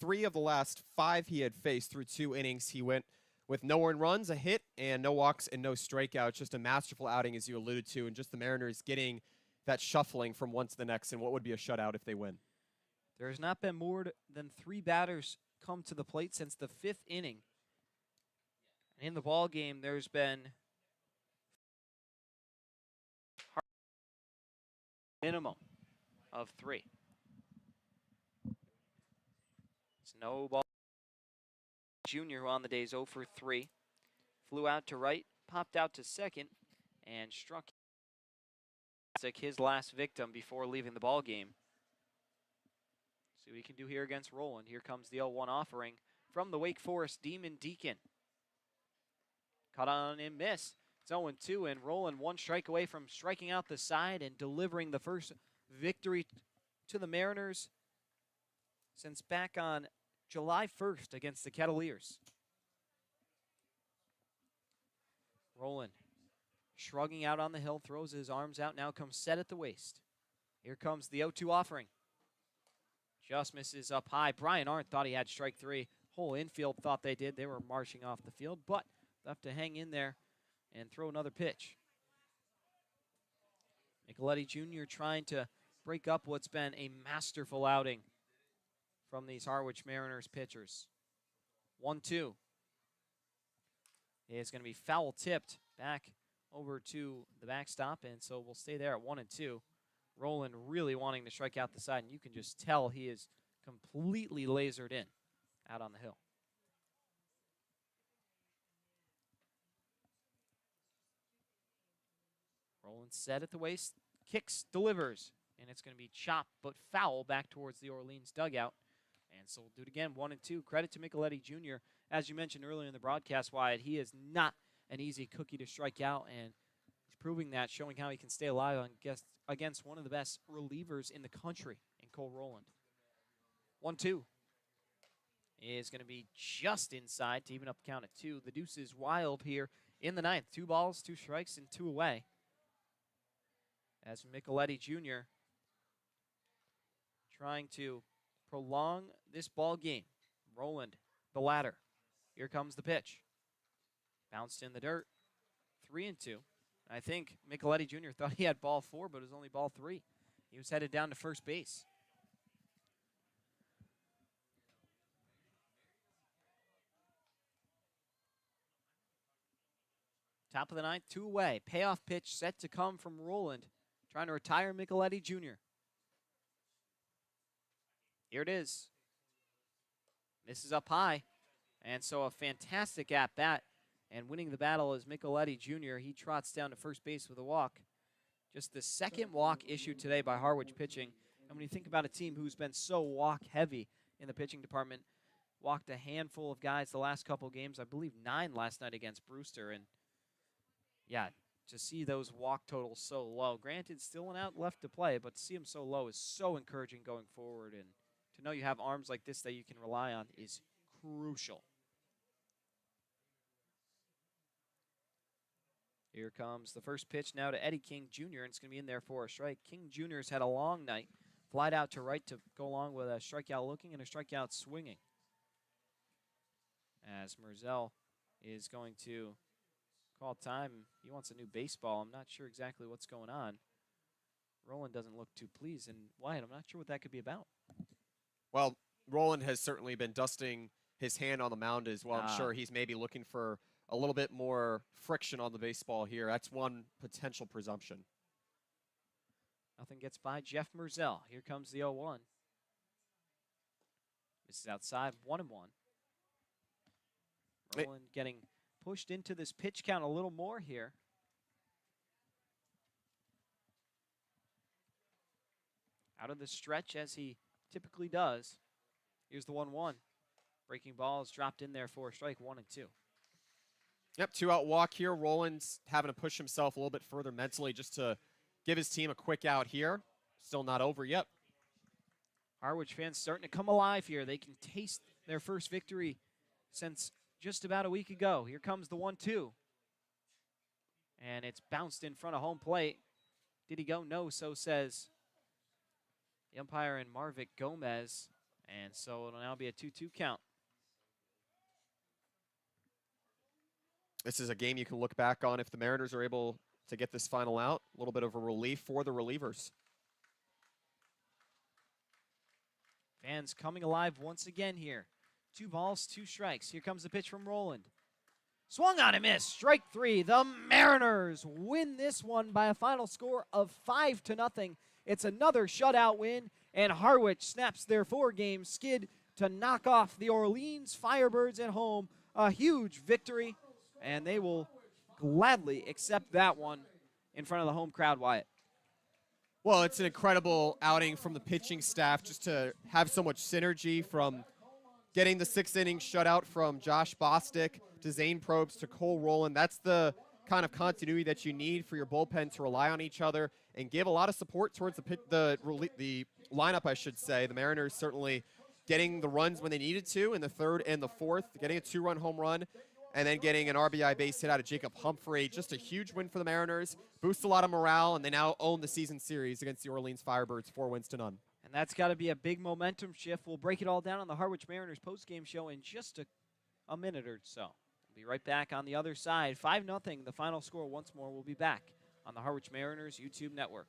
3 of the last 5 he had faced through 2 innings. He went with no earned runs, a hit, and no walks and no strikeouts. Just a masterful outing, as you alluded to, and just the Mariners getting that shuffling from one to the next and what would be a shutout if they win. There has not been more than 3 batters come to the plate since the 5th inning. And in the ball game, there's been minimum of 3. Snowball Jr., who on the day is 0 for 3, flew out to right, popped out to second, and struck his last victim before leaving the ball game. See what he can do here against Rowland. Here comes the 0-1 offering from the Wake Forest Demon Deacon. Caught on and miss. It's 0-2, and Rowland 1 strike away from striking out the side and delivering the first victory to the Mariners since back on July 1st against the Kettleers. Rowland shrugging out on the hill, throws his arms out, now comes set at the waist. Here comes the 0-2 offering. Just misses up high. Brian Arndt thought he had strike three. Whole infield thought they did. They were marching off the field, but left to hang in there and throw another pitch. Nicoletti Jr. trying to break up what's been a masterful outing from these Harwich Mariners pitchers. 1-2. It's going to be foul tipped back over to the backstop, and so we'll stay there at 1-2. Roland really wanting to strike out the side, and you can just tell he is completely lasered in out on the hill. Roland set at the waist, kicks, delivers, and it's going to be chopped but foul back towards the Orleans dugout. And so we'll do it again, 1-2. Credit to Micheletti Jr. As you mentioned earlier in the broadcast, Wyatt, he is not an easy cookie to strike out, and he's proving that, showing how he can stay alive against one of the best relievers in the country in Cole Roland. 1-2 is going to be just inside to even up the count at 2. The deuce is wild here in the ninth. 2 balls, 2 strikes, and 2 away. As Micheletti Jr. trying to prolong this ball game. Roland, the ladder. Here comes the pitch. Bounced in the dirt. 3-2. I think Micheletti Jr. thought he had ball 4, but it was only ball 3. He was headed down to first base. Top of the ninth, 2 away. Payoff pitch set to come from Roland, trying to retire Micheletti Jr. Here it is. Misses up high. And so a fantastic at-bat. And winning the battle is Micheletti Jr. He trots down to first base with a walk. Just the second walk issued today by Harwich pitching. And when you think about a team who's been so walk-heavy in the pitching department, walked a handful of guys the last couple games, I believe 9 last night against Brewster. And yeah, to see those walk totals so low, granted, still an out left to play, but to see them so low is so encouraging going forward. And to know you have arms like this that you can rely on is crucial. Here comes the first pitch now to Eddie King Jr., and it's going to be in there for a strike. King Jr.'s had a long night, flied out to right to go along with a strikeout looking and a strikeout swinging. As Merzel is going to call time. He wants a new baseball. I'm not sure exactly what's going on. Roland doesn't look too pleased, and Wyatt, I'm not sure what that could be about. Well, Roland has certainly been dusting his hand on the mound as well. I'm sure he's maybe looking for a little bit more friction on the baseball here. That's one potential presumption. Nothing gets by Jeff Merzel. Here comes the 0-1. This is outside, 1-1. Roland getting pushed into this pitch count a little more here. Out of the stretch as he typically does. Here's the 1-1. Breaking ball is dropped in there for a strike, 1-2. Yep, 2-out walk here. Roland's having to push himself a little bit further mentally just to give his team a quick out here. Still not over yet. Harwich fans starting to come alive here. They can taste their first victory since just about a week ago. Here comes the 1-2. And it's bounced in front of home plate. Did he go? No, so says the umpire in Marvick Gomez. And so it'll now be a 2-2 count. This is a game you can look back on if the Mariners are able to get this final out. A little bit of a relief for the relievers. Fans coming alive once again here. 2 balls, 2 strikes. Here comes the pitch from Roland. Swung on and missed. Strike 3. The Mariners win this one by a final score of 5-0. It's another shutout win, and Harwich snaps their 4-game skid to knock off the Orleans Firebirds at home. A huge victory, and they will gladly accept that one in front of the home crowd, Wyatt. Well, it's an incredible outing from the pitching staff just to have so much synergy from getting the 6th inning shutout from Josh Bostic to Zane Probst to Cole Roland. That's the kind of continuity that you need for your bullpen to rely on each other and give a lot of support towards the lineup, I should say. The Mariners certainly getting the runs when they needed to in the 3rd and the 4th, getting a 2-run home run. and then getting an RBI base hit out of Jacob Humphrey. Just a huge win for the Mariners. Boosts a lot of morale, and they now own the season series against the Orleans Firebirds, 4-0. And that's got to be a big momentum shift. We'll break it all down on the Harwich Mariners postgame show in just a minute or so. We'll be right back on the other side. 5-0, the final score once more. We'll be back on the Harwich Mariners YouTube network.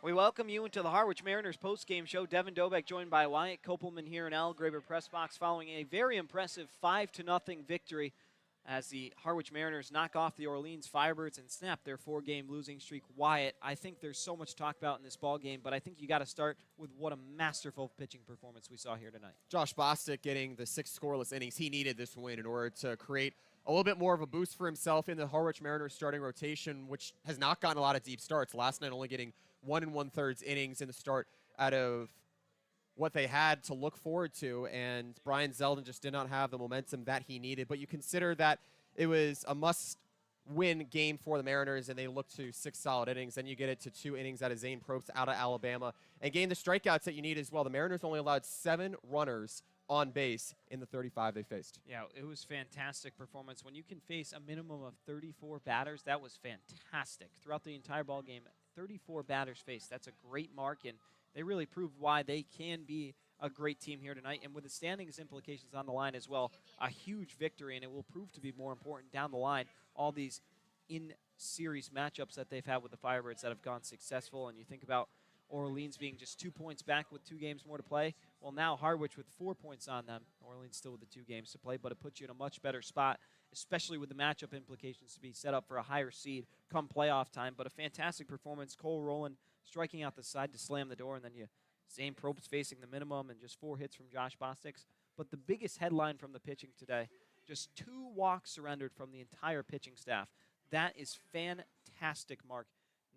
We welcome you into the Harwich Mariners postgame show. Devin Dobek joined by Wyatt Kopelman here in Al Graber press box following a very impressive 5-0 victory as the Harwich Mariners knock off the Orleans Firebirds and snap their 4-game losing streak. Wyatt, I think there's so much to talk about in this ball game, but I think you got to start with what a masterful pitching performance we saw here tonight. Josh Bostic getting the 6 scoreless innings. He needed this win in order to create a little bit more of a boost for himself in the Harwich Mariners starting rotation, which has not gotten a lot of deep starts. Last night only getting 1 1/3 innings in the start out of what they had to look forward to, and Brian Zeldin just did not have the momentum that he needed. But you consider that it was a must-win game for the Mariners, and they looked to 6 solid innings. Then you get it to 2 innings out of Zane Probst out of Alabama, and gain the strikeouts that you need as well. The Mariners only allowed 7 runners on base in the 35 they faced. Yeah, it was fantastic performance. When you can face a minimum of 34 batters, that was fantastic. Throughout the entire ball game, 34 batters faced. That's a great mark, and they really proved why they can be a great team here tonight. And with the standings implications on the line as well, a huge victory, and it will prove to be more important down the line. All these in-series matchups that they've had with the Firebirds that have gone successful, and you think about Orleans being just 2 points back with 2 games more to play. Well, now Harwich with 4 points on them. Orleans still with the 2 games to play, but it puts you in a much better spot, especially with the matchup implications to be set up for a higher seed come playoff time. But a fantastic performance. Cole Rowland striking out the side to slam the door, and then Zane Probst facing the minimum and just 4 hits from Josh Bostic. But the biggest headline from the pitching today, just 2 walks surrendered from the entire pitching staff. That is fantastic, Mark.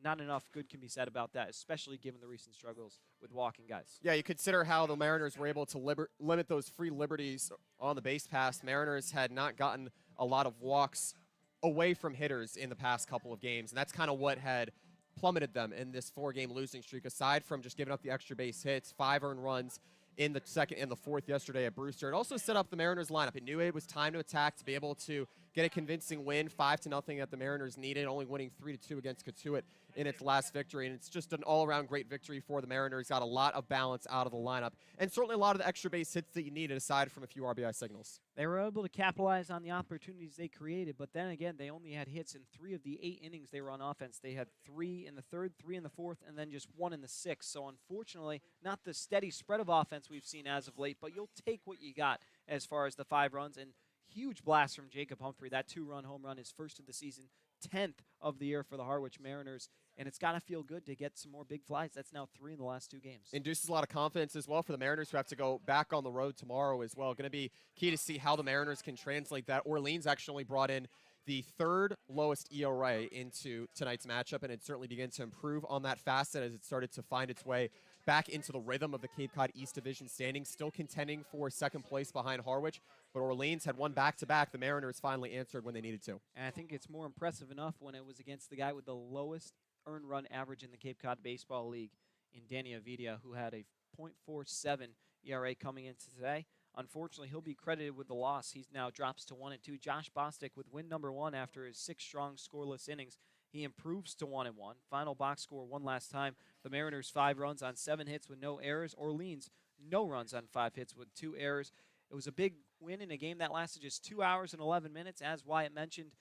Not enough good can be said about that, especially given the recent struggles with walking guys. Yeah, you consider how the Mariners were able to limit those free liberties on the base pass. Mariners had not gotten a lot of walks away from hitters in the past couple of games, and that's kind of what had plummeted them in this 4-game losing streak. Aside from just giving up the extra base hits, 5 earned runs in the second and the fourth yesterday at Brewster. It also set up the Mariners lineup. It knew it was time to attack to be able to get a convincing win, 5-0 that the Mariners needed, only winning 3-2 against Cotuit in its last victory. And it's just an all-around great victory for the Mariners. Got a lot of balance out of the lineup, and certainly a lot of the extra base hits that you needed aside from a few RBI signals. They were able to capitalize on the opportunities they created, but then again, they only had hits in 3 of the 8 innings they were on offense. They had 3 in the third, 3 in the fourth, and then just 1 in the sixth. So unfortunately, not the steady spread of offense we've seen as of late, but you'll take what you got as far as the 5 runs. And huge blast from Jacob Humphrey. That 2-run home run, his first of the season, 10th of the year for the Harwich Mariners. And it's got to feel good to get some more big flies. That's now 3 in the last 2 games. Induces a lot of confidence as well for the Mariners, who have to go back on the road tomorrow as well. Going to be key to see how the Mariners can translate that. Orleans actually brought in the 3rd lowest ERA into tonight's matchup, and it certainly begins to improve on that facet as it started to find its way back into the rhythm of the Cape Cod East Division standings, still contending for second place behind Harwich. But Orleans had won back-to-back. The Mariners finally answered when they needed to. And I think it's more impressive enough when it was against the guy with the lowest earned run average in the Cape Cod Baseball League, in Danny Avidia, who had a .47 ERA coming into today. Unfortunately, he'll be credited with the loss. He now drops to 1-2. Josh Bostic with win number 1 after his 6 strong scoreless innings. He improves to 1-1. Final box score one last time. The Mariners 5 runs on 7 hits with no errors. Orleans no runs on 5 hits with 2 errors. It was a big win in a game that lasted just 2 hours and 11 minutes. As Wyatt mentioned,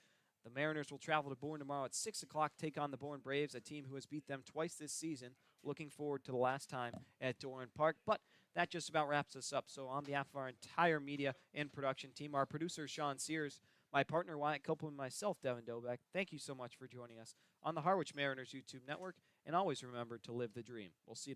the Mariners will travel to Bourne tomorrow at 6 o'clock, take on the Bourne Braves, a team who has beat them twice this season. Looking forward to the last time at Doran Park. But that just about wraps us up. So on behalf of our entire media and production team, our producer, Sean Sears, my partner, Wyatt Copeland, and myself, Devin Dobek, thank you so much for joining us on the Harwich Mariners YouTube network. And always remember to live the dream. We'll see you tomorrow.